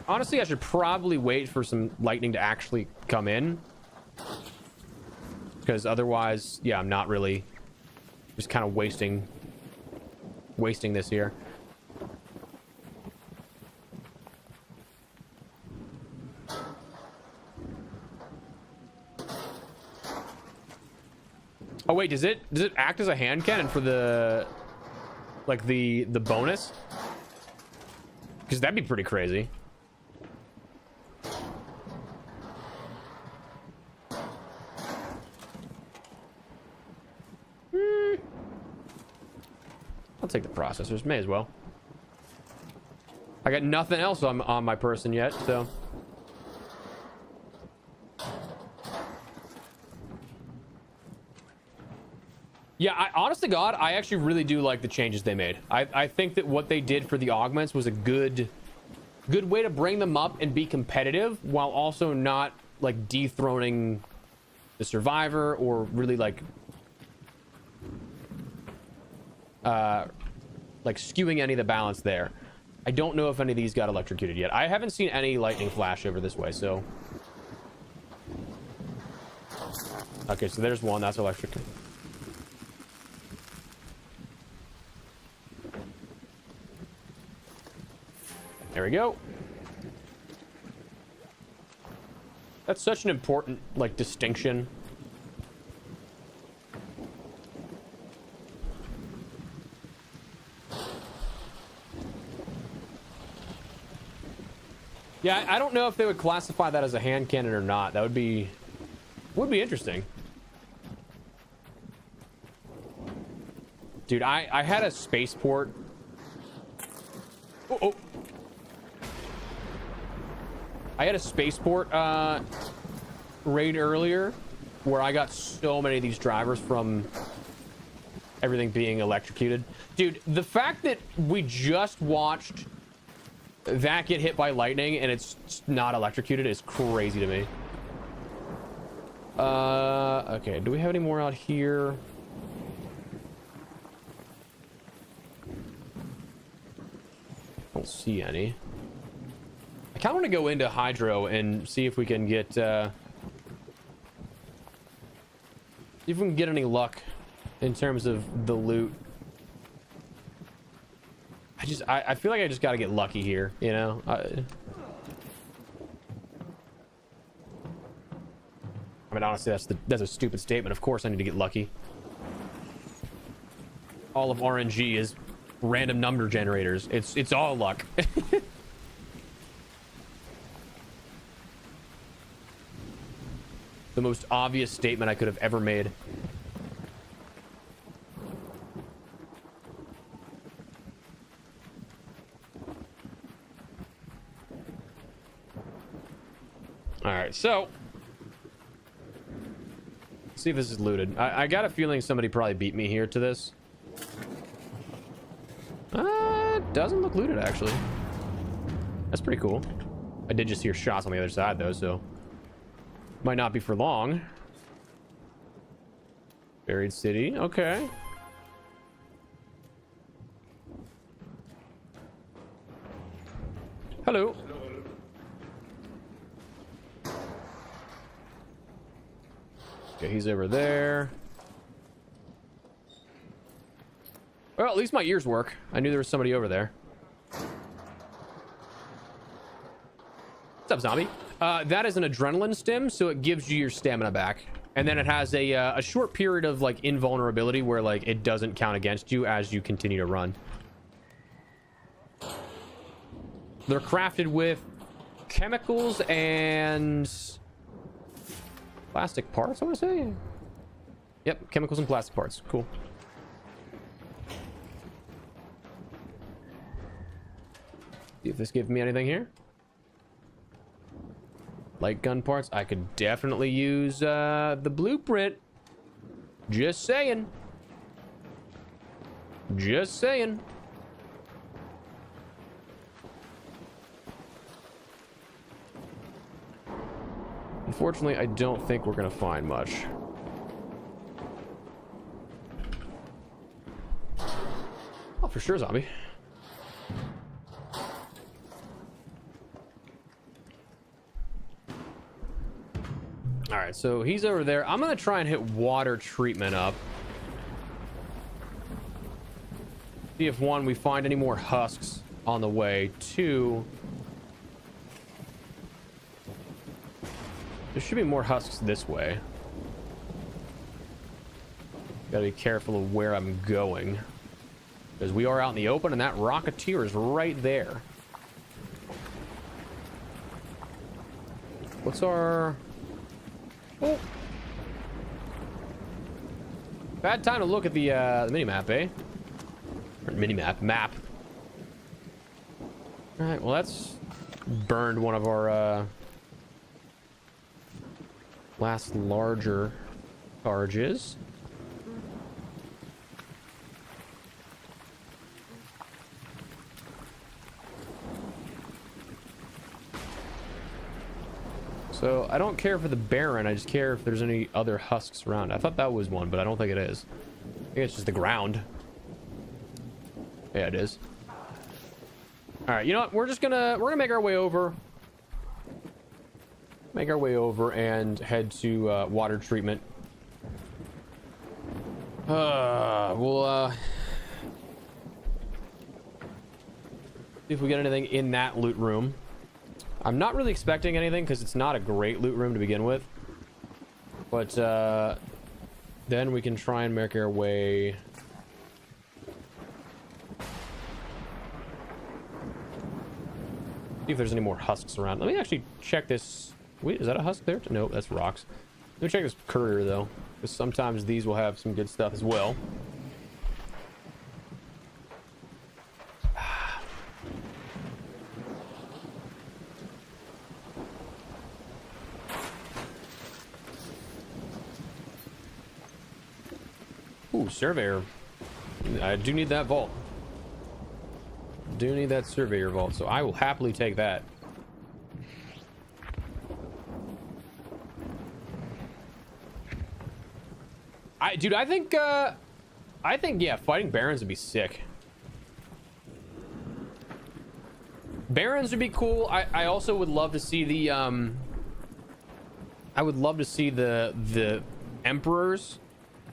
Honestly, I should probably wait for some lightning to actually come in, because otherwise, yeah, I'm not really just kind of wasting this here. Oh wait, does it act as a hand cannon for the the bonus? Because that'd be pretty crazy. I'll take the processors, may as well. I got nothing else on my person yet, so. Yeah, honest to God, I actually really do like the changes they made. I think that what they did for the augments was a good way to bring them up and be competitive while also not like dethroning the survivor or really like skewing any of the balance there. I don't know if any of these got electrocuted yet. I haven't seen any lightning flash over this way, so. Okay, so there's one. That's electric. There we go. That's such an important, like, distinction. Yeah, I don't know if they would classify that as a hand cannon or not. That would be interesting. Dude, I had a spaceport. Oh. I had a spaceport raid earlier where I got so many of these drivers from everything being electrocuted. Dude, the fact that we just watched that get hit by lightning and it's not electrocuted is crazy to me. Okay, do we have any more out here? Don't see any. I kind of want to go into Hydro and see if we can get any luck in terms of the loot. I feel like I just got to get lucky here, you know? I mean, honestly, that's a stupid statement. Of course I need to get lucky. All of RNG is random number generators. It's all luck. The most obvious statement I could have ever made. All right, so let's see if this is looted. I got a feeling somebody probably beat me here to this. doesn't look looted, actually. That's pretty cool. I did just hear shots on the other side, though, so... might not be for long. Buried city. Okay. Hello. Okay, he's over there. Well, at least my ears work. I knew there was somebody over there. What's up, zombie? That is an adrenaline stim, so it gives you your stamina back. And then it has a short period of, like, invulnerability where, like, it doesn't count against you as you continue to run. They're crafted with chemicals and plastic parts, I want to say. Yep, chemicals and plastic parts. Cool. See if this gives me anything here. Light gun parts. I could definitely use the blueprint. Just saying. Just saying. Unfortunately, I don't think we're gonna find much. Oh, for sure, zombie. All right, so he's over there. I'm gonna try and hit water treatment up. See if, one, we find any more husks on the way. Two, there should be more husks this way. Gotta be careful of where I'm going, because we are out in the open and that rocketeer is right there. What's our... Oh. Bad time to look at the mini-map, eh? Or mini-map. Map. Alright, well that's burned one of our last larger charges. So I don't care for the Baron, I just care if there's any other husks around. I thought that was one, but I don't think it is. I think it's just the ground. Yeah, it is. Alright, you know what? We're gonna make our way over. Make our way over and head to water treatment. We'll see if we get anything in that loot room. I'm not really expecting anything because it's not a great loot room to begin with. But then we can try and make our way. See if there's any more husks around. Let me actually check this. Wait, is that a husk there? No, that's rocks. Let me check this courier though, because sometimes these will have some good stuff as well. Ooh, surveyor. I do need that vault. Do need that surveyor vault, so I will happily take that. Dude, I think yeah, fighting Barons would be sick. Barons would be cool. I also would love to see the I would love to see the emperors,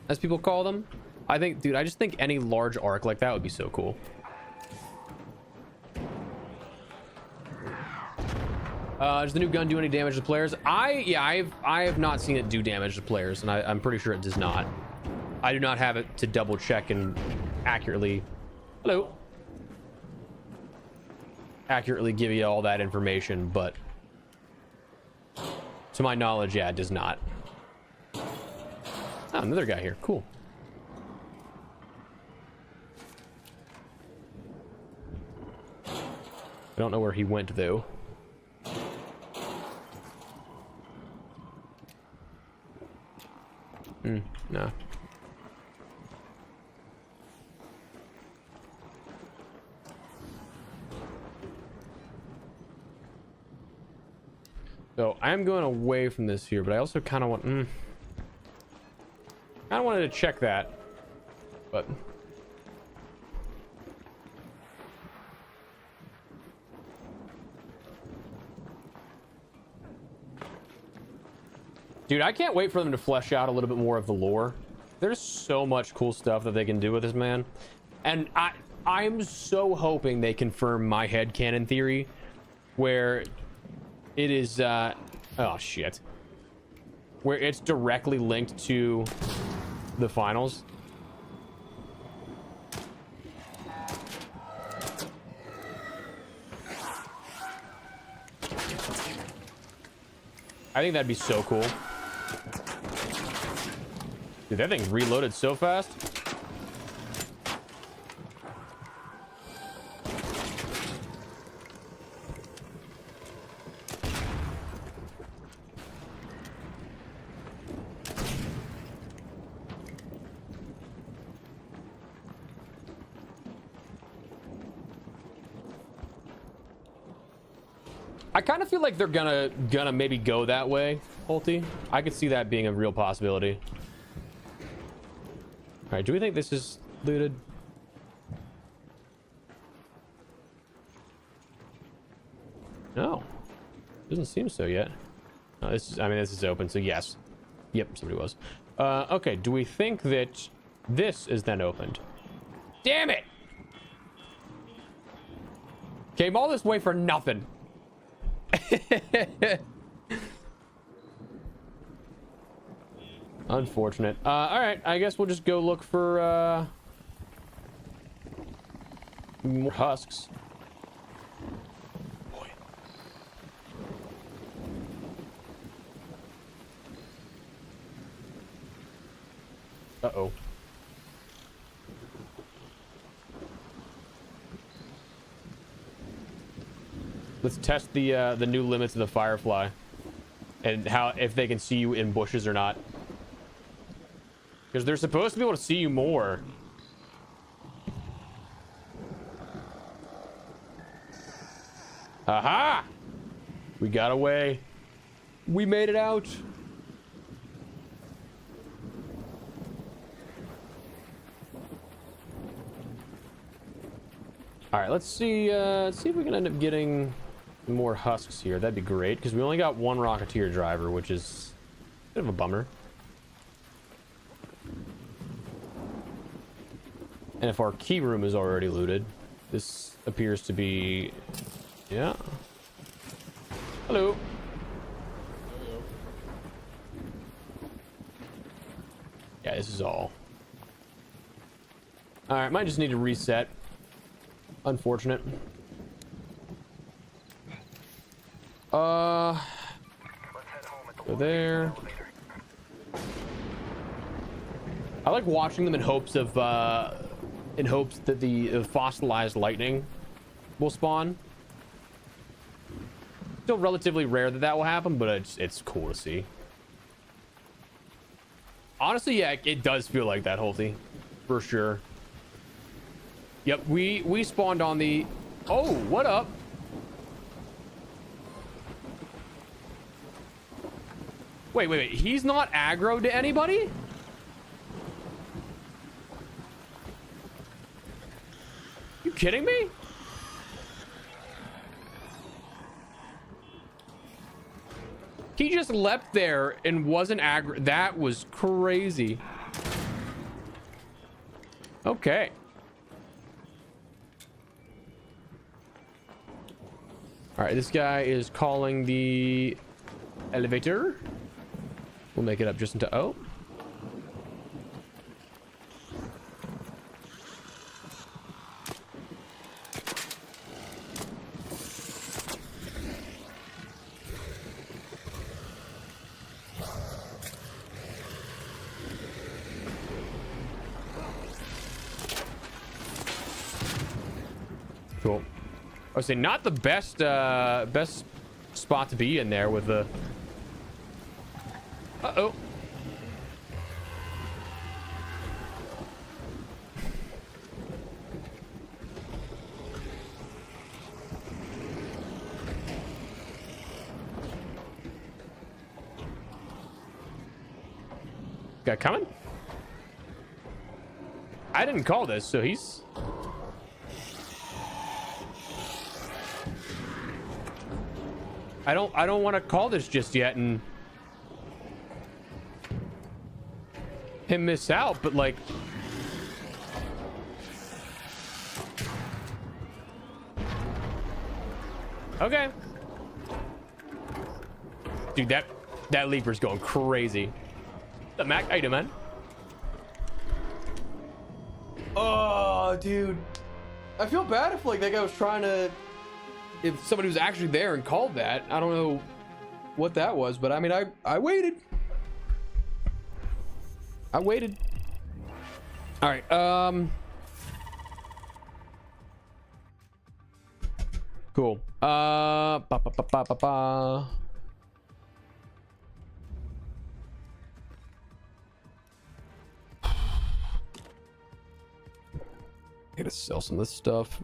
as people call them. I think, dude, I just think any large arc like that would be so cool. Does the new gun do any damage to players? I have not seen it do damage to players, and I'm pretty sure it does not. I do not have it to double check and accurately give you all that information, but to my knowledge, yeah, it does not. Oh, another guy here. Cool. I don't know where he went though. No. So I am going away from this here, but I also kind of want... I wanted to check that, but... Dude, I can't wait for them to flesh out a little bit more of the lore. There's so much cool stuff that they can do with this, man. And I'm so hoping they confirm my headcanon theory, where it is, oh shit. Where it's directly linked to the finals. I think that'd be so cool. Dude, that thing reloaded so fast. I kind of feel like they're gonna maybe go that way, Holty. I could see that being a real possibility. All right, do we think this is looted? No, doesn't seem so yet. No, this is, I mean, this is open, so yes. Yep, somebody was. Okay, do we think that this is then opened? Damn it! Came all this way for nothing. Unfortunate. All right, I guess we'll just go look for more husks. Boy. Uh-oh. Let's test the new limits of the Firefly and how, if they can see you in bushes or not. Because they're supposed to be able to see you more. Aha! We got away. We made it out. All right, let's see if we can end up getting more husks here. That'd be great, because we only got one Rocketeer driver, which is a bit of a bummer. And if our key room is already looted, this appears to be... Yeah. Hello. Yeah, this is all. Alright, might just need to reset. Unfortunate. Go there. I like watching them in hopes of that the fossilized lightning will spawn. Still relatively rare that will happen, but it's cool to see. Honestly, yeah, it does feel like that, Holty, for sure. Yep, we spawned on the... Oh, what up? Wait. He's not aggro to anybody? You kidding me? He just leapt there and wasn't aggro. That was crazy. Okay. All right, this guy is calling the elevator. We'll make it up just into... Oh. Cool. I would say not the best best spot to be in there with the... Uh-oh. Guy coming? I didn't call this, so he's... I don't want to call this just yet and him miss out, but like... Okay. Dude, that leaper's going crazy. The Mac, how you doing, man? Oh, dude. I feel bad if like that guy was trying to... If somebody was actually there and called that. I don't know what that was, but I mean, I waited. I waited. All right. Cool. Gotta sell some of this stuff.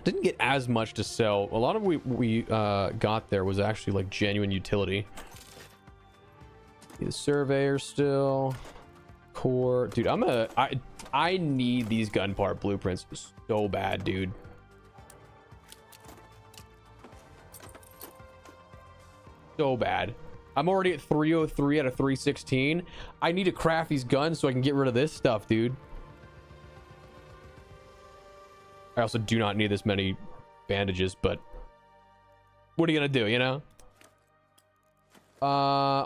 Didn't get as much to sell. A lot of we got there was actually like genuine utility. The surveyor still. Core. Dude, I need these gun part blueprints so bad, dude. So bad. I'm already at 303 out of 316. I need to craft these guns so I can get rid of this stuff, dude. I also do not need this many bandages, but what are you gonna do, you know?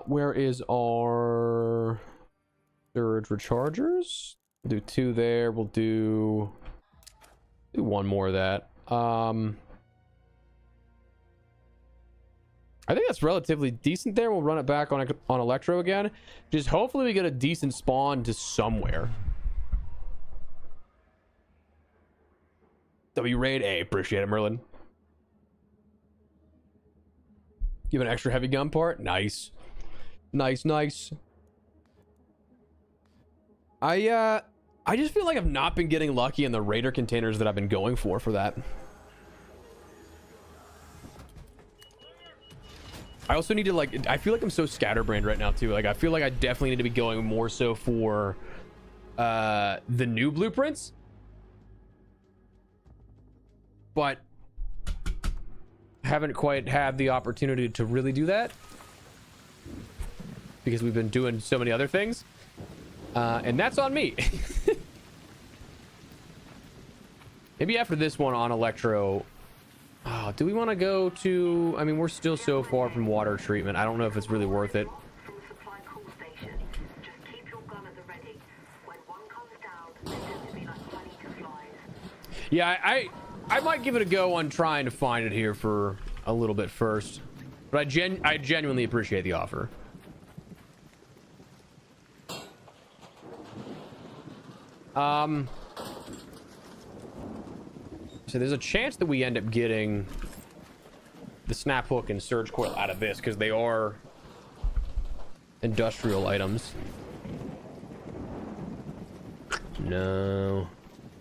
Where is our surge rechargers? We'll do 2 there. We'll do 1 more of that. I think that's relatively decent there. We'll run it back on Electro again. Just hopefully we get a decent spawn to somewhere. W raid A, appreciate it, Merlin. Give an extra heavy gun part. Nice. Nice. I just feel like I've not been getting lucky in the raider containers that I've been going for that. I also need to like, I feel like I'm so scatterbrained right now too. Like I feel like I definitely need to be going more so for the new blueprints. But haven't quite had the opportunity to really do that because we've been doing so many other things, and that's on me. Maybe after this one on Electro, do we want to go to... I mean, we're still so far from water treatment. I don't know if it's really worth it. Yeah, I might give it a go on trying to find it here for a little bit first, but I genuinely appreciate the offer. So there's a chance that we end up getting the snap hook and surge coil out of this because they are industrial items. No,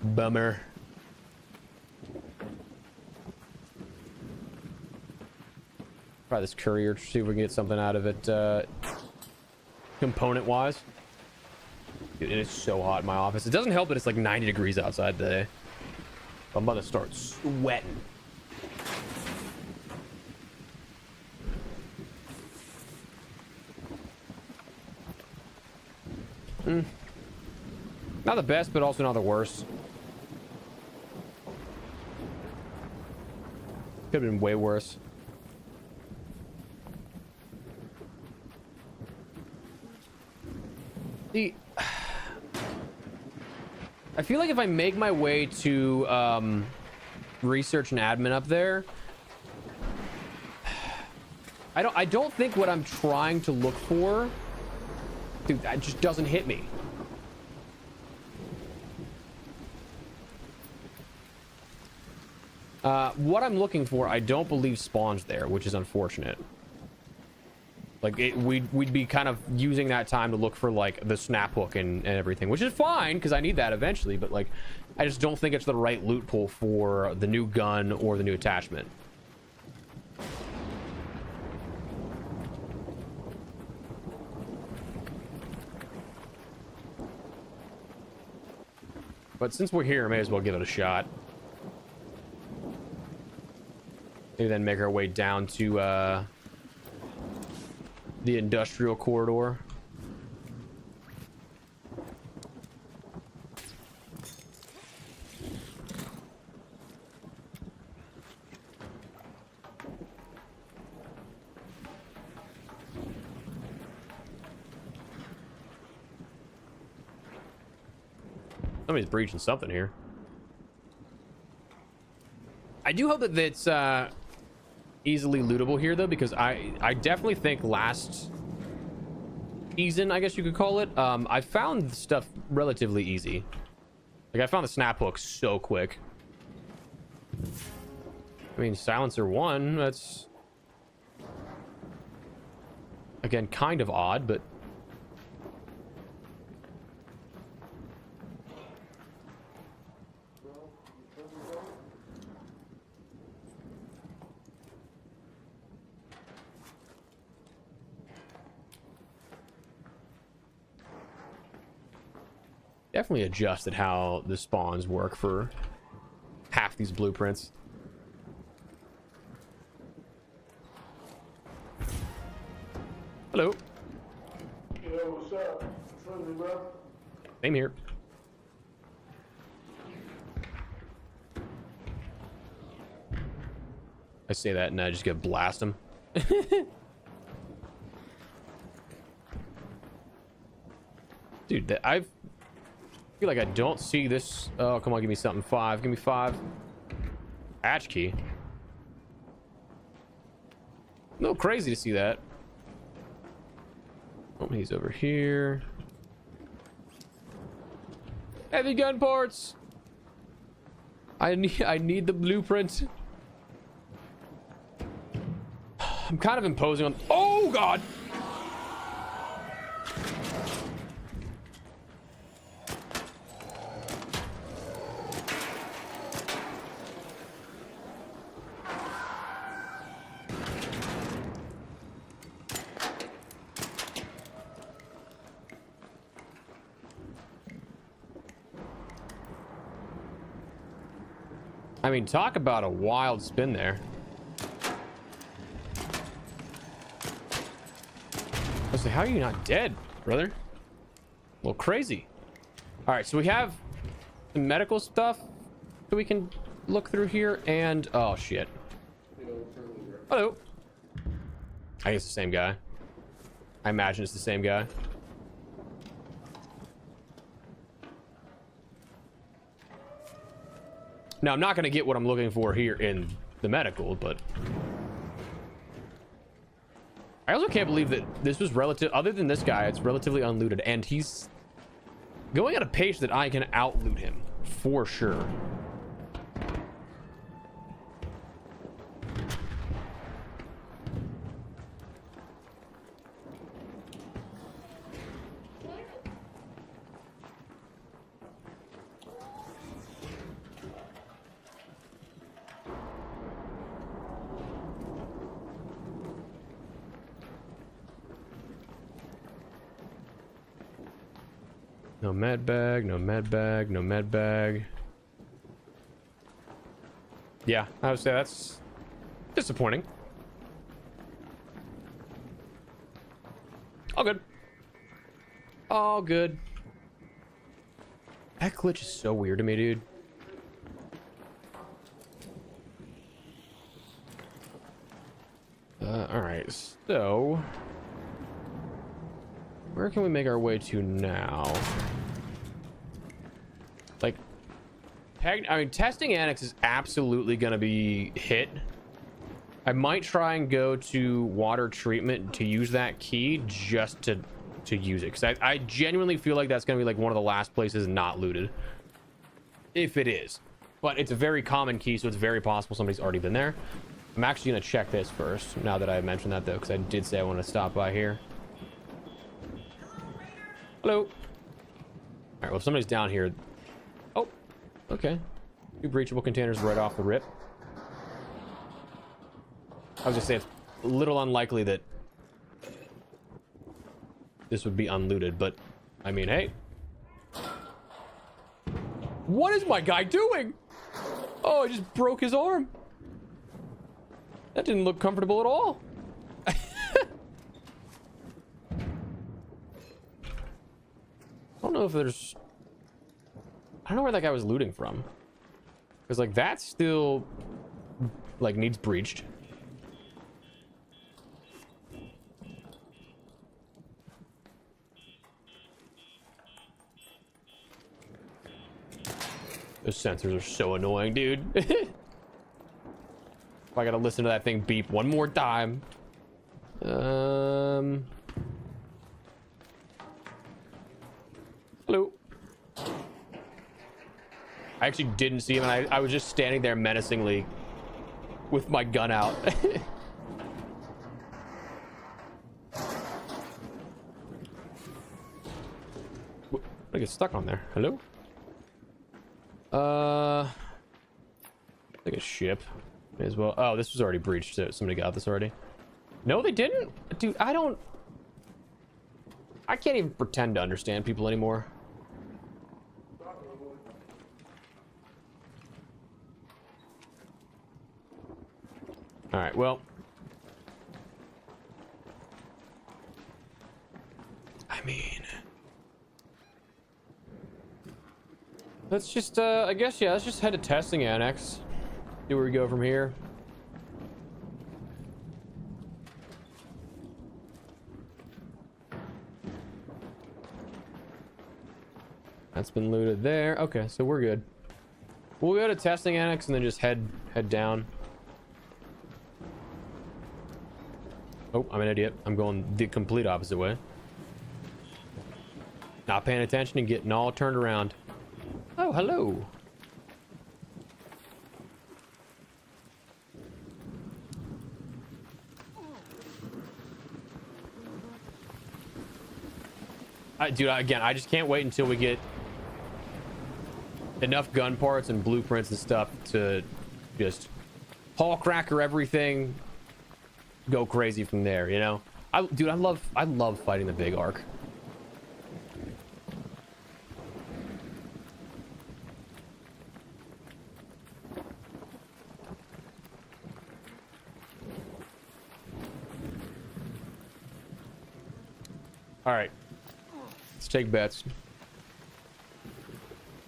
bummer. Try this courier to see if we can get something out of it component wise. Dude, it is so hot in my office. It doesn't help that it's like 90 degrees outside today. I'm about to start sweating. Not the best, but also not the worst. Could have been way worse. See, I feel like if I make my way to research and admin up there, I don't think what I'm trying to look for, dude, that just doesn't hit me. What I'm looking for, I don't believe spawns there, which is unfortunate. Like we'd be kind of using that time to look for like the snap hook and everything, which is fine because I need that eventually, but like I just don't think it's the right loot pool for the new gun or the new attachment. but since we're here, may as well give it a shot. Maybe then make our way down to the industrial corridor. Somebody's breaching something here. I do hope that it's easily lootable here, though, because I definitely think last season, I guess you could call it, I found stuff relatively easy. Like, I found the snap hook so quick. I mean, silencer 1, that's again kind of odd, but definitely adjusted how the spawns work for half these blueprints. Hello. Yo, what's up? Friendly, bro? Same here. I say that and I just get blast them. Dude, I feel like I don't see this. Oh, come on, give me something. 5. Give me 5. Hatch key. A little crazy to see that. Oh, he's over here. Heavy gun parts. I need the blueprint. I'm kind of imposing on. Oh God. I mean, talk about a wild spin there. I was like, how are you not dead, brother? A little crazy. All right, so we have some medical stuff that we can look through here, and oh shit. Hello. I guess the same guy. I imagine it's the same guy. Now, I'm not going to get what I'm looking for here in the medical, but I also can't believe that this was relative. Other than this guy, it's relatively unlooted, and he's going at a pace that I can outloot him for sure. No med bag, no med bag, no med bag. Yeah, I would say that's disappointing. All good. All good. That glitch is so weird to me, dude. All right, so where can we make our way to now? Like, I mean, testing annex is absolutely going to be hit. I might try and go to water treatment to use that key just to use it, because I genuinely feel like that's going to be like one of the last places not looted, if it is. But it's a very common key, so it's very possible somebody's already been there. I'm actually going to check this first, now that I mentioned that, though, because I did say I want to stop by here. Hello. All right, well, if somebody's down here. Oh, okay. 2 breachable containers right off the rip. I was just saying, it's a little unlikely that this would be unlooted, but I mean, hey. What is my guy doing? Oh, I just broke his arm. That didn't look comfortable at all. I don't know if there's... I don't know where that guy was looting from. Because, like, that still, like, needs breached. Those sensors are so annoying, dude. I gotta listen to that thing beep one more time. Hello. I actually didn't see him, and I was just standing there menacingly with my gun out. I get stuck on there. Hello? Like a ship. May as well. Oh, this was already breached. So somebody got this already. No, they didn't? Dude, I can't even pretend to understand people anymore. All right, well. I mean, let's just, I guess, yeah, let's just head to testing annex. See where we go from here. That's been looted there. Okay, so we're good. We'll go to testing annex and then just head down. Oh, I'm an idiot. I'm going the complete opposite way. Not paying attention and getting all turned around. Oh, hello. Dude, again, I just can't wait until we get enough gun parts and blueprints and stuff to just Hall cracker everything, go crazy from there, you know? Dude, I love fighting the big arc. All right. Let's take bets.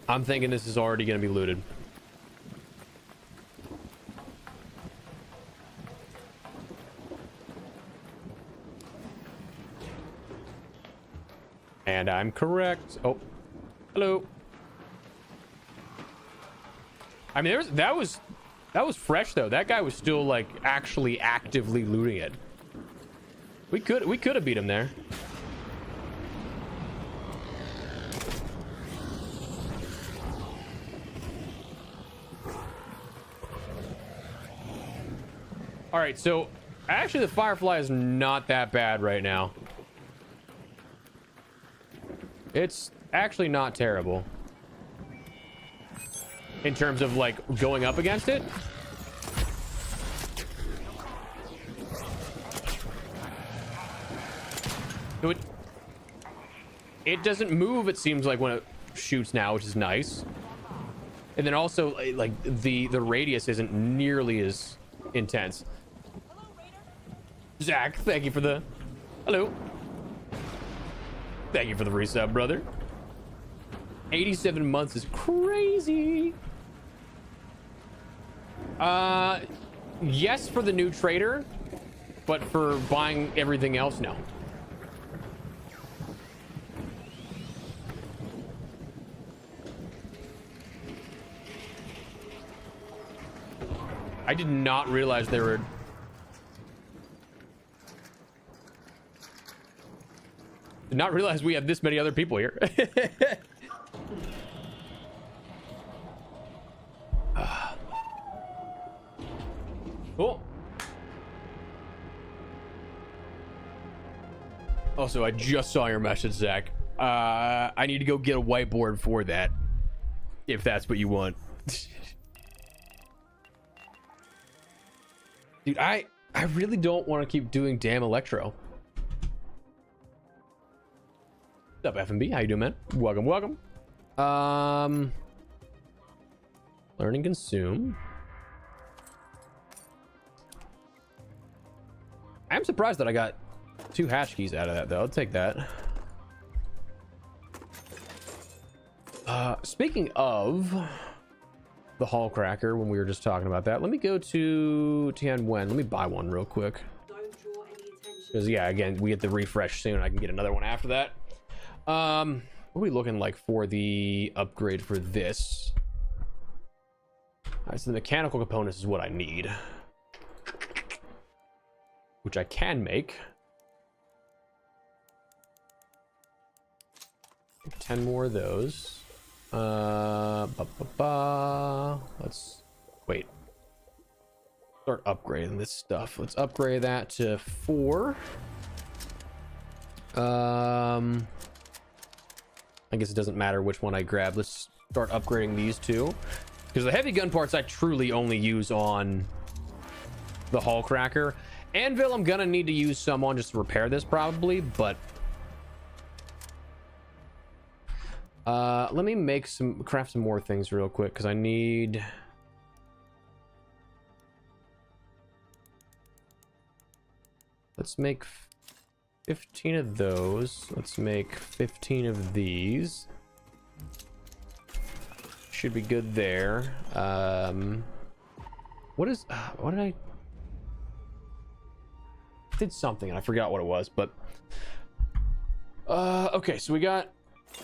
I'm thinking this is already going to be looted. And I'm correct. Oh, hello. I mean, that was fresh though. That guy was still like actually actively looting it. We could have beat him there. All right, so actually the Firefly is not that bad right now. It's actually not terrible in terms of like going up against it. So it doesn't move, it seems like, when it shoots now, which is nice. And then also like the radius isn't nearly as intense. Zach, thank you for the... Hello. Thank you for the resub, brother. 87 months is crazy. Yes, for the new trader, but for buying everything else, no. I did not realize there were... Did not realize we have this many other people here. Cool. Also, I just saw your message, Zach. I need to go get a whiteboard for that, if that's what you want. Dude, I really don't want to keep doing damn Electro. What's up, FMB? How you doing, man? Welcome. Learn and consume. I'm surprised that I got 2 hash keys out of that, though. I'll take that. Speaking of the Hall Cracker, when we were just talking about that, let me go to Tianwen. Let me buy one real quick. Because, yeah, again, we get the refresh soon. I can get another one after that. What are we looking like for the upgrade for this? All right, so the mechanical components is what I need, which I can make. 10 more of those. Let's wait. Start upgrading this stuff. Let's upgrade that to 4. I guess it doesn't matter which one I grab. Let's start upgrading these 2, because the heavy gun parts I truly only use on the Hall Cracker. Anvil I'm gonna need to use some on just to repair this probably, but let me make craft some more things real quick, because I need... Let's make 15 of those. Let's make 15 of these. Should be good there. What did I did something and I forgot what it was, but okay, so we got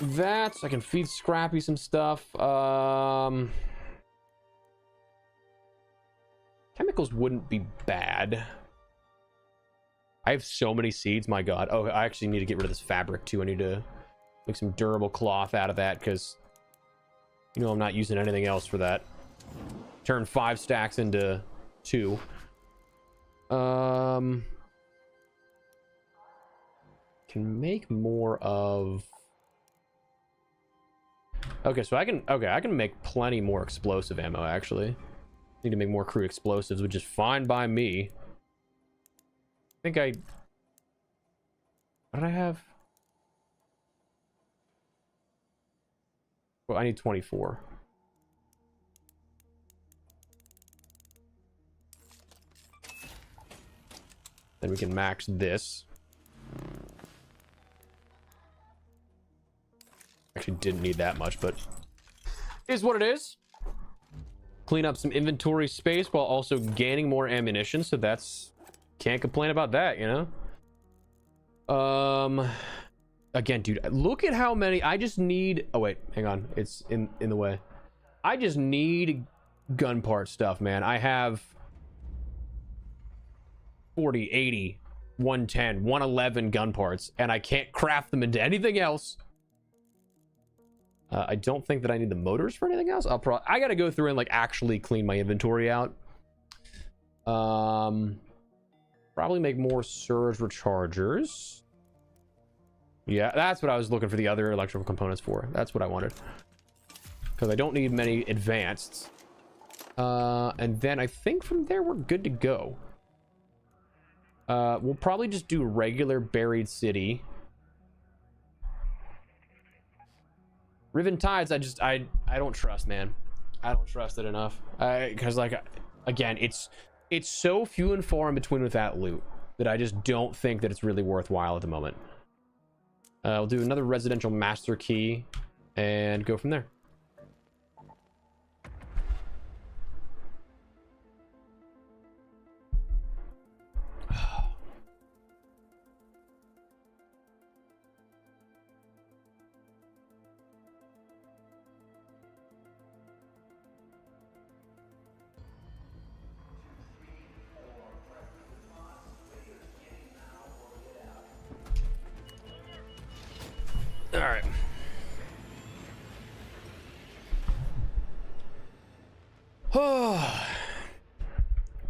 that. So I can feed Scrappy some stuff. Chemicals wouldn't be bad. I have so many seeds, my god. Oh, I actually need to get rid of this fabric too. I need to make some durable cloth out of that, because you know I'm not using anything else for that. Turn 5 stacks into 2. Can make more of... Okay, so I can make plenty more explosive ammo, actually. Need to make more crude explosives, which is fine by me. I think what did I have? Well, I need 24. Then we can max this. Actually didn't need that much, but is what it is. Clean up some inventory space while also gaining more ammunition, so that's... Can't complain about that, you know. Again, dude, look at how many. I just need... Oh wait, hang on, it's in the way. I just need gun part stuff, man. I have 40, 80, 110, 111 gun parts, and I can't craft them into anything else. I don't think that I need the motors for anything else. I gotta go through and like actually clean my inventory out. Probably make more surge rechargers. Yeah, that's what I was looking for the other electrical components for. That's what I wanted, because I don't need many advanced. And then I think from there we're good to go. We'll probably just do regular buried city. Riven Tides, I don't trust, man. I don't trust it enough. Because like, again, it's so few and far in between with that loot that I just don't think that it's really worthwhile at the moment. We'll do another residential master key and go from there.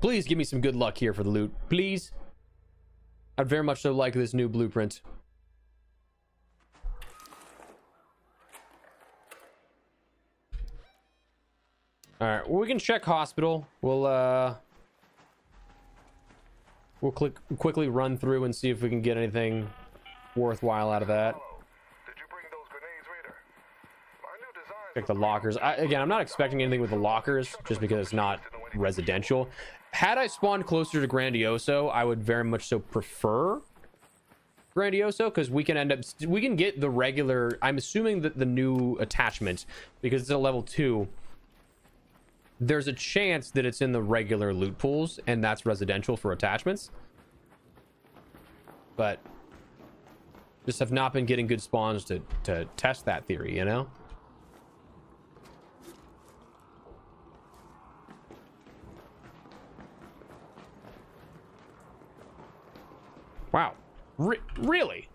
Please give me some good luck here for the loot, please. I'd very much so like this new blueprint. All right, well, we can check hospital. We'll quickly run through and see if we can get anything worthwhile out of that. Did you bring those grenades, Raider? My new designs Check the lockers. Again, I'm not expecting anything with the lockers just because it's not residential. Had I spawned closer to Grandioso, I would very much so prefer Grandioso, because we can get the regular, I'm assuming that the new attachment, because it's a level 2, there's a chance that it's in the regular loot pools, and that's residential for attachments. But just have not been getting good spawns to test that theory, you know? Wow. Really?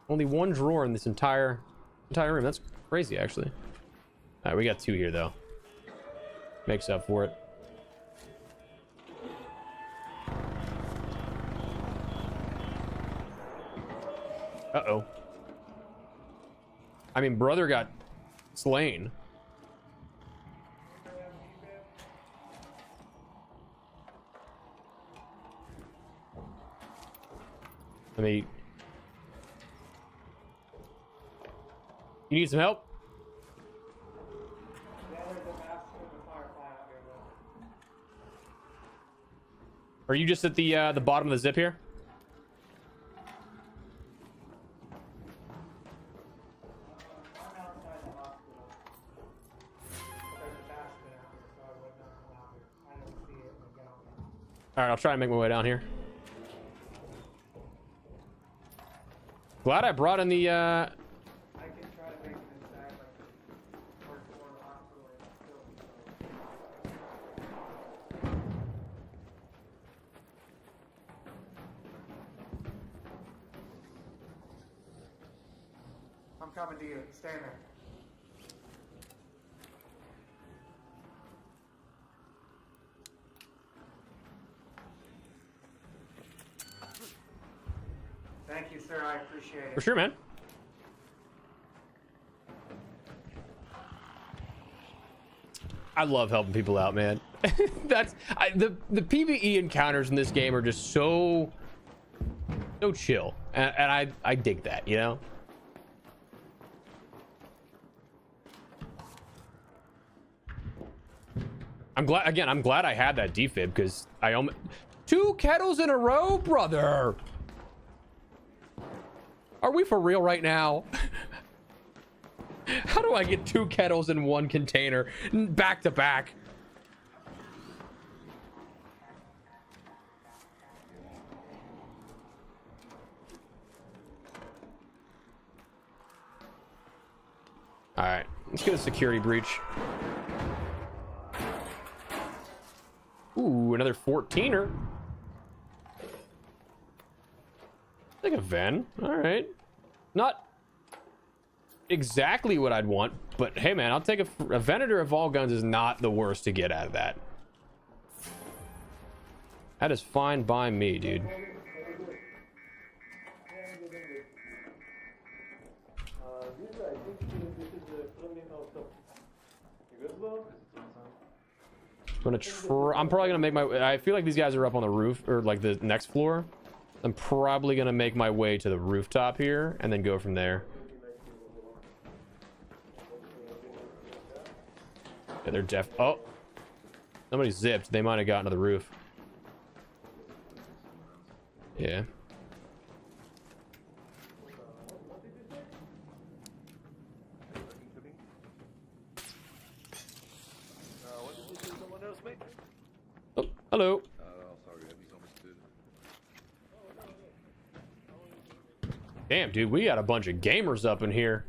Only one drawer in this entire room. That's crazy, actually. All right, we got 2 here, though. Makes up for it. Uh-oh. I mean, brother got slain. Let me... You need some help? Are you just at the bottom of the zip here? All right, I'll try and make my way down here. Glad I brought in the I can try to make it inside, like, first floor of the hospital and still. I'm coming to you. Stay in there. Thank you, sir. I appreciate it. For sure, man. I love helping people out, man. The PvE encounters in this game are just so chill, and I dig that, you know. I'm glad I had that defib, because I almost 2 kettles in a row, brother. Are we for real right now? How do I get 2 kettles in 1 container back to back? All right, let's get a security breach. Ooh, another 14er. Like a Ven. All right. Not exactly what I'd want, but hey, man, I'll take a Venator of all guns is not the worst to get out of that. That is fine by me, dude. I'm probably gonna make my... I feel like these guys are up on the roof, or like the next floor. I'm probably gonna make my way to the rooftop here and then go from there. Yeah, they're def... Oh! Somebody zipped. They might have gotten to the roof. Yeah. Oh, hello. Damn, dude, we got a bunch of gamers up in here.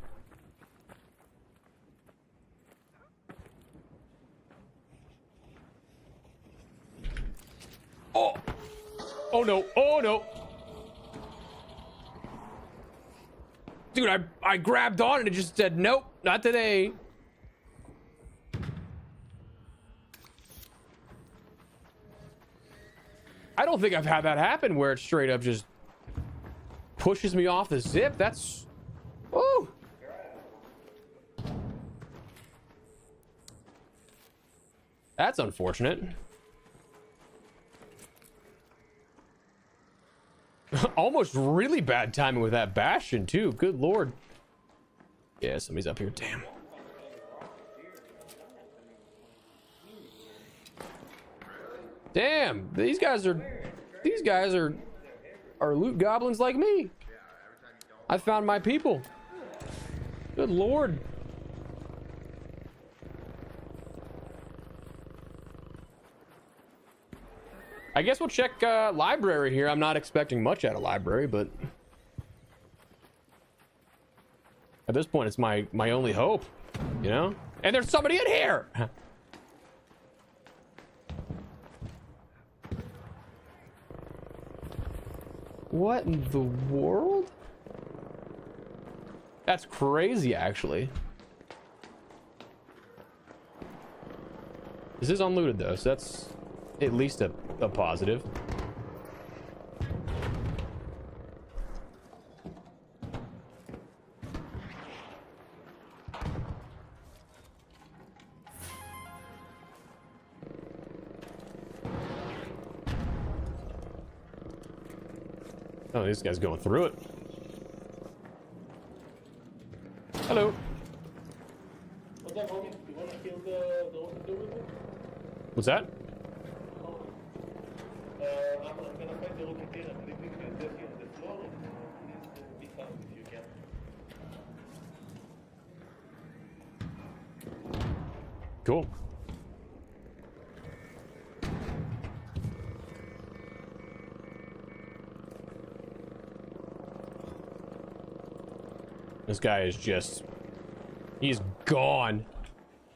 Oh! Oh no! Oh no! Dude, I grabbed on and it just said, nope, not today. I don't think I've had that happen where it straight up just pushes me off the zip. That's... Woo! That's unfortunate. Almost really bad timing with that Bastion, too. Good lord. Yeah, somebody's up here. Damn. Damn, these guys are loot goblins like me. I found my people. Good lord. I guess we'll check library here. I'm not expecting much out of library, but at this point it's my only hope, you know? And there's somebody in here. What in the world? That's crazy, actually. This is unlooted though, so that's at least a positive. Oh, this guy's going through it. Hello. What's that, homie? You wanna kill the rocketeer with me? What's that? I'm gonna fight the rocketeer. I'm leaving Duffy on the floor. Please be fast if you can. Cool. This guy is just, he's gone.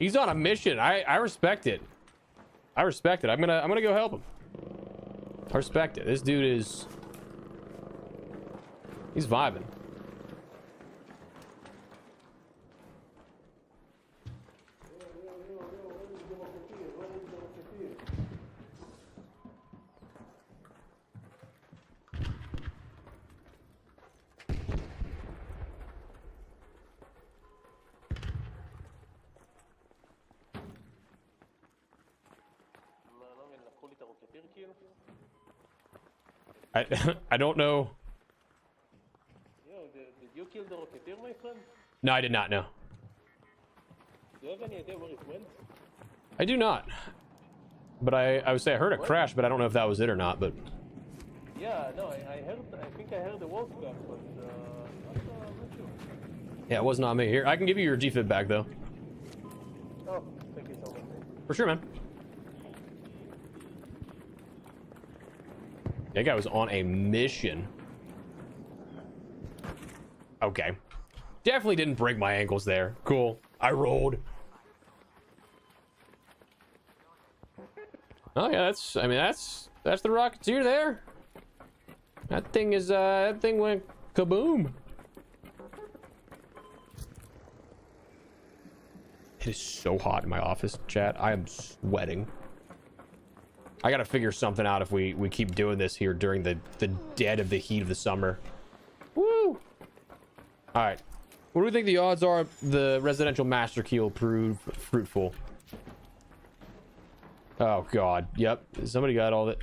He's on a mission. I respect it. I respect it. I'm gonna go help him. I respect it. This dude is, he's vibing. I don't know. Yo, did you kill the rocketeer, my friend? No, I did not know. Do you have any idea where it went? I do not. But I would say I heard a crash, but I don't know if that was it or not. But Yeah, no, I think I heard the walk back, but I'm not sure. yeah, it was not me. Here, I can give you your G-Fit back though. Oh, thank you so much. For sure, man. That guy was on a mission. Okay. Definitely didn't break my ankles there. Cool. I rolled. Oh yeah, that's the Rocketeer there. That thing went kaboom. It is so hot in my office, chat. I am sweating. I gotta figure something out if we keep doing this here during the dead of the heat of the summer. Woo! Alright. What do we think the odds are the residential master key will prove fruitful? Oh god. Yep. Somebody got all that.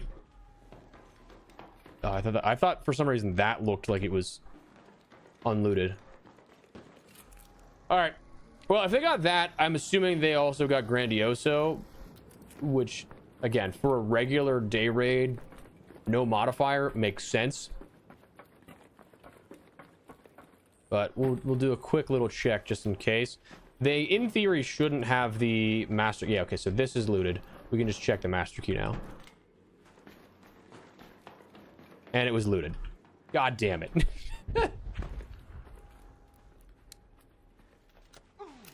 Oh, I thought for some reason that looked like it was unlooted. Alright. Well, if they got that, I'm assuming they also got Grandioso, which, again, for a regular day raid, no modifier, makes sense. But we'll do a quick little check just in case. They, in theory, shouldn't have the master... Yeah, okay, so this is looted. We can just check the master key now. And it was looted. God damn it.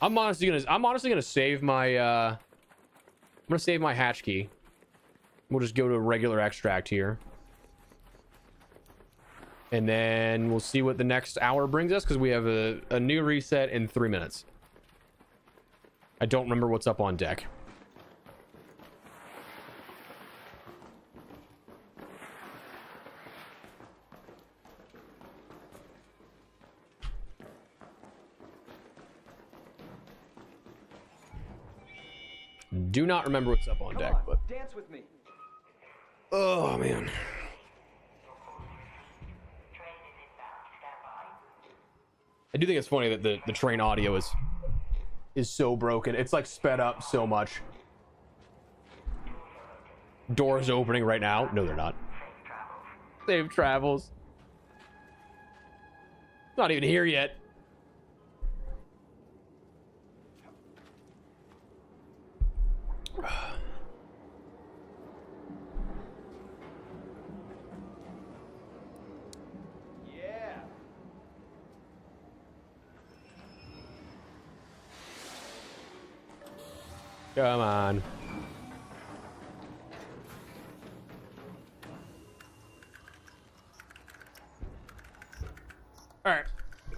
I'm honestly gonna save my I'm gonna save my hatch key. We'll just go to a regular extract here. And then we'll see what the next hour brings us, because we have a new reset in 3 minutes. I don't remember what's up on deck. Do not remember what's up on deck, but Dance with me. oh man. I do think it's funny that the train audio is so broken. It's like sped up so much. Doors opening right now. No, they're not. Safe travels. Not even here yet. Yeah. Come on. All right,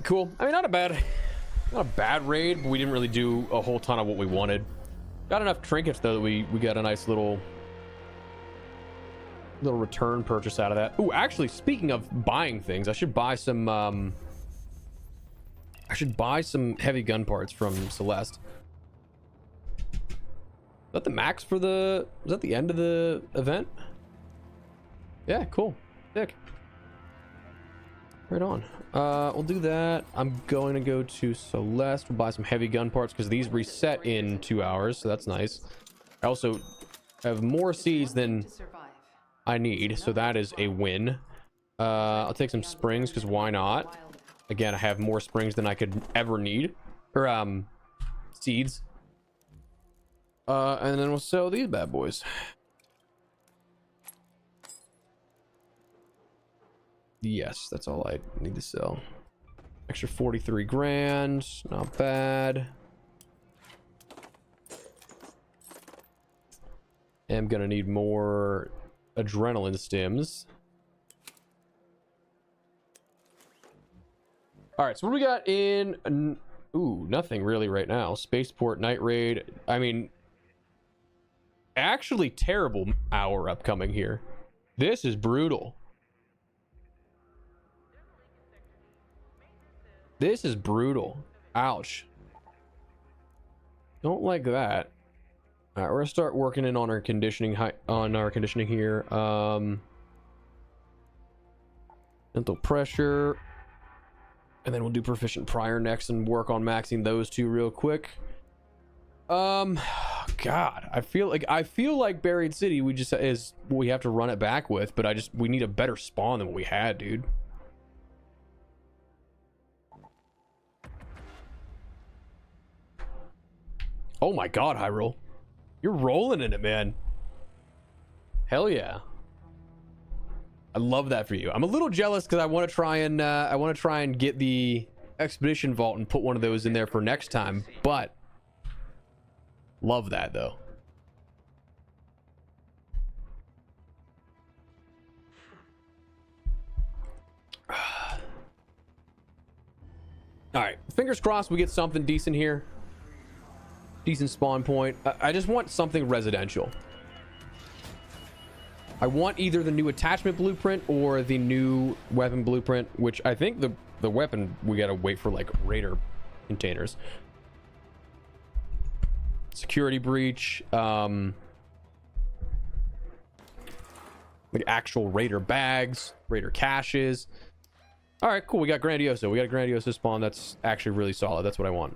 cool. I mean, not a bad raid, but we didn't really do a whole ton of what we wanted. Got enough trinkets though that we got a nice little return purchase out of that. Ooh, actually, speaking of buying things, I should buy some heavy gun parts from Celeste. Is that the max for the... Was that the end of the event? Yeah, cool. Sick. Right on. We'll do that. I'm going to go to Celeste. We'll buy some heavy gun parts because these reset in 2 hours, so that's nice. I also have more seeds than I need, so that is a win. I'll take some springs because why not? Again, I have more springs than I could ever need. Or, seeds. And then we'll sell these bad boys. Yes, that's all I need to sell. Extra 43 grand, not bad. I'm gonna need more adrenaline stims. All right, so what do we got in... Ooh, nothing really right now. Spaceport, night raid. I mean, actually terrible hour upcoming here. This is brutal. This is brutal. Ouch. Don't like that. All right, we're gonna start working in on our conditioning here. Mental pressure, and then we'll do proficient prior next and work on maxing those two real quick. God, I feel like Buried City we have to run it back with, but we need a better spawn than what we had, dude. Oh my god, Hyrule. You're rolling in it, man. Hell yeah. I love that for you. I'm a little jealous because I want to try and get the expedition vault and put one of those in there for next time, but love that though. All right, fingers crossed we get something decent here. Decent spawn point. I just want something residential. I want either the new attachment blueprint or the new weapon blueprint, which I think the weapon we gotta wait for like raider containers. Security breach, like actual raider bags, raider caches. All right, cool. We got Grandioso. We got a Grandioso spawn. That's actually really solid. That's what I want.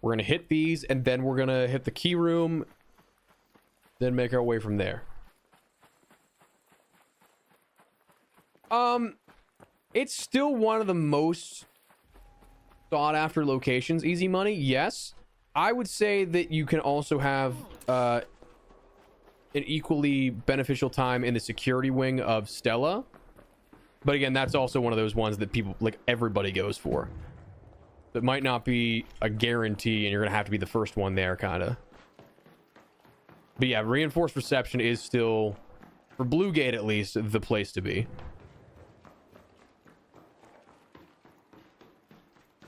We're gonna hit these, and then we're gonna hit the key room, then make our way from there. It's still one of the most sought after locations. Easy money, yes. I would say that you can also have an equally beneficial time in the security wing of Stella, but again, that's also one of those ones that people, like, everybody goes for. It might not be a guarantee, and you're gonna have to be the first one there, kind of. But yeah, reinforced reception is still, for Blue Gate at least, the place to be.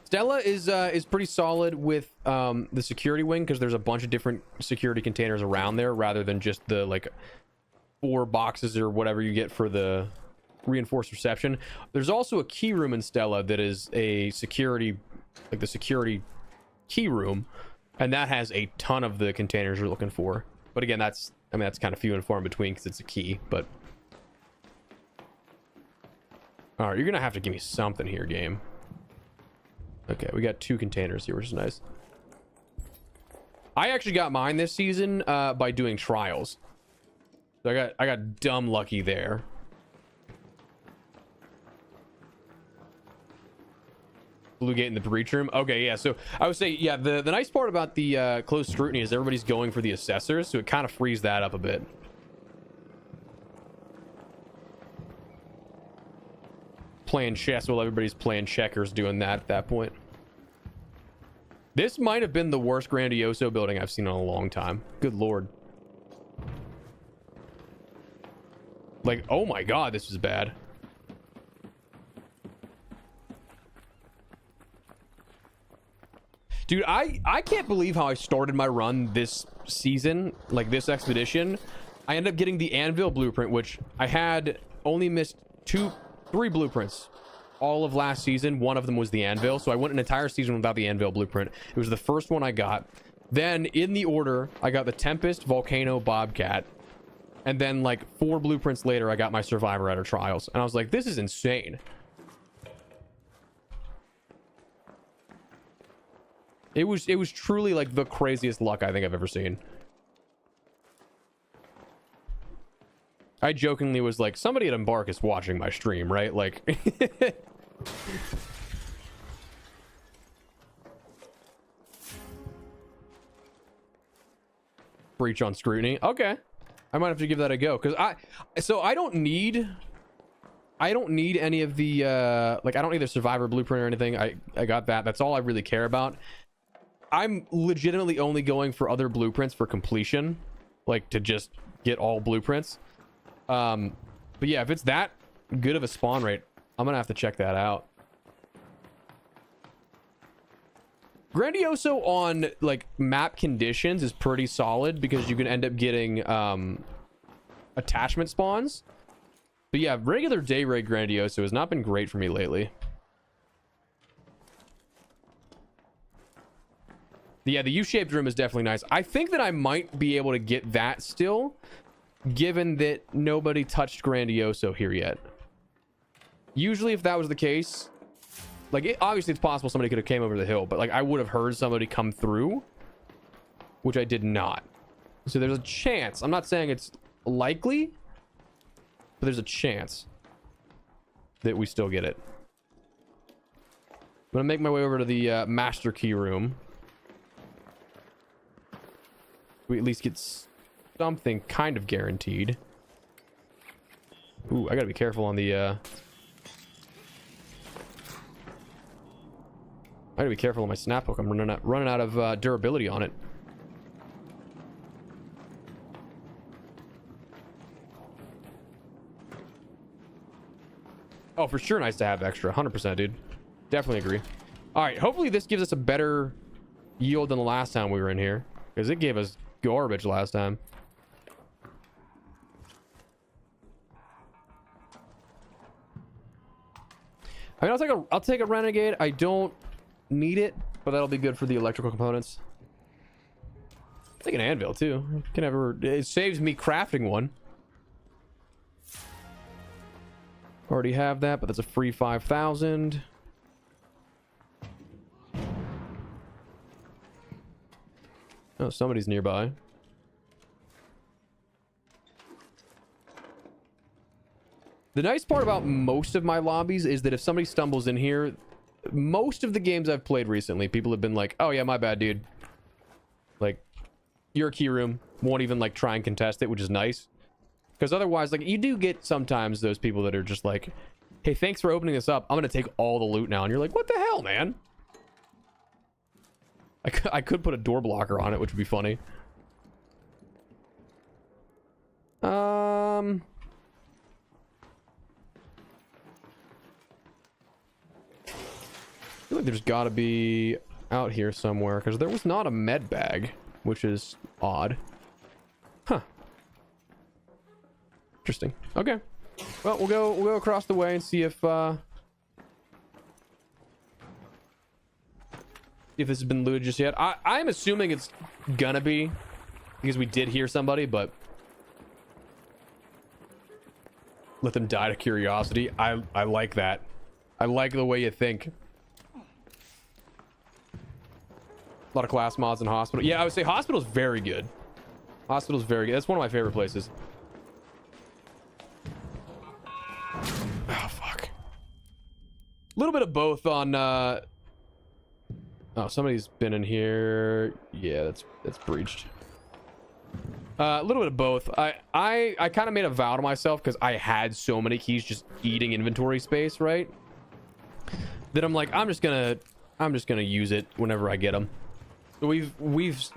Stella is pretty solid with the security wing because there's a bunch of different security containers around there rather than just the like 4 boxes or whatever you get for the reinforced reception. There's also a key room in Stella that is a security, like the security key room, and that has a ton of the containers you're looking for. But again, that's kind of few and far in between because it's a key. But all right, you're gonna have to give me something here, game. Okay, we got 2 containers here, which is nice. I actually got mine this season by doing trials. So I got dumb lucky there. Blue gate in the breach room. Okay, yeah. So I would say, yeah, the nice part about the closed scrutiny is everybody's going for the assessors, so it kind of frees that up a bit. Playing chess while everybody's playing checkers, doing that at that point. This might have been the worst Grandioso building I've seen in a long time. Good lord. Like, oh my god, this is bad. Dude, I can't believe how I started my run this season, like this expedition. I ended up getting the Anvil blueprint, which I had only missed 3 blueprints all of last season. One of them was the Anvil, so I went an entire season without the Anvil blueprint. It was the first one I got. Then in the order, I got the Tempest, Volcano, Bobcat, and then like 4 blueprints later, I got my Survivor Outer Trials, and I was like, this is insane. It was truly like the craziest luck I think I've ever seen. I jokingly was like, somebody at Embark is watching my stream, right? Like, breach on scrutiny. Okay, I might have to give that a go, because I don't need any of the like, I don't need the Survivor blueprint or anything. I got that. That's all I really care about. I'm legitimately only going for other blueprints for completion, like to just get all blueprints. But yeah, if it's that good of a spawn rate, I'm gonna have to check that out. Grandioso on like map conditions is pretty solid because you can end up getting attachment spawns. But yeah, regular day raid Grandioso has not been great for me lately. Yeah, the U-shaped room is definitely nice. I think that I might be able to get that still, given that nobody touched Grandioso here yet. Usually if that was the case, like, obviously it's possible somebody could have came over the hill, but like I would have heard somebody come through, which I did not. So there's a chance. I'm not saying it's likely, but there's a chance that we still get it. I'm gonna make my way over to the master key room. We at least get something kind of guaranteed. Ooh, I gotta be careful on the I gotta be careful on my snap hook. I'm running out of durability on it. Oh, for sure nice to have extra. 100%, dude. Definitely agree. All right, hopefully this gives us a better yield than the last time we were in here, because it gave us garbage last time. I mean, I'll take a renegade. I don't need it, but that'll be good for the electrical components. I'll take an anvil too. It saves me crafting one. Already have that, but that's a free 5,000. Oh, somebody's nearby. The nice part about most of my lobbies is that if somebody stumbles in here, most of the games I've played recently, people have been like, oh yeah, my bad, dude. Like, you're a key room. Won't even like try and contest it, which is nice. Because otherwise, like, you do get sometimes those people that are just like, hey, thanks for opening this up. I'm going to take all the loot now. And you're like, what the hell, man? I could put a door blocker on it, which would be funny. I feel like there's got to be out here somewhere, because there was not a med bag, which is odd. Huh. Interesting. Okay. Well, we'll go across the way and see if this has been looted just yet. I'm assuming it's gonna be, because we did hear somebody, but let them die to curiosity. I like that. I like the way you think. A lot of class mods in hospital. Yeah, I would say hospital's very good. Hospital's very good. That's one of my favorite places. Oh, fuck. A little bit of both on, oh, somebody's been in here. Yeah, that's breached. A little bit of both. I kind of made a vow to myself because I had so many keys just eating inventory space, right? That I'm like, I'm just gonna use it whenever I get them. So we've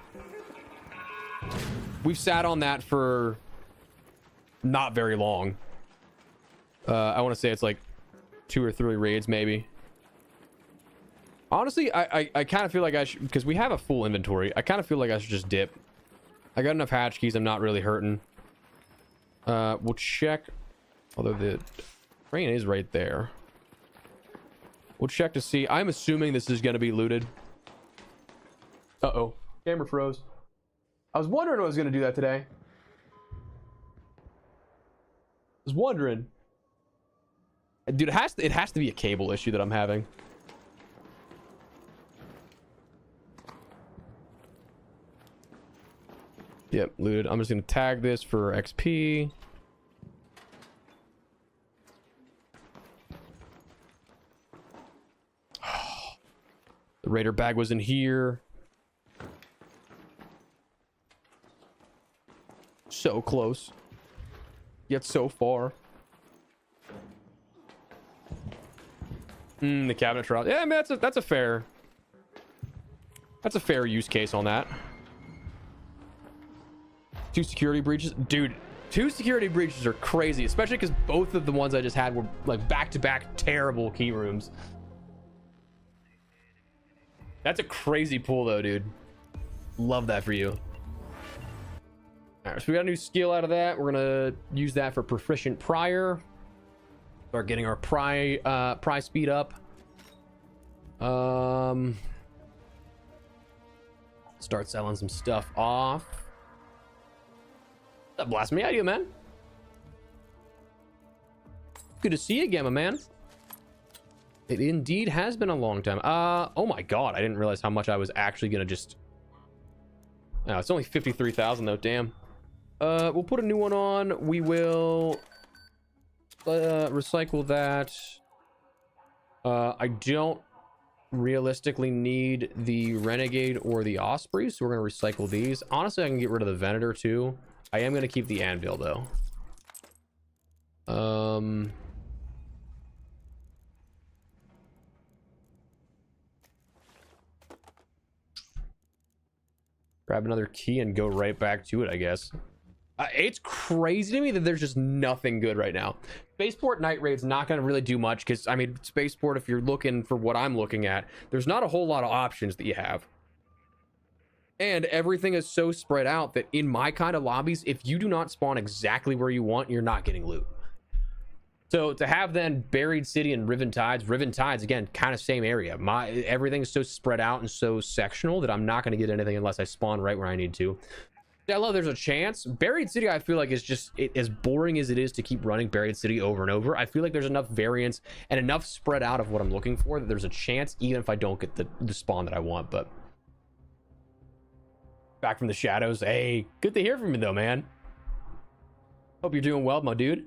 sat on that for not very long. I want to say it's like 2 or 3 raids maybe. Honestly, I kind of feel like I should, because we have a full inventory. I kind of feel like I should just dip. I got enough hatch keys. I'm not really hurting. We'll check. Although the train is right there. We'll check to see. I'm assuming this is going to be looted. Uh-oh. Camera froze. I was wondering if I was going to do that today. I was wondering. Dude, it has to be a cable issue that I'm having. Yep, looted. I'm just gonna tag this for XP. The raider bag was in here. So close, yet so far. The cabinet trial. Yeah, I mean that's a fair use case on that. 2 security breaches, dude. 2 security breaches are crazy, especially because both of the ones I just had were like back-to-back terrible key rooms. That's a crazy pull though, dude. Love that for you. All right, so we got a new skill out of that. We're gonna use that for proficient prior. Start getting our pry speed up. Start selling some stuff off. What's up, Blast Me? How you, man? Good to see you again, my man. It indeed has been a long time. Oh my god, I didn't realize how much I was actually gonna just... Oh, it's only 53,000 though, damn. We'll put a new one on. We will recycle that. I don't realistically need the Renegade or the Osprey, so we're gonna recycle these. Honestly, I can get rid of the Venator too. I am gonna keep the Anvil though. Grab another key and go right back to it, I guess. It's crazy to me that there's just nothing good right now. Spaceport Night Raid's not going to really do much because, I mean, Spaceport, if you're looking for what I'm looking at, there's not a whole lot of options that you have. And everything is so spread out that in my kind of lobbies, if you do not spawn exactly where you want, you're not getting loot. So to have then Buried City and Riven Tides, again, kind of same area. Everything is so spread out and so sectional that I'm not going to get anything unless I spawn right where I need to. I love there's a chance. Buried City, I feel like, is just as boring as it is to keep running Buried City over and over. I feel like there's enough variance and enough spread out of what I'm looking for that there's a chance, even if I don't get the spawn that I want. But back from the shadows. Hey, good to hear from you though, man. Hope you're doing well, my dude.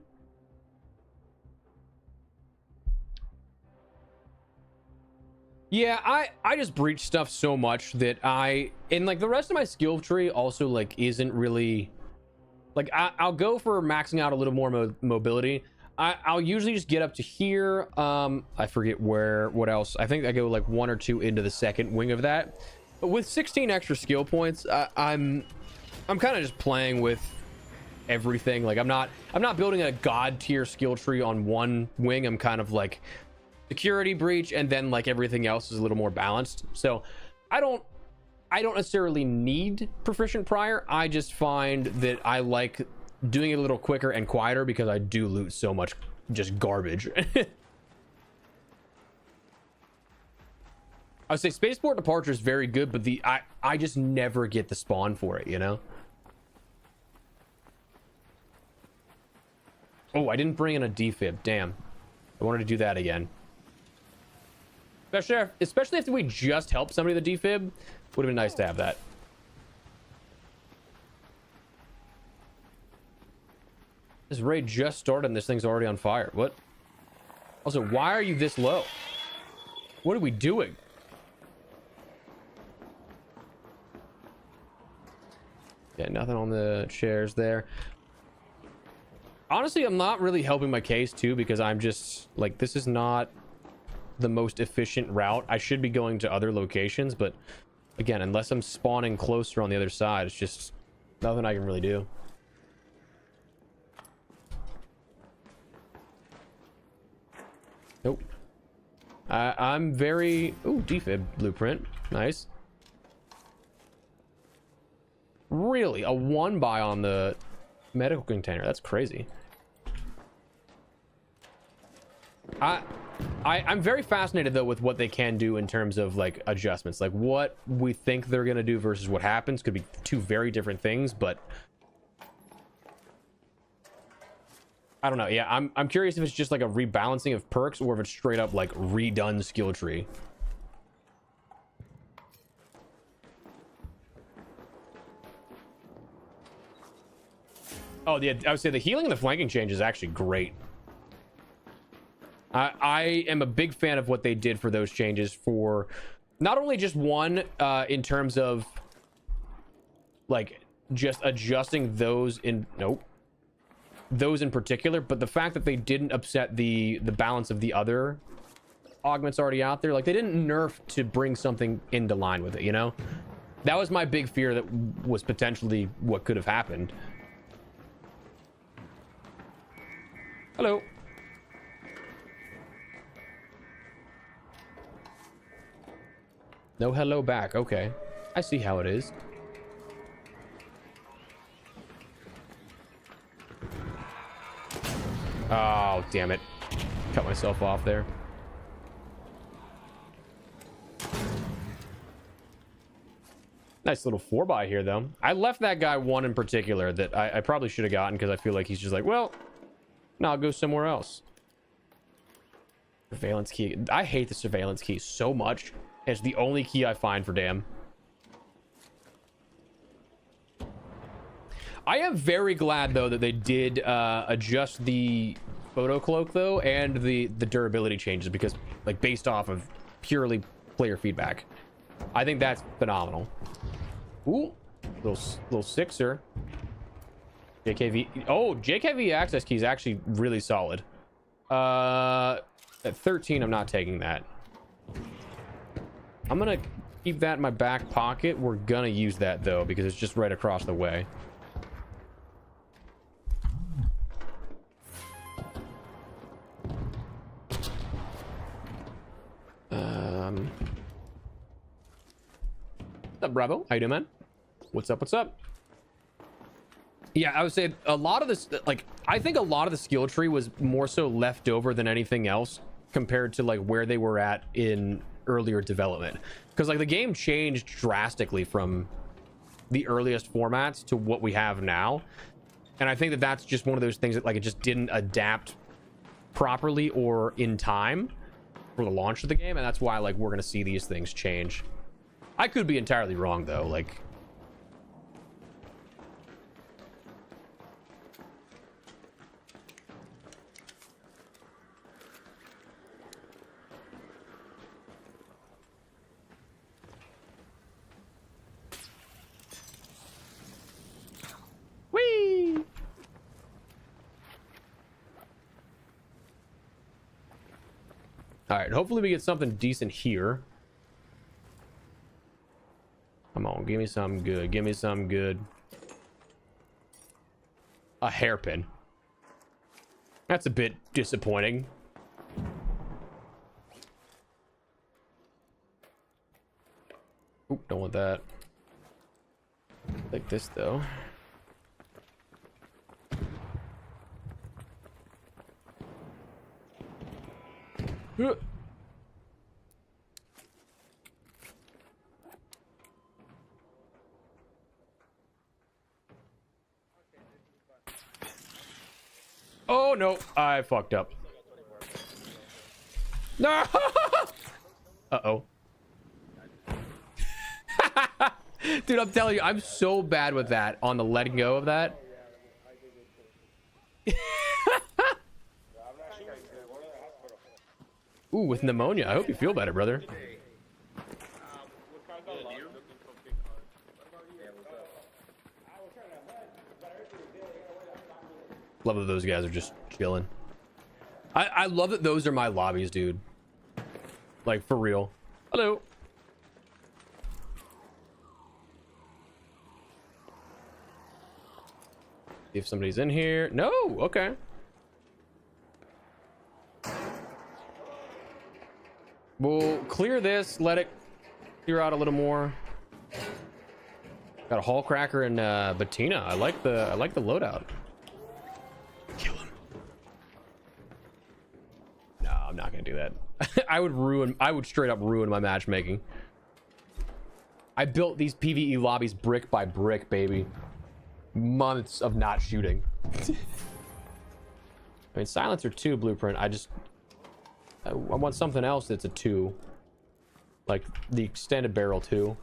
Yeah, I just breach stuff so much that and like the rest of my skill tree also like isn't really like I'll go for maxing out a little more mobility. I'll usually just get up to here. I forget what else. I think I go like 1 or 2 into the second wing of that. But with 16 extra skill points, I'm kind of just playing with everything. Like I'm not building a god tier skill tree on one wing. I'm kind of like security breach, and then like everything else is a little more balanced. So I don't necessarily need proficient prior. I just find that I like doing it a little quicker and quieter because I do loot so much just garbage. I would say Spaceport Departure is very good, but I just never get the spawn for it, you know? Oh, I didn't bring in a defib. Damn. I wanted to do that again. Especially after we just helped somebody with a defib. Would have been nice to have that. This raid just started and this thing's already on fire. What? Also, why are you this low? What are we doing? Yeah, nothing on the chairs there. Honestly, I'm not really helping my case too, because I'm just like, this is not the most efficient route. I should be going to other locations, but again, unless I'm spawning closer on the other side, it's just nothing I can really do. Nope. I'm very... Ooh, defib blueprint. Nice. Really? A 1-buy on the medical container. That's crazy. I'm very fascinated, though, with what they can do in terms of, like, adjustments. Like, what we think they're going to do versus what happens could be two very different things, but... I don't know. Yeah, I'm curious if it's just like a rebalancing of perks or if it's straight up like redone skill tree. Oh, yeah, I would say the healing and the flanking change is actually great. I am a big fan of what they did for those changes, for not only just one in terms of like just adjusting those in those in particular, but the fact that they didn't upset the balance of the other augments already out there. Like, they didn't nerf to bring something into line with it, you know? That was my big fear, that was potentially what could have happened. Hello. No hello back. Okay, I see how it is. Oh, damn it. Cut myself off there. Nice little 4-buy here, though. I left that guy one in particular that I probably should have gotten, because I feel like he's just like, well, no, I'll go somewhere else. Surveillance key. I hate the surveillance key so much. It's the only key I find for damn. I am very glad, though, that they did adjust the photo cloak, though, and the durability changes, because, like, based off of purely player feedback. I think that's phenomenal. Ooh, little sixer. JKV. Oh, JKV access key is actually really solid. At 13, I'm not taking that. I'm gonna keep that in my back pocket. We're gonna use that, though, because it's just right across the way. What's up, Bravo? How you doing, man? What's up? What's up? Yeah, I would say a lot of this, like, I think a lot of the skill tree was more so left over than anything else compared to like where they were at in earlier development, because like the game changed drastically from the earliest formats to what we have now, and I think that that's just one of those things that like it just didn't adapt properly or in time for the launch of the game, and that's why like we're gonna see these things change. I could be entirely wrong, though. Like, whee! All right, hopefully we get something decent here. Come on, give me something good. Give me something good. A hairpin. That's a bit disappointing. Oop, don't want that. Like this, though. Oh no, I fucked up. No. Uh-oh. Dude, I'm telling you, I'm so bad with that on the letting go of that. Ooh, with pneumonia. I hope you feel better, brother. Love that those guys are just chilling. I love that those are my lobbies, dude. Like, for real. Hello. See if somebody's in here. No, okay. We'll clear this, let it clear out a little more. Got a Hall Cracker and Bettina. I like the loadout. Kill him. No, I'm not gonna do that. I would straight up ruin my matchmaking. I built these PvE lobbies brick by brick, baby. Months of not shooting. I mean, silencer 2 blueprint. I want something else that's a 2, like the extended barrel 2.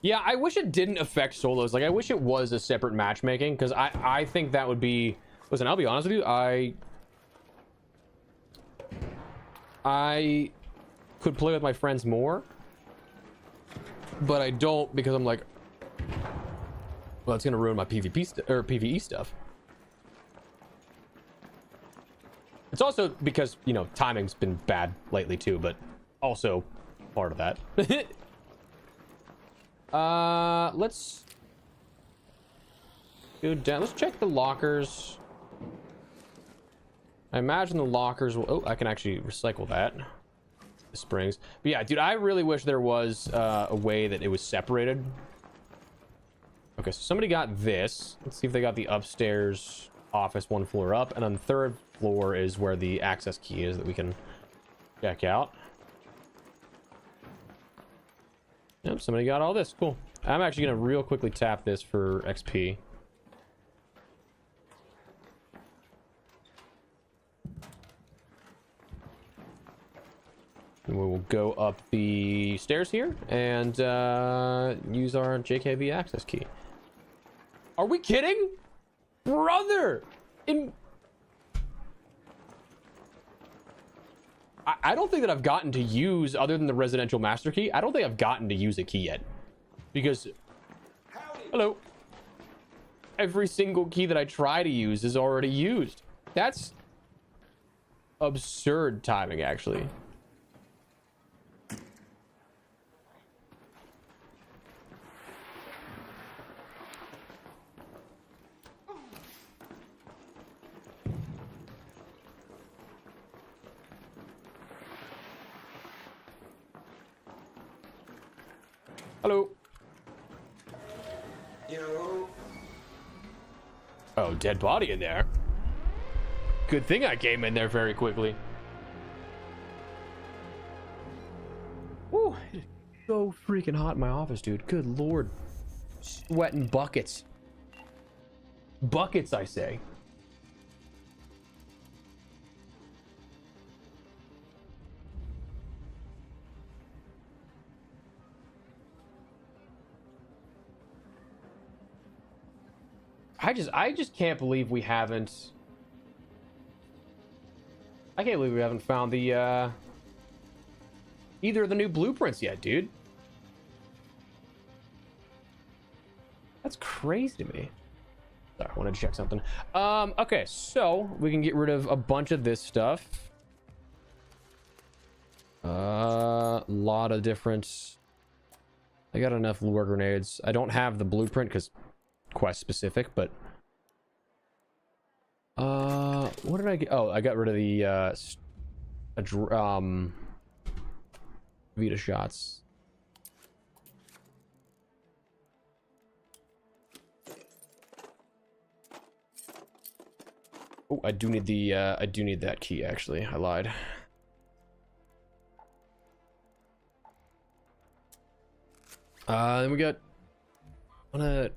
Yeah, I wish it didn't affect solos. Like, I wish it was a separate matchmaking, because I think that would be... Listen, I'll be honest with you. I could play with my friends more, but I don't, because I'm like, well, it's gonna ruin my PvE stuff. It's also because, you know, timing's been bad lately too, but also part of that. Let's go down. Let's check the lockers. I imagine the lockers will... Oh, I can actually recycle that. The springs. But yeah, dude, I really wish there was a way that it was separated. Okay, so somebody got this. Let's see if they got the upstairs office 1 floor up. And on the 3rd floor is where the access key is that we can check out. Yep, somebody got all this. Cool. I'm actually going to real quickly tap this for XP. And we will go up the stairs here and use our JKV access key. Are we kidding? Brother! I don't think that I've gotten to use, other than the residential master key, I don't think I've gotten to use a key yet. Because... Hello. Every single key that I try to use is already used. That's absurd timing, actually. Hello. Yo. Oh, dead body in there. Good thing I came in there very quickly. Woo, it's so freaking hot in my office, dude. Good lord. Sweating buckets. Buckets, I say. I just can't believe we haven't... I can't believe we haven't found the, either of the new blueprints yet, dude. That's crazy to me. Sorry, I wanted to check something. Okay, so we can get rid of a bunch of this stuff. Lot of different... I got enough lure grenades. I don't have the blueprint because quest specific, but what did I get? Oh, I got rid of the Vita shots. Oh, I do need the I do need that key, actually. I lied. Then we got. I'm gonna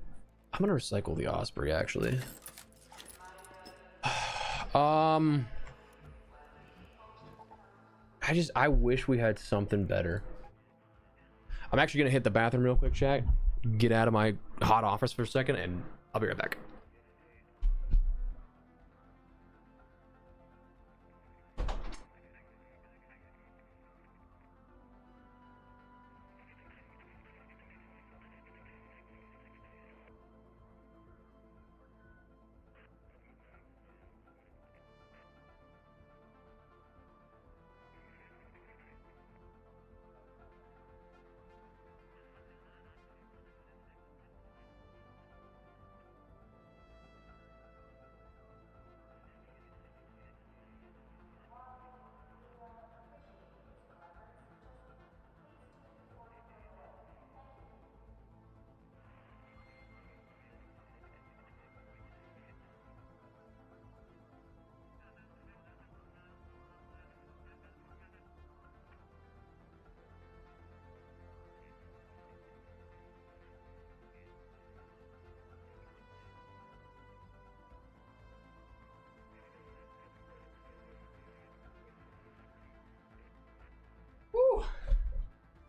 recycle the Osprey actually. I wish we had something better. I'm actually gonna hit the bathroom real quick, chat. Get out of my hot office for a second, and I'll be right back.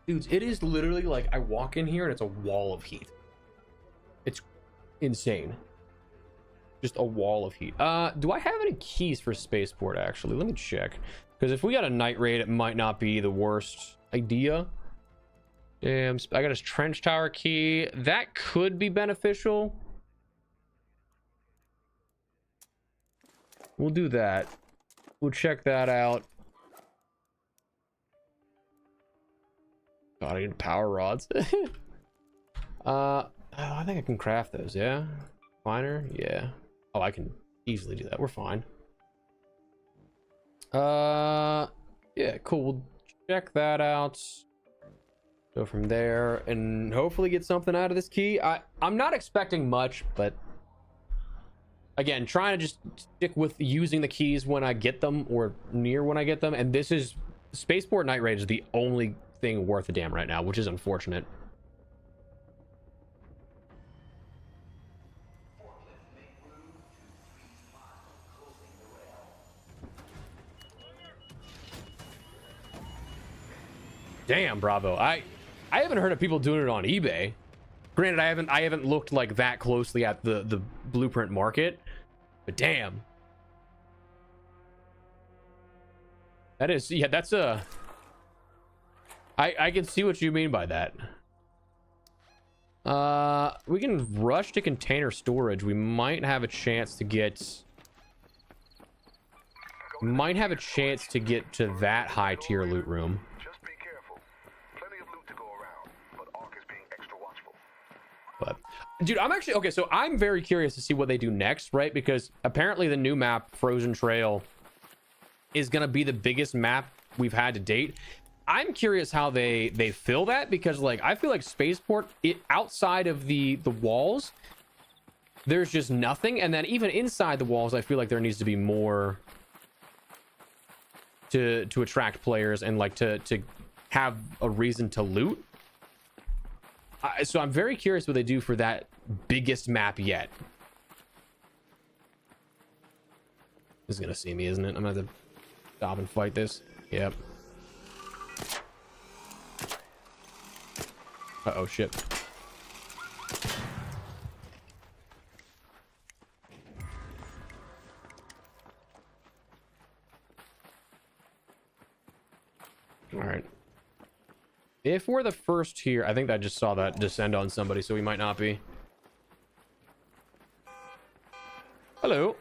Dudes, it is literally like I walk in here and it's a wall of heat. It's insane. Just a wall of heat. Do I have any keys for spaceport actually? Let me check. Because if we got a night raid, it might not be the worst idea. Damn, I got his trench tower key. That could be beneficial. We'll do that. We'll check that out. God, I need power rods. I think I can craft those, yeah? Finer? Yeah. Oh, I can easily do that. We're fine. Yeah, cool. We'll check that out. Go from there and hopefully get something out of this key. I'm not expecting much, but again, trying to just stick with using the keys when I get them or near when I get them. And this is Spaceport Night Raid is the only thing worth a damn right now, which is unfortunate. Damn, bravo. I haven't heard of people doing it on eBay. Granted, I haven't looked like that closely at the blueprint market, but damn. That is, yeah, that's a I can see what you mean by that. We can rush to container storage. We might have a chance to get to that high tier loot room. Just be careful. Plenty of loot to go around, but Ark is being extra watchful. But dude, I'm actually okay, so I'm very curious to see what they do next, right? Because apparently the new map, Frozen Trail, is gonna be the biggest map we've had to date. I'm curious how they fill that, because like I feel like Spaceport, outside of the walls, there's just nothing, and then even inside the walls, I feel like there needs to be more to attract players and like to have a reason to loot. So I'm very curious what they do for that biggest map yet. This is gonna see me, isn't it? I'm gonna have to stop and fight this. Yep. Uh-oh, shit. All right. If we're the first here, I think I just saw that descend on somebody, so we might not be. Hello.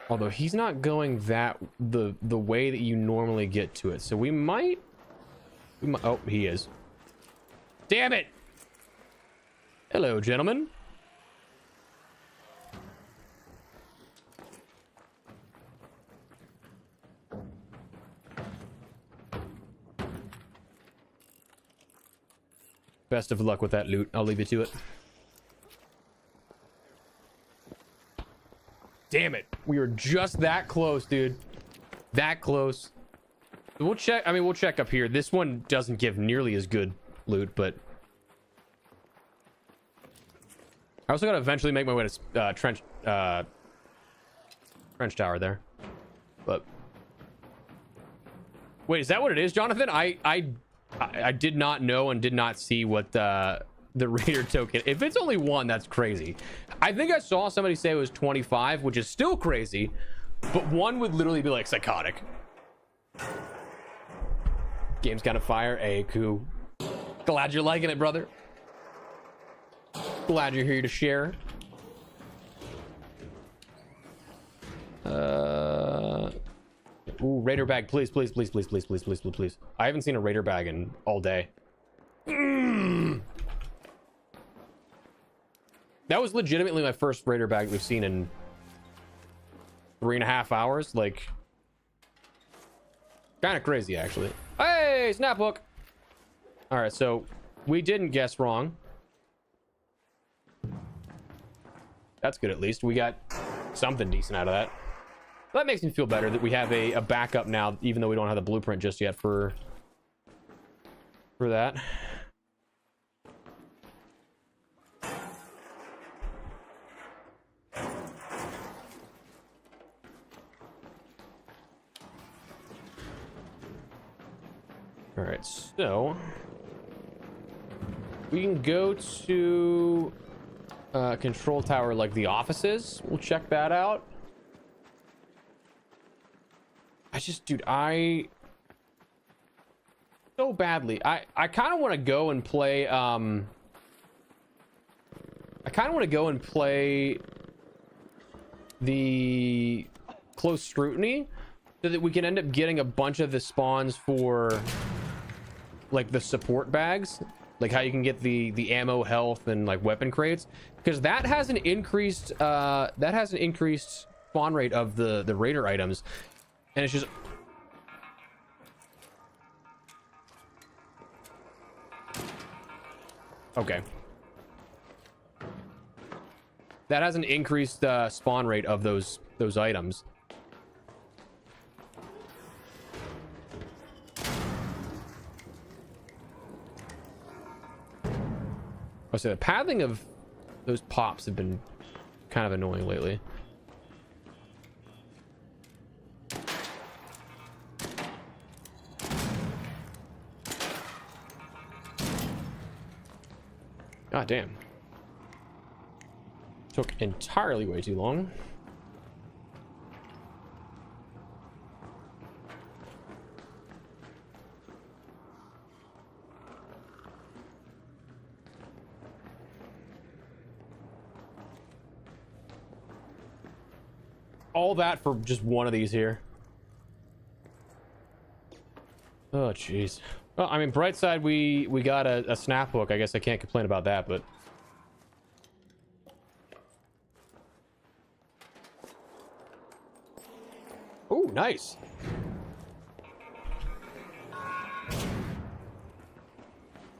Although he's not going the way that you normally get to it, so we might. Oh, he is. Damn it! Hello, gentlemen. Best of luck with that loot. I'll leave you to it. Damn it. We were just that close, dude. That close. We'll check. I mean, we'll check up here. This one doesn't give nearly as good loot, but I also gotta eventually make my way to trench tower there. But wait, is that what it is, Jonathan? I did not know and did not see what the raider token. If it's only one, that's crazy. I think I saw somebody say it was 25, which is still crazy, but one would literally be like psychotic. Game's kind of fire. Hey, cool. Glad you're liking it, brother. Glad you're here to share. Ooh, raider bag, please, please, please, please, please, please, please, please, please. I haven't seen a raider bag in all day. That was legitimately my first raider bag we've seen in 3.5 hours. Like, kind of crazy, actually. Hey, snap hook. All right, so we didn't guess wrong. That's good. At least we got something decent out of that. That makes me feel better that we have a backup now, even though we don't have the blueprint just yet for that. All right, so we can go to control tower, like the offices. We'll check that out. Dude, so badly. I kind of want to go and play. I kind of want to go and play the close scrutiny, so that we can end up getting a bunch of the spawns for like the support bags, like how you can get the ammo, health, and like weapon crates, because that has an increased spawn rate of the raider items. And it's just okay. That has an increased spawn rate of those items. So the pathing of those pops have been kind of annoying lately. God damn. Took entirely way too long. All that for just one of these here. Oh, jeez. Well, I mean, bright side, we got a snap hook. I guess I can't complain about that, but oh, nice.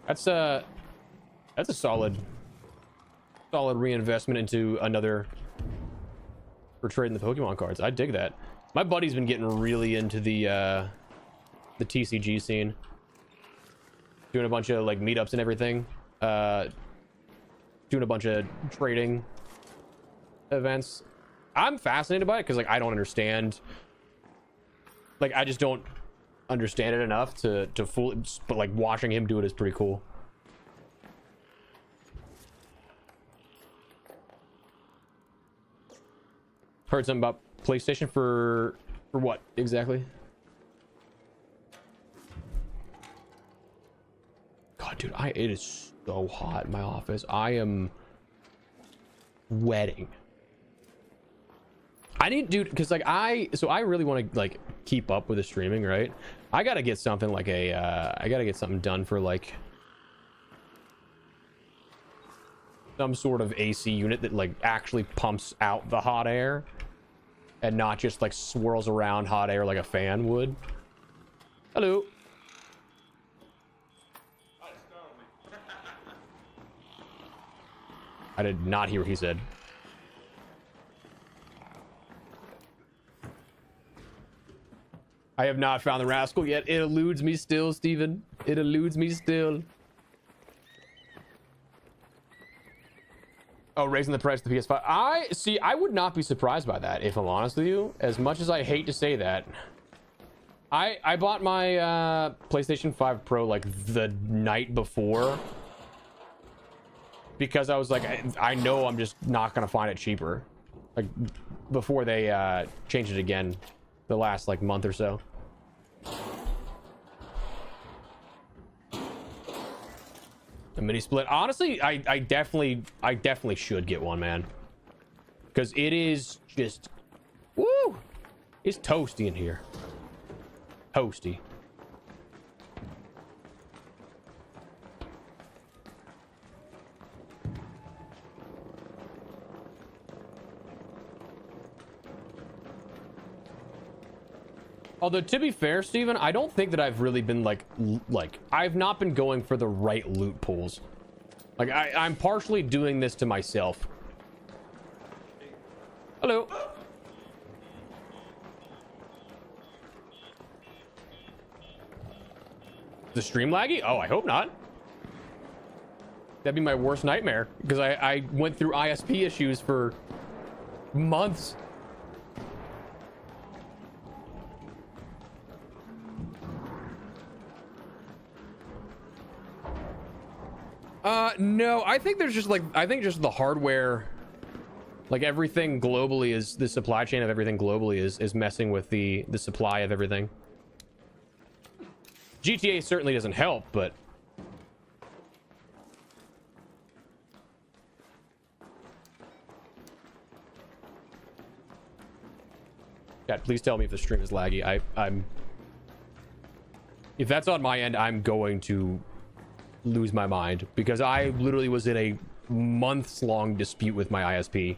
That's a solid reinvestment into another for trading the Pokemon cards. I dig that. My buddy's been getting really into the TCG scene, doing a bunch of like meetups and everything, doing a bunch of trading events. I'm fascinated by it because like I don't understand, like I just don't understand it enough to fully, but like watching him do it is pretty cool. Heard something about PlayStation for what exactly? God, dude, it is so hot in my office. I am sweating. I need, dude, because like I really want to like keep up with the streaming, right? I gotta get something like I gotta get something done for like some sort of AC unit that like actually pumps out the hot air and not just like swirls around hot air like a fan would. Hello. I did not hear what he said. I have not found the rascal yet. It eludes me still, Steven. It eludes me still. Oh, raising the price of the PS5. I would not be surprised by that, if I'm honest with you. As much as I hate to say that. I bought my PlayStation 5 Pro like the night before. Because I was like, I know I'm just not going to find it cheaper. Like, before they changed it again the last like month or so. A mini split. Honestly, I definitely should get one, man. Because it is just, woo! It's toasty in here. Toasty. Although, to be fair, Steven, I don't think that I've really been like I've not been going for the right loot pools. Like, I'm partially doing this to myself. Hello. The stream laggy? Oh, I hope not. That'd be my worst nightmare, because I went through ISP issues for months. No, I think there's just like, I think just the hardware, like everything globally is, the supply chain of everything globally is messing with the supply of everything. GTA certainly doesn't help, but Chat, please tell me if the stream is laggy. I'm if that's on my end, I'm going to lose my mind, because I literally was in a months-long dispute with my ISP.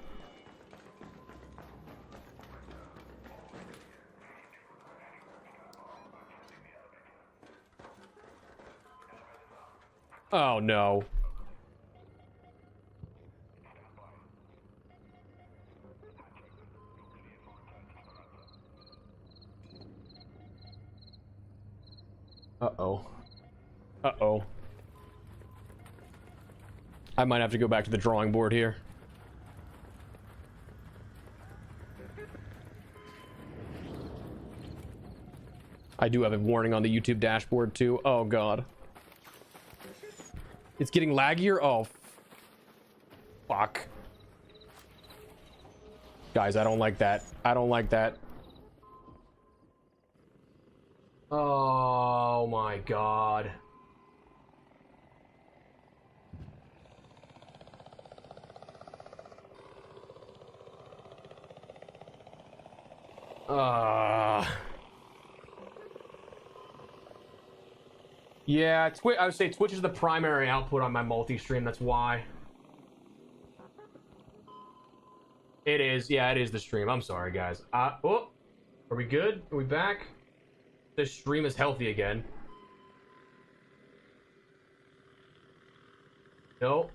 Oh no. Uh-oh. Uh-oh. I might have to go back to the drawing board here. I do have a warning on the YouTube dashboard too. Oh god. It's getting laggier? Oh. Fuck. Guys, I don't like that. I don't like that. Oh my god. Yeah, I would say Twitch is the primary output on my multi-stream, that's why. It is, yeah, it is the stream. I'm sorry, guys. Oh, are we good? Are we back? The stream is healthy again. No,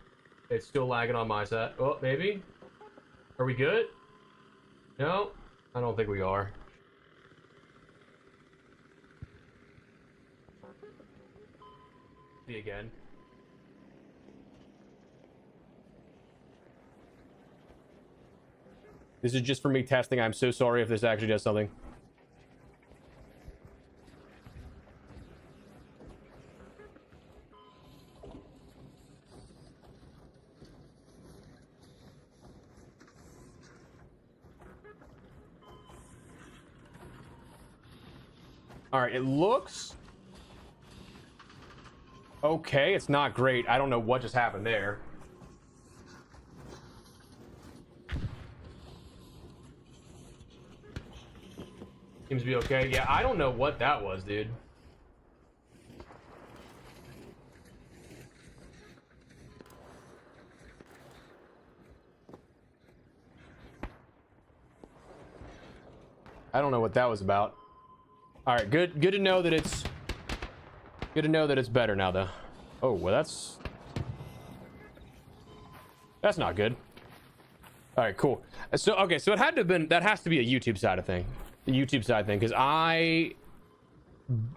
it's still lagging on my side. Oh, maybe? Are we good? No, I don't think we are. Again. This is just for me testing. I'm so sorry if this actually does something. All right, it looks okay. It's not great. I don't know what just happened there. Seems to be okay. Yeah, I don't know what that was, dude. I don't know what that was about. All right, good to know that it's better now, though. Oh, well, that's not good. All right, cool. So, okay, so it had to have been, that has to be a YouTube side of thing. The YouTube side thing, because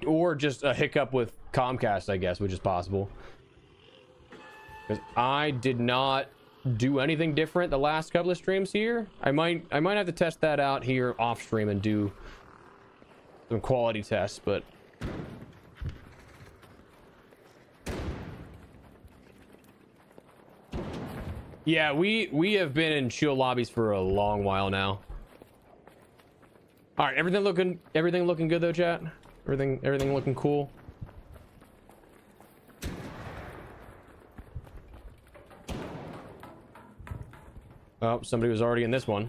or just a hiccup with Comcast, I guess, which is possible. Because I did not do anything different the last couple of streams here. I might have to test that out here off stream and do some quality tests, but yeah, we have been in chill lobbies for a long while now. All right, everything looking good though, chat. Everything looking cool. Oh, somebody was already in this one.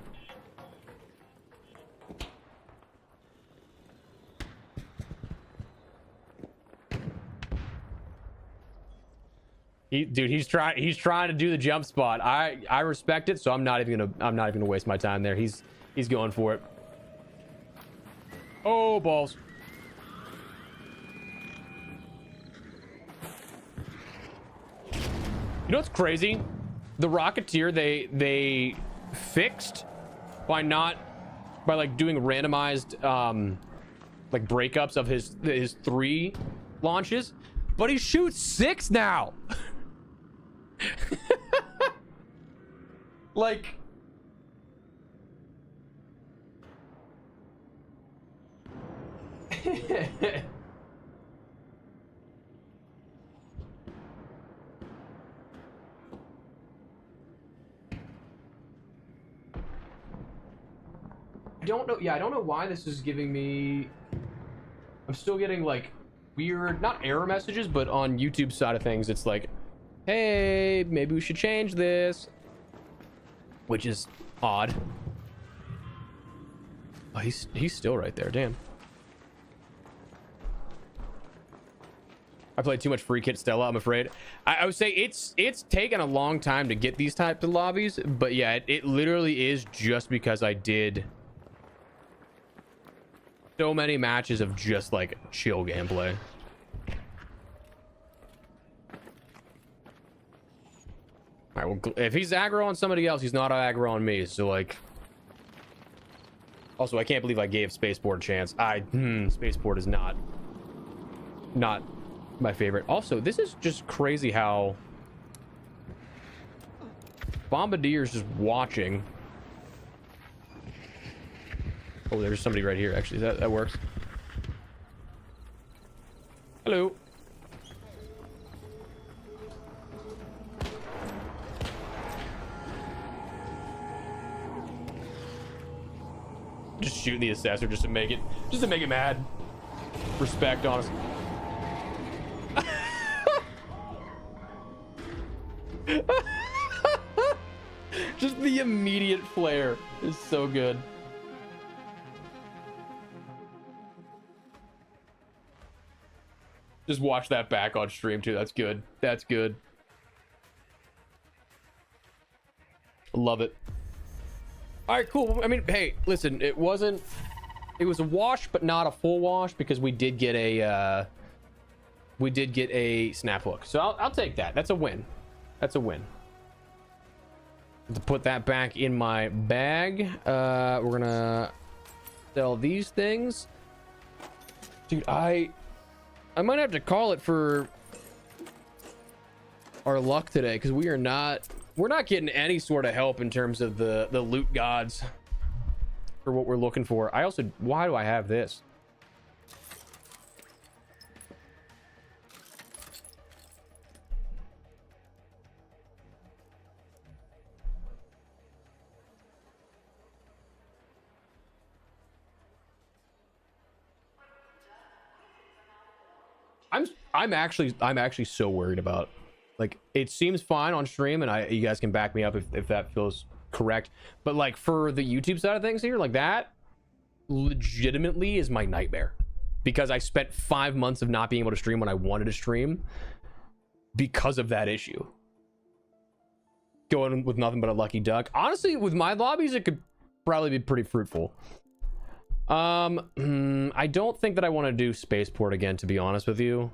He's trying to do the jump spot. I respect it, so I'm not even gonna waste my time there. He's going for it. Oh, balls. You know what's crazy? The Rocketeer they fixed by like doing randomized like breakups of his 3 launches, but he shoots 6 now. Like I don't know. Yeah, I don't know why this is giving me. I'm still getting like weird, not error messages, but on YouTube side of things, it's like, hey, maybe we should change this, which is odd. Oh, he's still right there. Damn. I played too much free kit Stella, I'm afraid. I would say it's taken a long time to get these types of lobbies, but yeah, it literally is just because I did so many matches of just like chill gameplay. All right, well, if he's aggro on somebody else, he's not aggro on me. So like, also I can't believe I gave Spaceport a chance. Spaceport is not my favorite. Also, this is just crazy how Bombardier's just watching. Oh, there's somebody right here, actually. That works. Hello. Just shooting the assessor just to make it mad. Respect, honestly. Just the immediate flare is so good. Just watch that back on stream too. That's good. That's good. Love it. All right, cool. I mean, hey, listen, it was a wash, but not a full wash, because we did get a snap hook. So I'll take that. That's a win. That's a win. To put that back in my bag, we're gonna sell these things. Dude, I might have to call it for our luck today, because we're not getting any sort of help in terms of the loot gods for what we're looking for. Why do I have this? I'm actually so worried about, like, it seems fine on stream, and you guys can back me up if that feels correct, but like for the YouTube side of things here, like that legitimately is my nightmare, because I spent 5 months of not being able to stream when I wanted to stream because of that issue. Going with nothing but a lucky duck. Honestly, with my lobbies, it could probably be pretty fruitful. I don't think that I want to do Spaceport again, to be honest with you.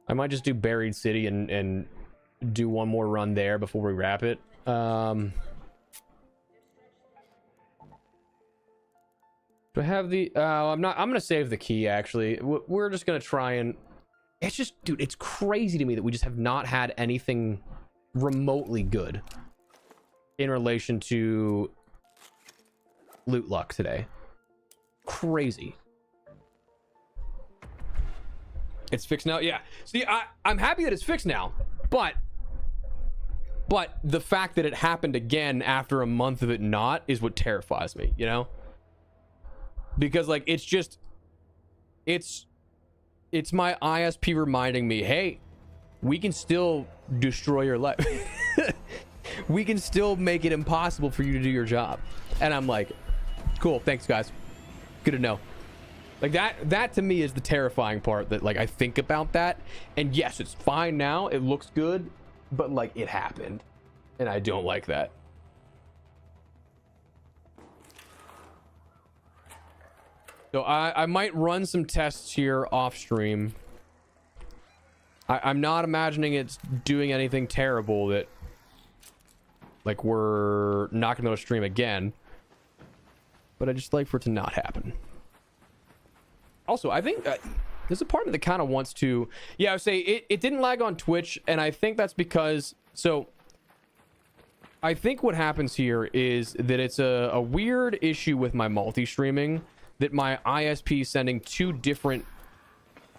I might just do Buried City and do one more run there before we wrap it. Do I have the... I'm not... I'm gonna save the key, actually. We're just gonna try and... It's just... Dude, it's crazy to me that we just have not had anything remotely good in relation to loot luck today. Crazy. It's fixed now? Yeah. See, I'm happy that it's fixed now, but the fact that it happened again after a month of it not is what terrifies me, you know? Because, like, it's just... It's my ISP reminding me, hey, we can still destroy your life. We can still make it impossible for you to do your job. And I'm like, cool, thanks, guys. Good to know. Like, that to me is the terrifying part, that, like, I think about that. And yes, it's fine now. It looks good. But, like, it happened. And I don't like that. So I might run some tests here off stream. I'm not imagining it's doing anything terrible that, like, we're not gonna go to stream again. But I just like for it to not happen. Also, I think there's a part of me that kind of wants to... Yeah, I would say it didn't lag on Twitch, and I think that's because... So, I think what happens here is that it's a weird issue with my multi-streaming, that my ISP sending two different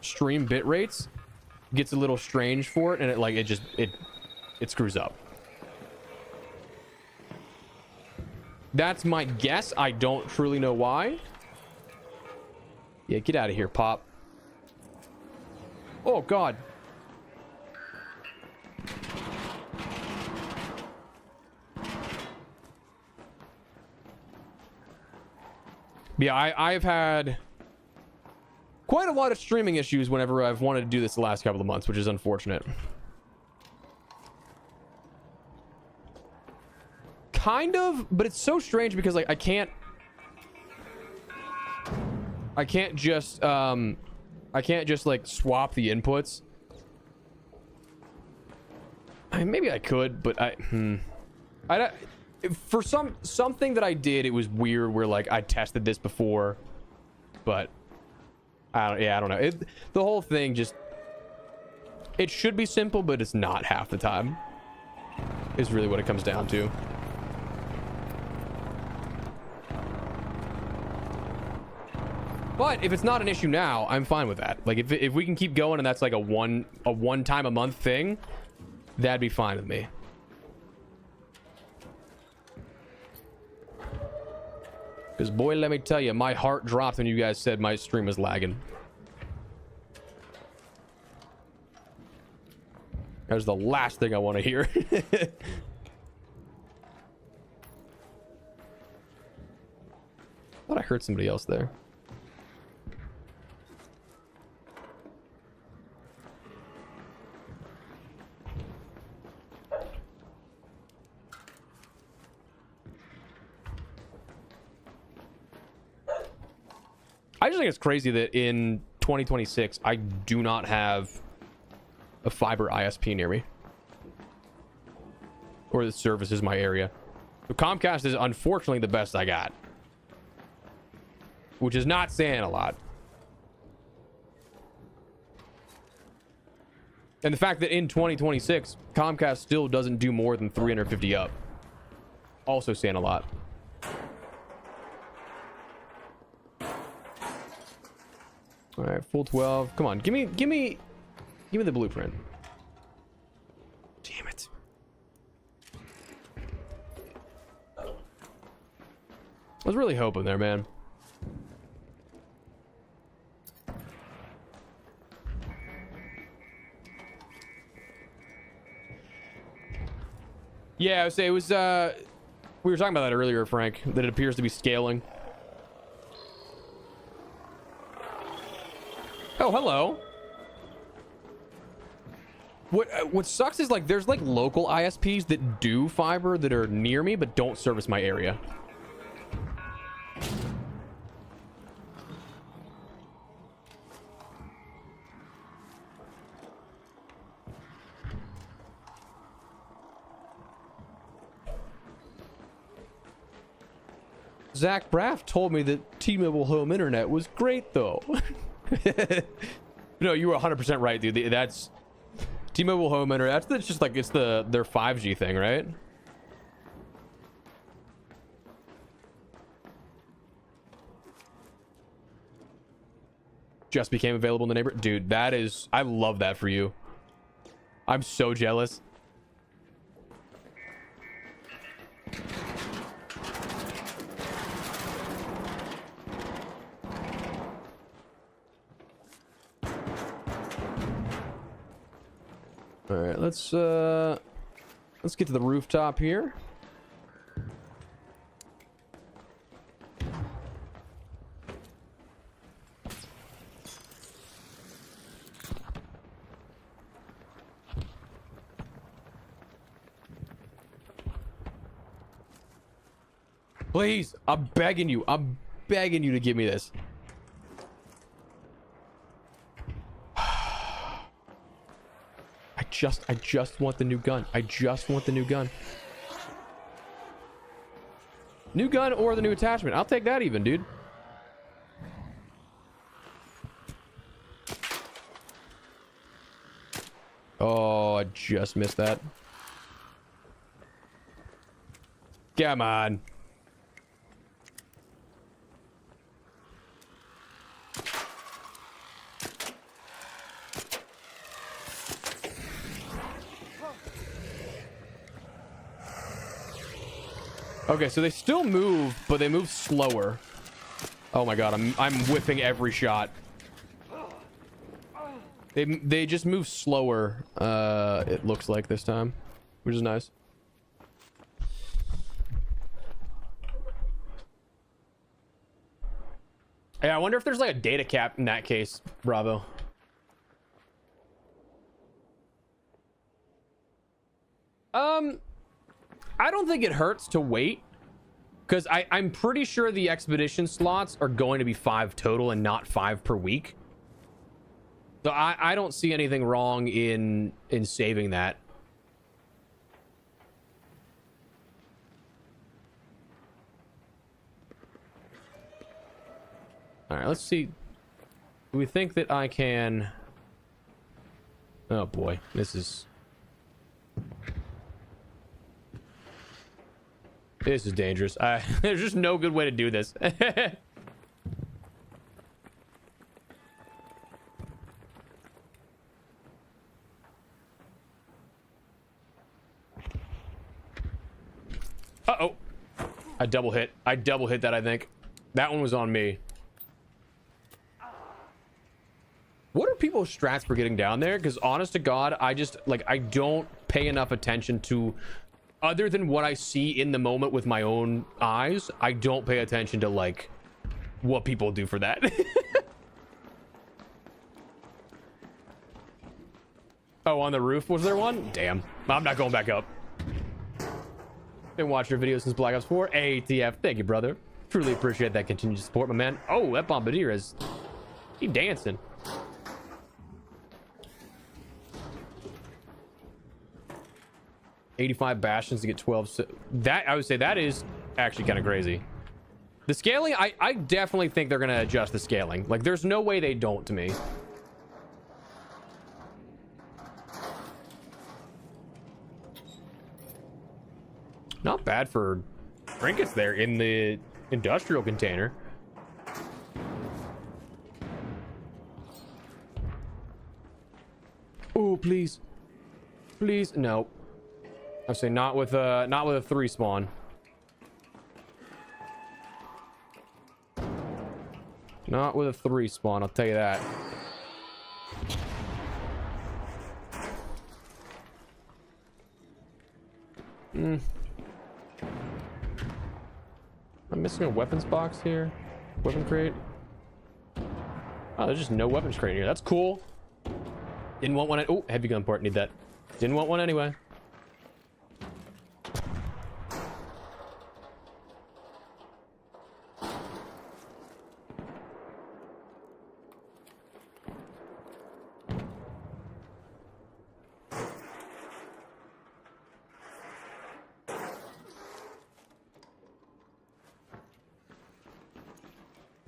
stream bit rates gets a little strange for it, and it screws up. That's my guess. I don't truly know why. Yeah, get out of here, Pop. Oh, God. Yeah, I've had quite a lot of streaming issues whenever I've wanted to do this the last couple of months, which is unfortunate. Kind of, but it's so strange because, like, I can't just like swap the inputs. I mean, maybe I could, but I don't, for something that I did, it was weird where, like, I tested this before, but I don't know. The whole thing just, it should be simple, but it's not half the time, is really what it comes down to. But if it's not an issue now, I'm fine with that. Like, if we can keep going and that's like a one time a month thing, that'd be fine with me. Because, boy, let me tell you, my heart dropped when you guys said my stream was lagging. That was the last thing I want to hear. Thought I heard somebody else there. I just think it's crazy that in 2026, I do not have a fiber ISP near me. Or the service is my area. So Comcast is unfortunately the best I got. Which is not saying a lot. And the fact that in 2026, Comcast still doesn't do more than 350 up. Also saying a lot. All right, full 12. Come on, give me the blueprint. Damn it. I was really hoping there, man. Yeah, I would say it was, we were talking about that earlier, Frank, that it appears to be scaling. Oh, hello. What sucks is, like, there's, like, local ISPs that do fiber that are near me but don't service my area. Zach Braff told me that T-Mobile home internet was great, though. No, you were 100% right, dude. That's T-Mobile home internet. That's just like it's their 5G thing, right? Just became available in the neighborhood, dude. That is, I love that for you. I'm so jealous. All right, let's get to the rooftop here. Please, I'm begging you. I'm begging you to give me this. I just want the new gun. I just want the new gun. New gun or the new attachment. I'll take that even, dude. Oh, I just missed that. Come on. Okay, so they still move, but they move slower. Oh my god, I'm whiffing every shot. They just move slower, it looks like this time, which is nice. Yeah, I wonder if there's like a data cap in that case, Bravo. I don't think it hurts to wait, because I'm pretty sure the expedition slots are going to be 5 total and not 5 per week. So I don't see anything wrong in saving that. All right, let's see. Do we think that I can... Oh boy, this is dangerous. There's just no good way to do this. Uh-oh. I double hit that, I think. That one was on me. What are people's strats for getting down there? Because honest to God, I just, like, I don't pay enough attention to... Other than what I see in the moment with my own eyes, I don't pay attention to, like, what people do for that. Oh, on the roof, was there one? Damn. I'm not going back up. Been watching your videos since Black Ops 4. ATF, thank you, brother. Truly appreciate that continued support, my man. Oh, that Bombardier is... He dancing. $85 bastions to get 12. That, I would say that is actually kind of crazy. The scaling, I definitely think they're going to adjust the scaling. Like, there's no way they don't to me. Not bad for trinkets there in the industrial container. Oh, please. Please. No. I say not with a 3 spawn. Not with a 3 spawn, I'll tell you that. I'm missing a weapons box here. Weapon crate. Oh, there's just no weapons crate here. That's cool. Didn't want one. Oh, heavy gun port. Need that. Didn't want one anyway.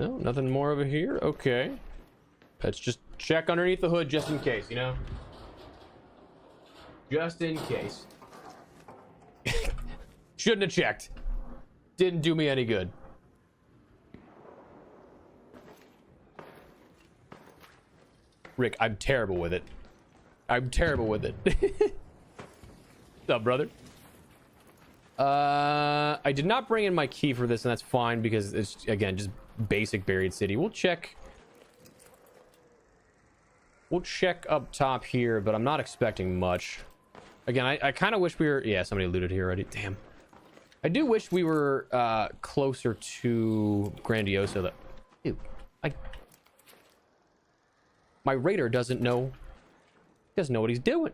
No, nothing more over here. Okay. Let's just check underneath the hood just in case, you know? Just in case. Shouldn't have checked. Didn't do me any good. Rick, I'm terrible with it. I'm terrible with it. What's up, brother? I did not bring in my key for this, and that's fine because it's, again, just basic buried city. We'll check up top here, but I'm not expecting much. Again, I kind of wish we were... Yeah, somebody looted here already. Damn. I do wish we were closer to Grandioso. That... Ew. My raider doesn't know what he's doing.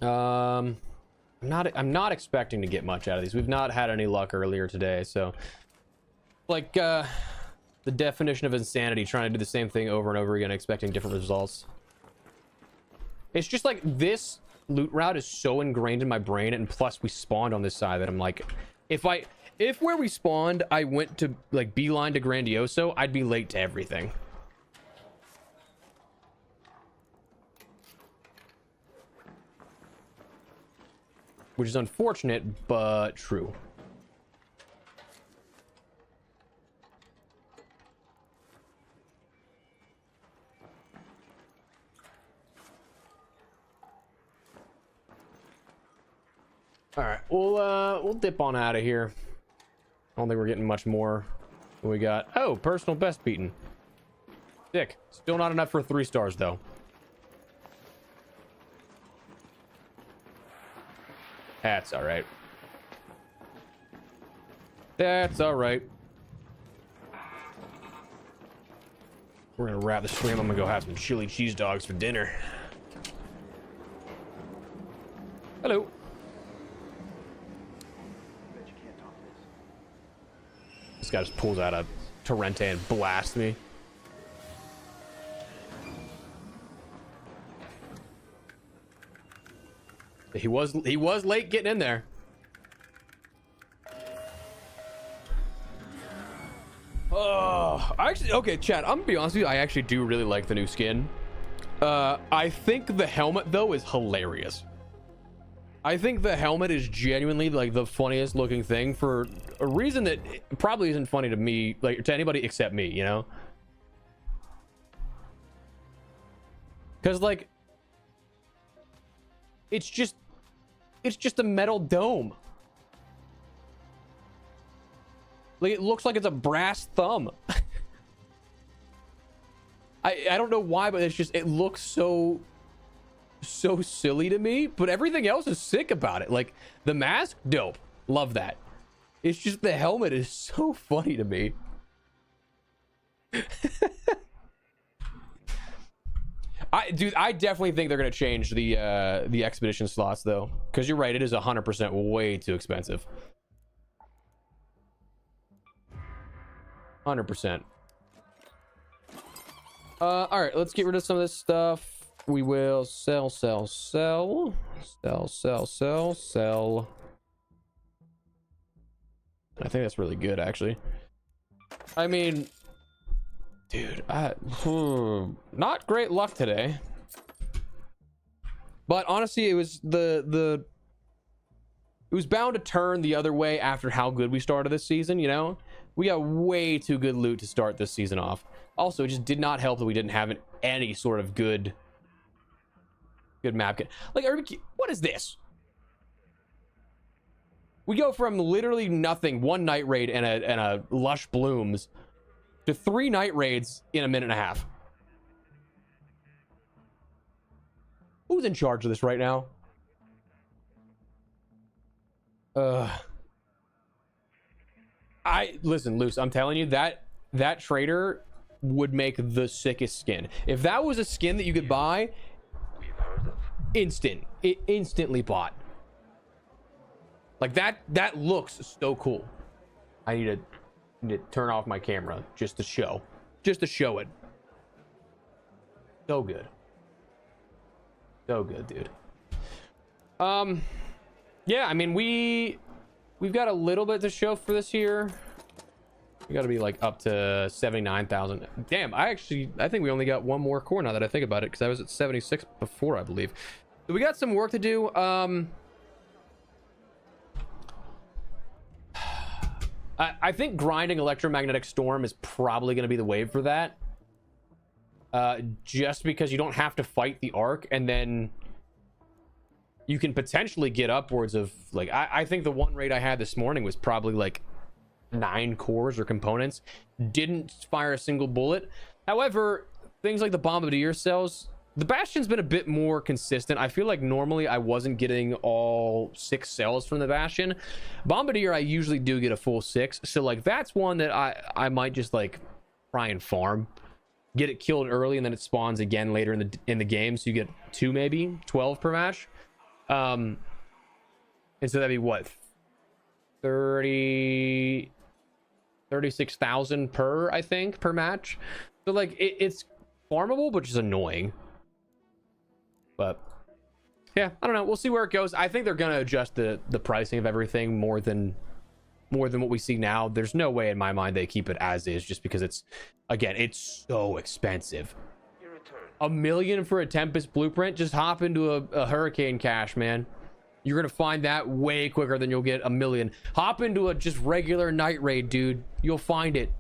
I'm not expecting to get much out of these. We've not had any luck earlier today, so like the definition of insanity, trying to do the same thing over and over again, expecting different results. It's just like this loot route is so ingrained in my brain, and plus we spawned on this side that I'm like, if where we spawned I went to like beeline to Grandioso, I'd be late to everything. Which is unfortunate, but true. All right, we'll dip on out of here. I don't think we're getting much more. What we got? Oh, personal best beaten. Sick. Still not enough for 3 stars though. That's all right. That's all right. We're gonna wrap the stream. I'm gonna go have some chili cheese dogs for dinner. Hello. This guy just pulls out a Torrente and blasts me. He was late getting in there. Oh, actually, okay, Chad, I'm gonna be honest with you. I actually do really like the new skin. I think the helmet though is hilarious. I think the helmet is genuinely like the funniest looking thing for a reason that probably isn't funny to me, like to anybody except me, you know? Because like, it's just a metal dome. Like, it looks like it's a brass thumb. I don't know why, but it's just, it looks so silly to me, but everything else is sick about it. Like the mask, dope, love that. It's just the helmet is so funny to me. I definitely think they're gonna change the expedition slots though, because you're right, it is 100% way too expensive. 100%. All right, let's get rid of some of this stuff. We will sell. I think that's really good, actually. I mean, dude, not great luck today. But honestly, it was it was bound to turn the other way after how good we started this season, you know? We got way too good loot to start this season off. Also, it just did not help that we didn't have any sort of good map kit. Like, what is this? We go from literally nothing, 1 night raid and a lush blooms, to 3 night raids in a minute and a half. Who's in charge of this right now? Listen, Luce, I'm telling you, that trader would make the sickest skin. If that was a skin that you could buy, it instantly bought. Like that looks so cool. I need to turn off my camera just to show it. So good. So good, dude. Yeah, I mean, we've got a little bit to show for this year. We got to be like up to 79,000. Damn, I think we only got one more core now that I think about it, because I was at 76 before, I believe. So we got some work to do. I think grinding Electromagnetic Storm is probably going to be the wave for that. Just because you don't have to fight the Arc, and then you can potentially get upwards of, like, I think the one raid I had this morning was probably like 9 cores or components. Didn't fire a single bullet. However, things like the Bombardier cells, the Bastion's been a bit more consistent. I feel like normally I wasn't getting all 6 cells from the Bastion. Bombardier, I usually do get a full 6. So like that's one that I might just like try and farm. Get it killed early, and then it spawns again later in the game. So you get 2, maybe 12 per match. And so that'd be what, 36,000 per, I think, per match. So like it's farmable, but just annoying. But yeah, I don't know, we'll see where it goes. I think they're gonna adjust the pricing of everything more than what we see now. There's no way in my mind they keep it as is, just because it's so expensive. $1 million for a Tempest blueprint. Just hop into a Hurricane cache, man. You're gonna find that way quicker than you'll get $1 million. Hop into a just regular night raid, dude. You'll find it.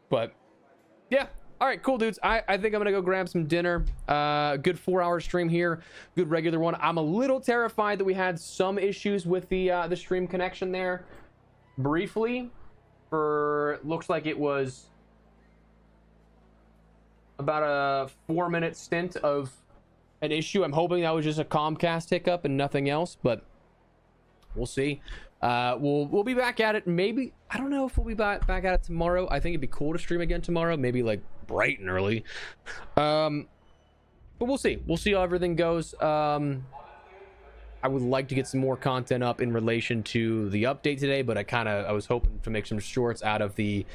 But yeah, all right, cool, dudes. I think I'm gonna go grab some dinner. Good 4-hour stream here. Good regular one. I'm a little terrified that we had some issues with the stream connection there briefly. Looks like it was about a 4-minute stint of an issue. I'm hoping that was just a Comcast hiccup and nothing else, but we'll see. We'll be back at it. Maybe, I don't know if we'll be back at it tomorrow. I think it'd be cool to stream again tomorrow, maybe like bright and early. But we'll see how everything goes. I would like to get some more content up in relation to the update today, but I was hoping to make some shorts out of the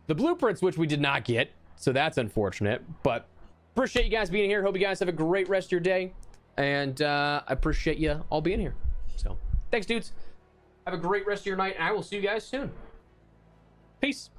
blueprints, which we did not get. So that's unfortunate, but appreciate you guys being here. Hope you guys have a great rest of your day, and I appreciate you all being here. So thanks, dudes. Have a great rest of your night, and I will see you guys soon. Peace.